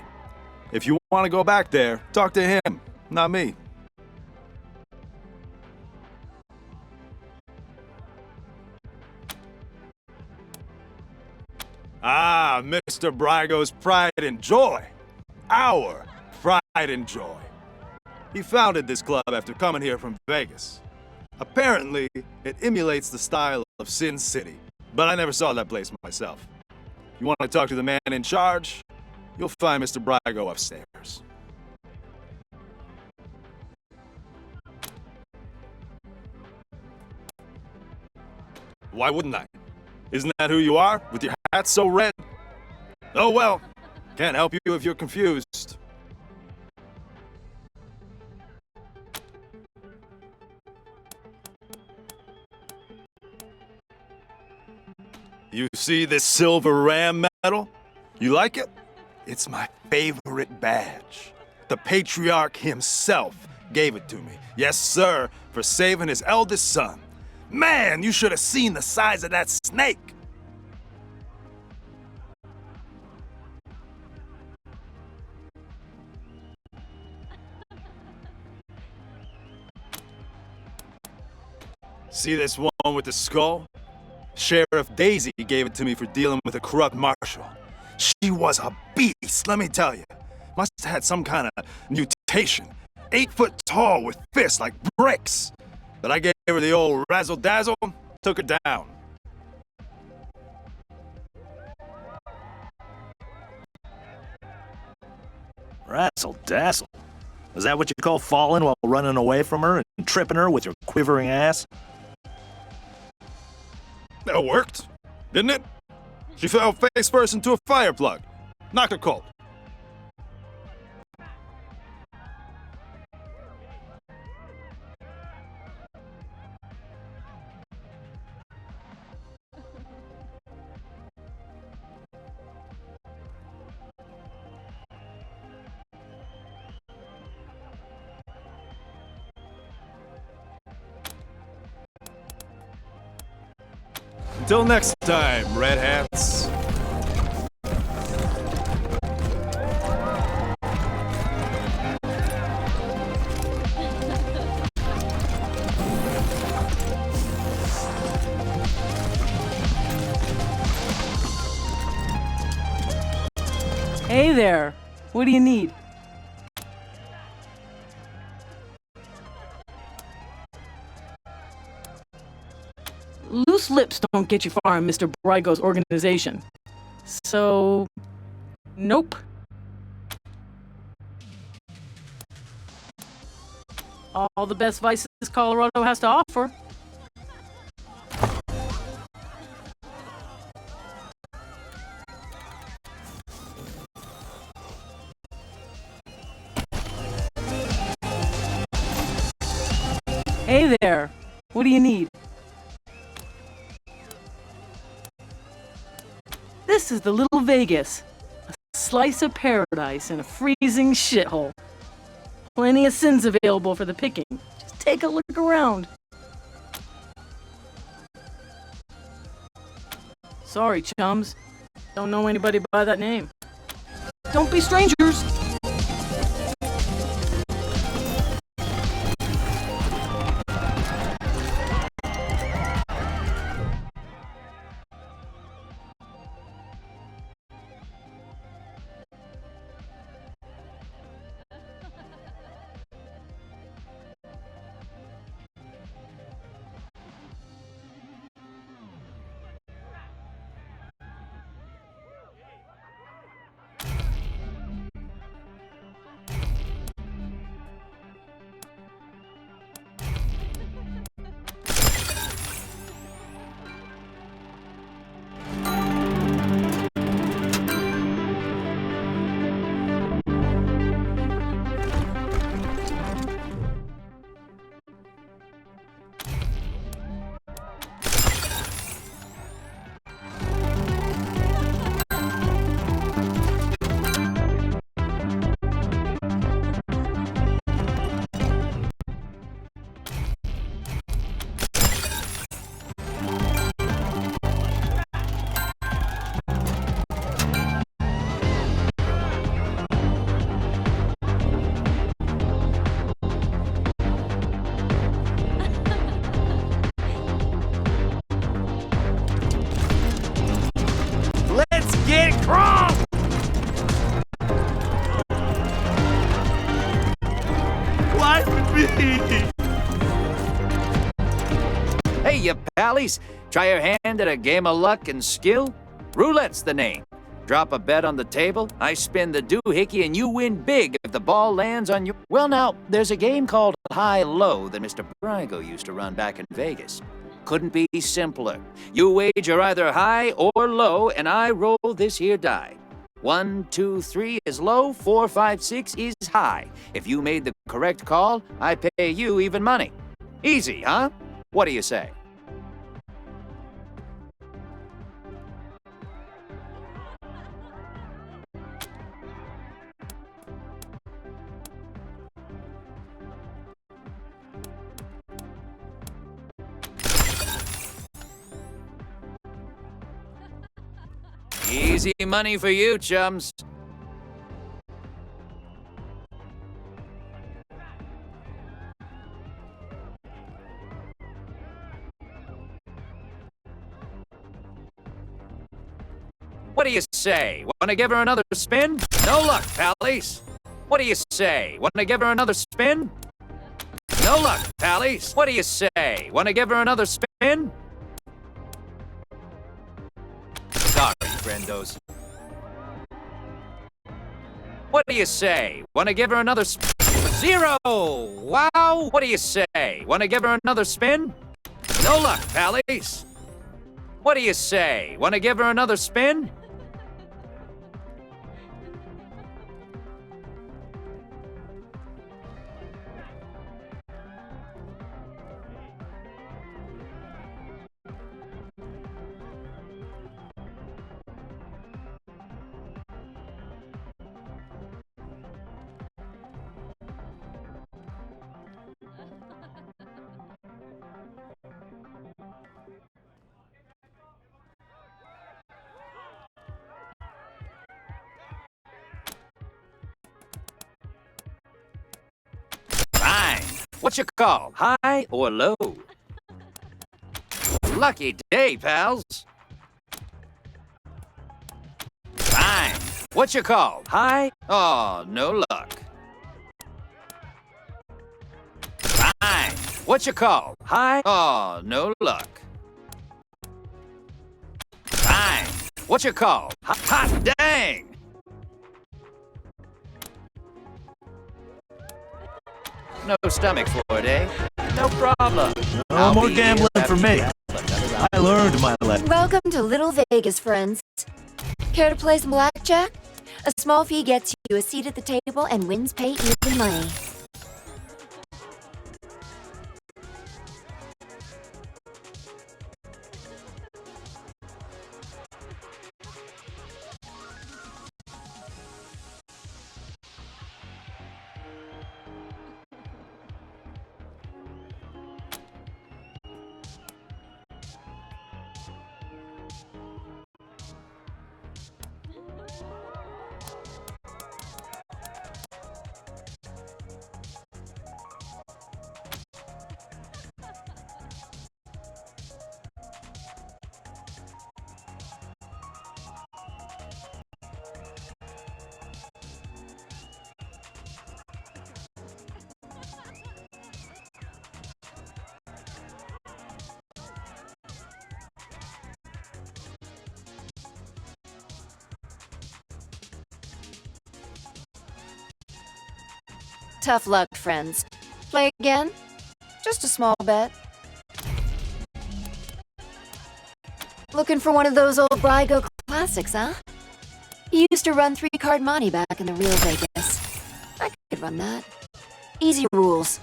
If you want to go back there, talk to him, not me. Ah, Mr. Brago's pride and joy. Our pride and joy. He founded this club after coming here from Vegas. Apparently, it emulates the style of Sin City, but I never saw that place myself. You want to talk to the man in charge? You'll find Mr. Brago upstairs. Why wouldn't I? Isn't that who you are, with your hat so red? Oh well, can't help you if you're confused. You see this silver ram medal? You like it? It's my favorite badge. The patriarch himself gave it to me. Yes, sir, for saving his eldest son. Man, you should have seen the size of that snake. See this one with the skull? Sheriff Daisy gave it to me for dealing with a corrupt marshal. She was a beast, let me tell you. Must have had some kind of mutation. 8 foot tall with fists like bricks. But I gave her the old razzle-dazzle, took her down. Razzle-dazzle? Is that what you call falling while running away from her and tripping her with your quivering ass? That worked, didn't it? She fell face first into a fire plug. Knocked her cold. Until next time, Red Hats. Hey there. What do you need? Loose lips don't get you far in Mr. Brago's organization. So, nope. All the best vices Colorado has to offer. Hey there. What do you need? This is the Little Vegas. A slice of paradise in a freezing shithole. Plenty of sins available for the picking. Just take a look around. Sorry, chums. Don't know anybody by that name. Don't be strangers. Let's get crunk! What me? Hey, you pallies. Try your hand at a game of luck and skill? Roulette's the name. Drop a bet on the table, I spin the doohickey, and you win big if the ball lands on you. Well, now, there's a game called High-Low that Mr. Brygo used to run back in Vegas. Couldn't be simpler. You wager either high or low, and I roll this here die. 1, 2, 3 is low, 4, 5, 6 is high. If you made the correct call, I pay you even money. Easy, huh? What do you say? Easy money for you, chums. What do you say? Want to give her another spin? No luck, pallies. What do you say? Want to give her another spin? No luck, pallies. What do you say? Want to give her another spin? Sorry, friendos. What do you say? Want to give her another spin? 0! Wow! What do you say? Want to give her another spin? No luck, pallies. What do you say? Want to give her another spin? Fine. What's your call? High or low? Lucky day, pals. Fine. What's your call? High? Oh, no luck. Fine. What's your call? High? Oh, no luck. Fine. What's your call? Hot dang! No stomach for it, eh? No problem. No more gambling for me. I learned my lesson. Welcome to Little Vegas, friends. Care to play some blackjack? A small fee gets you a seat at the table and wins pay even money. Tough luck, friends. Play again? Just a small bet. Looking for one of those old Brygo classics, huh? You used to run 3-card money back in the real Vegas. I could run that. Easy rules.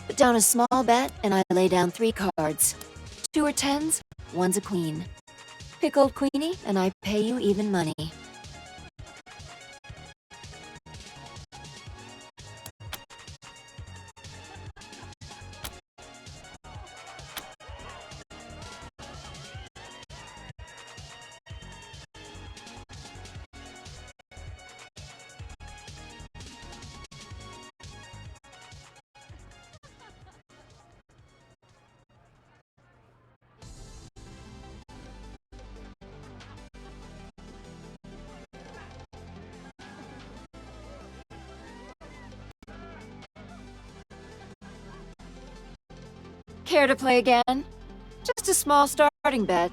Put down a small bet, and I lay down 3 cards. 2 are 10s, 1's a queen. Pick old Queenie, and I pay you even money. Care to play again? Just a small starting bet.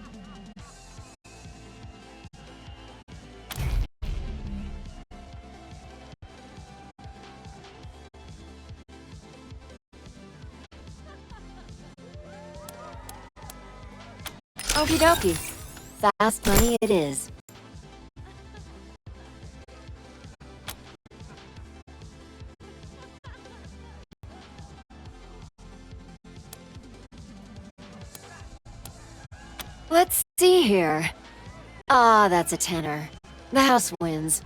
Okie dokie. Fast money it is. Let's see here. Ah, that's a tenner. The house wins.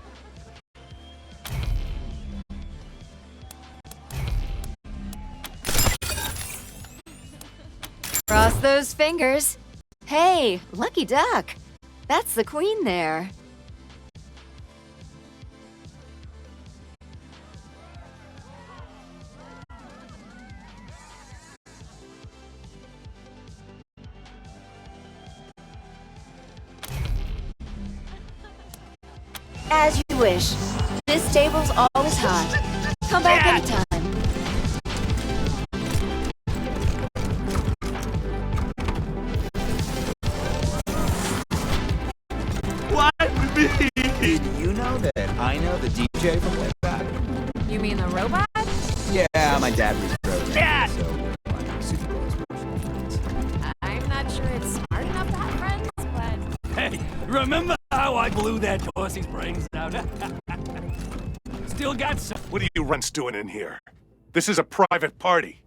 Cross those fingers. Hey, lucky duck. That's the queen there. As you wish. This table's always hot. Come back anytime. What? Me? Did you know that I know the DJ from way back? You mean the robot? Yeah, my dad was programmed, Dad! so my Super Bowl's personal friends. I'm not sure it's smart enough to have friends, but... Hey, remember how I blew that Dorsey's brains out? Still got some. What are you runts doing in here? This is a private party.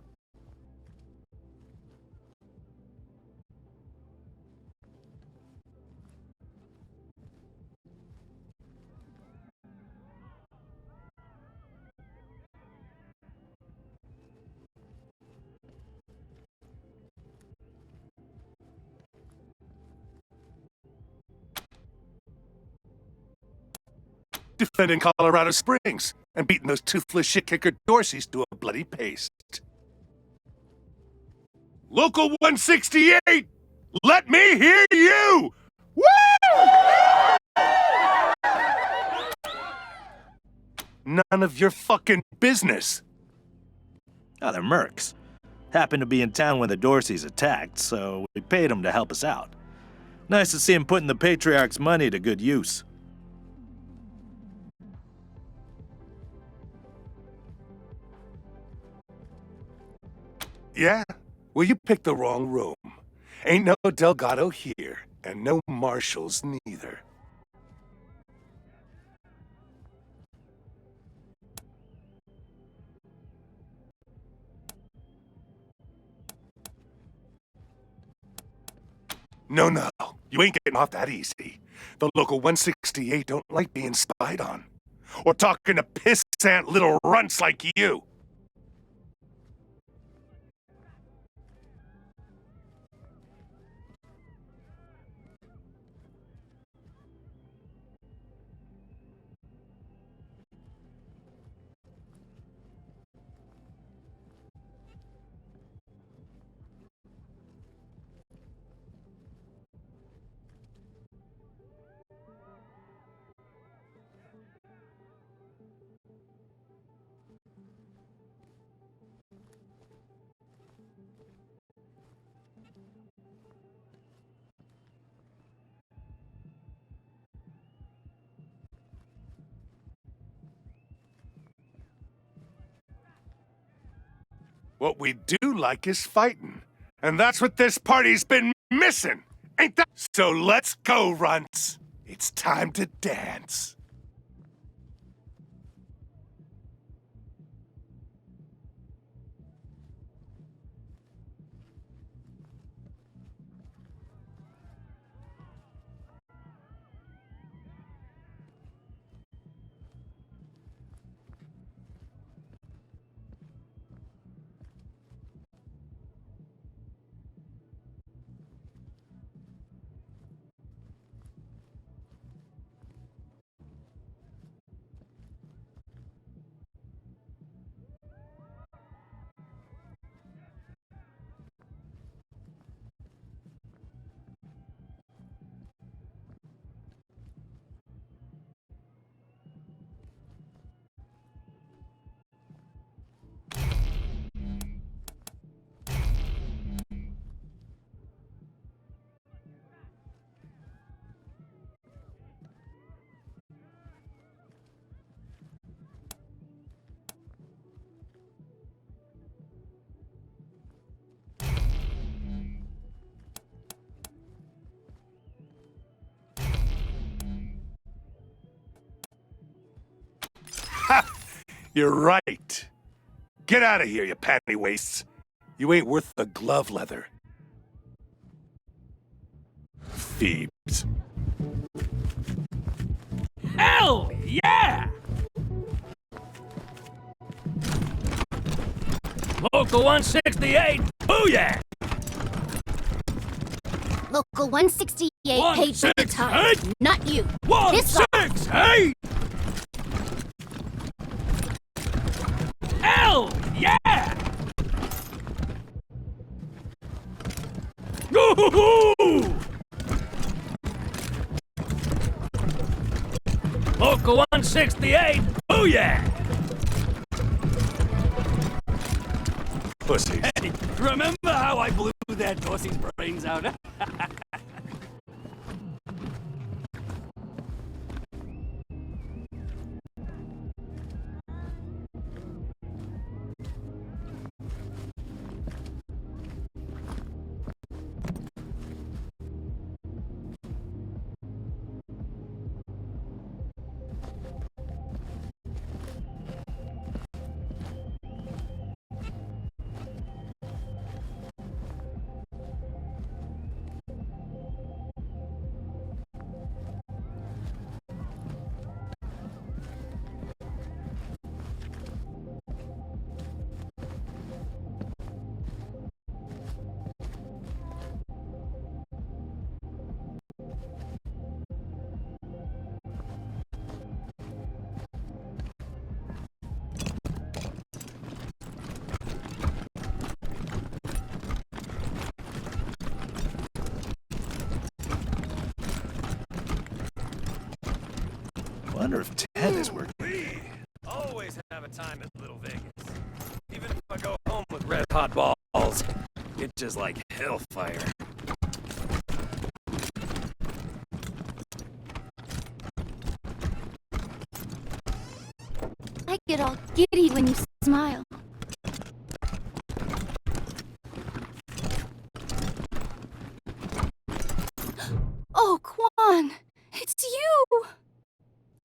Defending Colorado Springs and beating those toothless shit-kicker Dorseys to a bloody paste. Local 168! Let me hear you! Woo! None of your fucking business. Oh, they're mercs. Happened to be in town when the Dorseys attacked, so we paid them to help us out. Nice to see him putting the Patriarch's money to good use. Yeah? Well, you picked the wrong room. Ain't no Delgado here, and no marshals neither. No, you ain't getting off that easy. The local 168 don't like being spied on. Or talking to pissant little runts like you. What we do like is fighting. And that's what this party's been missing, ain't that? So let's go, runts. It's time to dance. You're right. Get out of here, you panty wastes. You ain't worth the glove leather. Thieves. Hell yeah! Local 168, booyah! Local 168 paid for the time, not you. 168! Hell yeah! Woo-hoo-hoo! Local 168, booyah! Pussies. Hey, remember how I blew that Dossy's brains out? Wonder if Ted is working. We always have a time at Little Vegas. Even if I go home with red hot balls, it's just like hellfire. I get all giddy when you smile.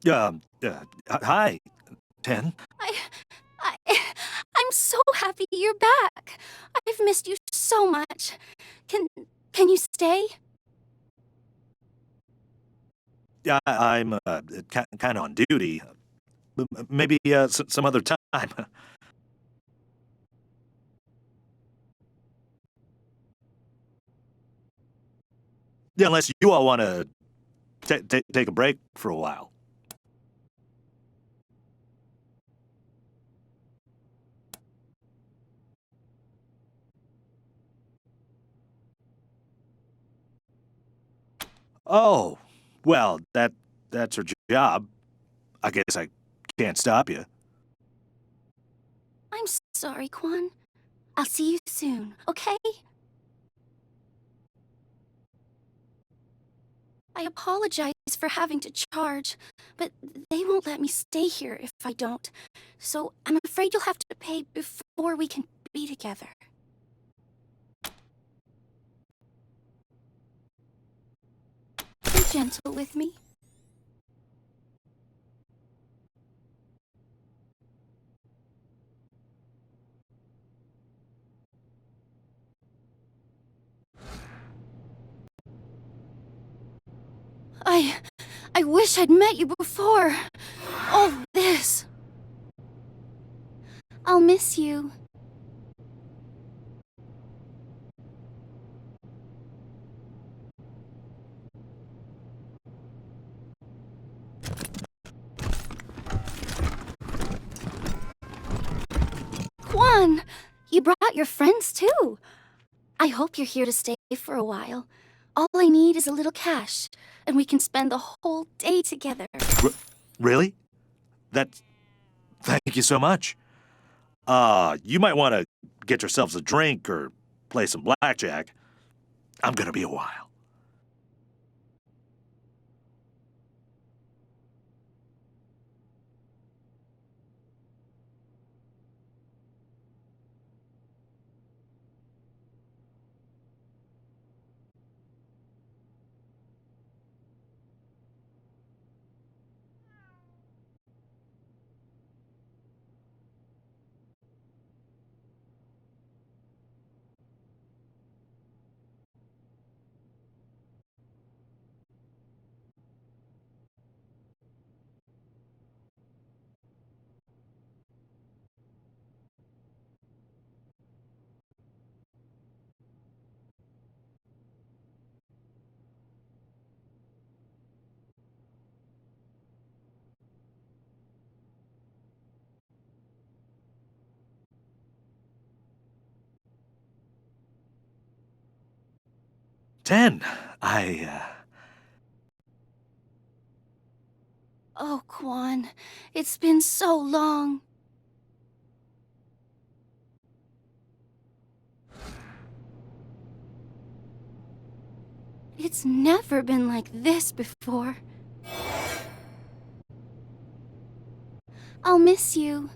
Hi, 10. I'm so happy you're back. I've missed you so much. Can you stay? Yeah, I'm kind of on duty. Maybe some other time. Yeah, unless you all want to take a break for a while. Oh, well, that's her job. I guess I can't stop you. I'm sorry, Quan. I'll see you soon, okay? I apologize for having to charge, but they won't let me stay here if I don't. So I'm afraid you'll have to pay before we can be together. Be gentle with me. I wish I'd met you before. All this. I'll miss you. Quan, you brought your friends too. I hope you're here to stay for a while. All I need is a little cash, and we can spend the whole day together. Really? Thank you so much. You might want to get yourselves a drink or play some blackjack. I'm gonna be a while. Ten. Oh, Quan, it's been so long. It's never been like this before. I'll miss you.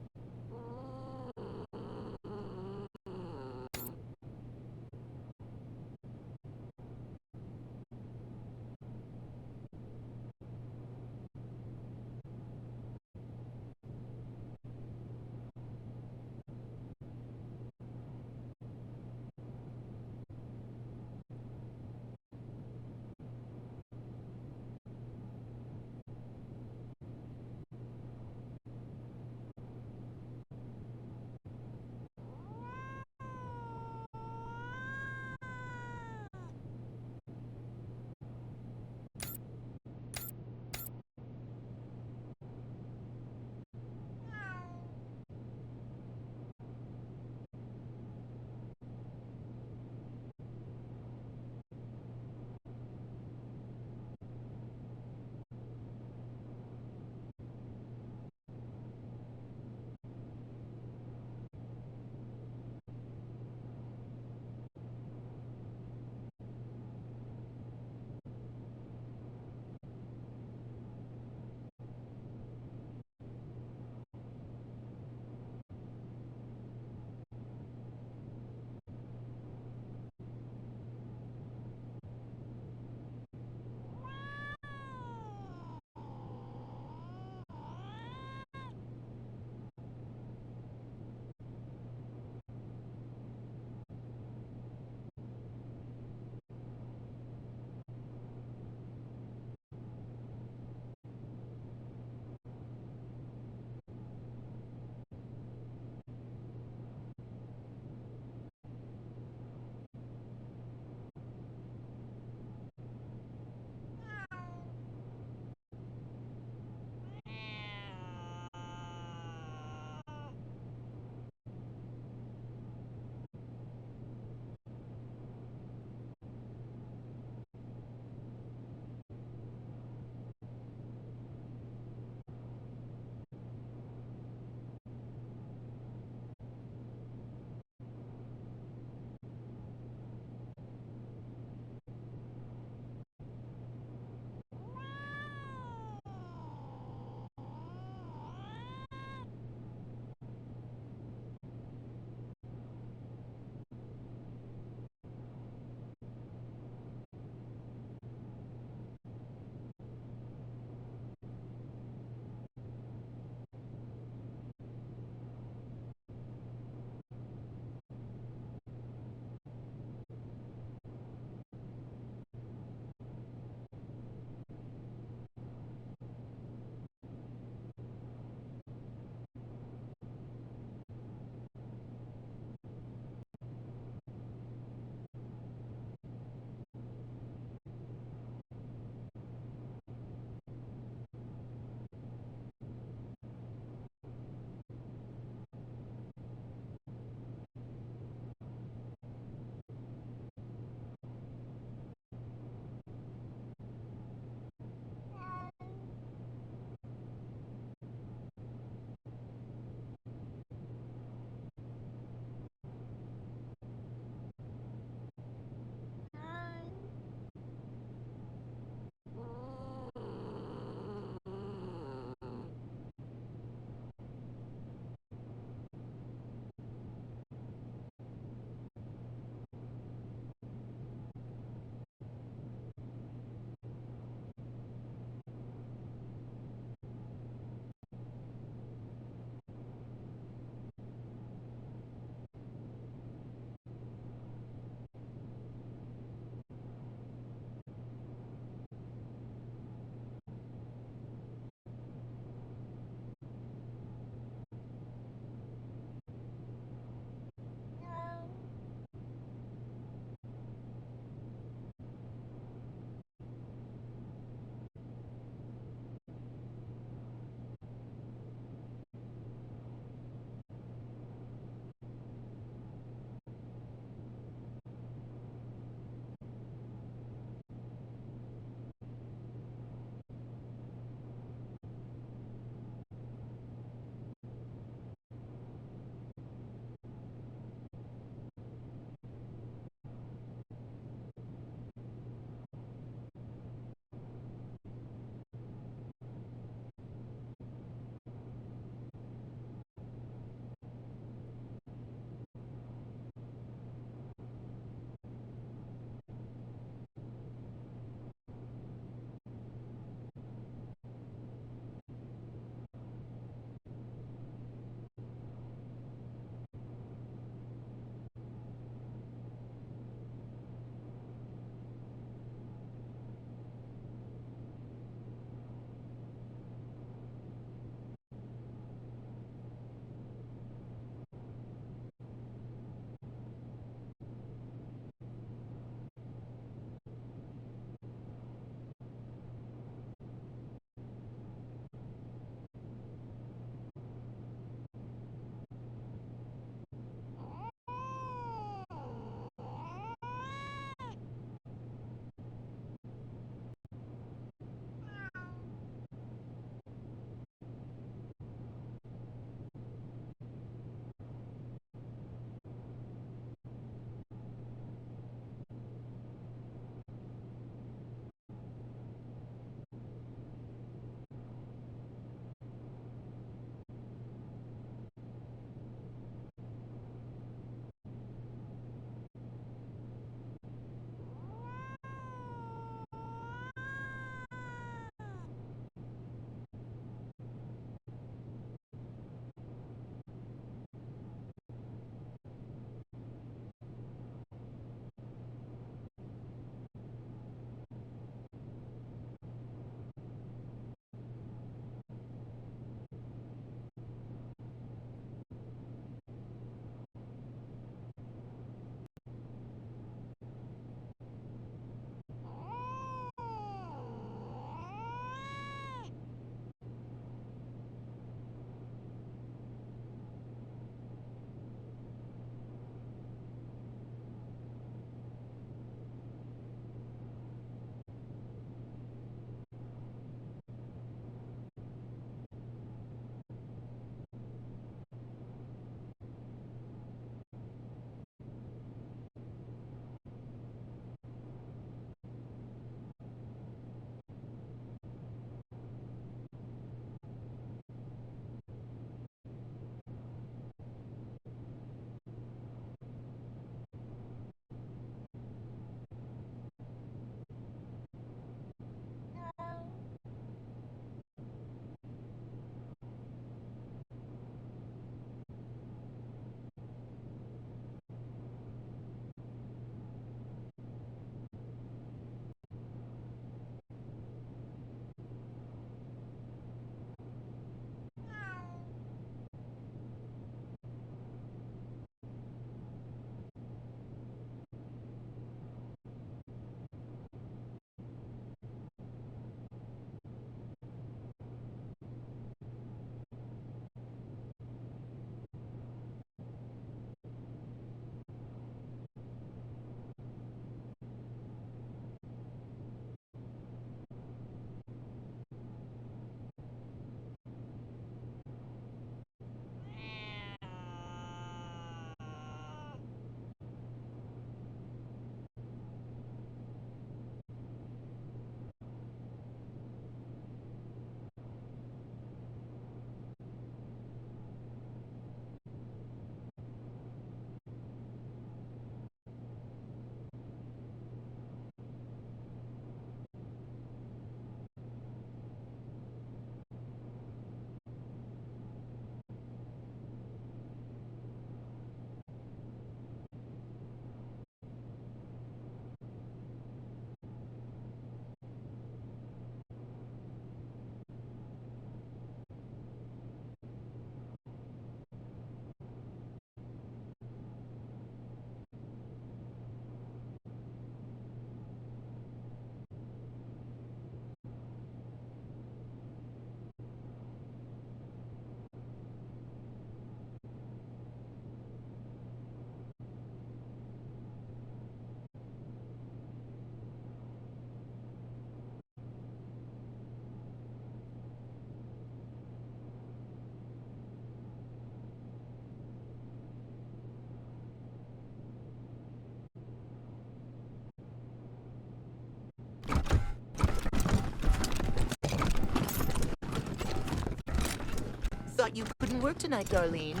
thought you couldn't work tonight, Darlene.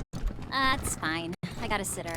That's fine. I got a sitter.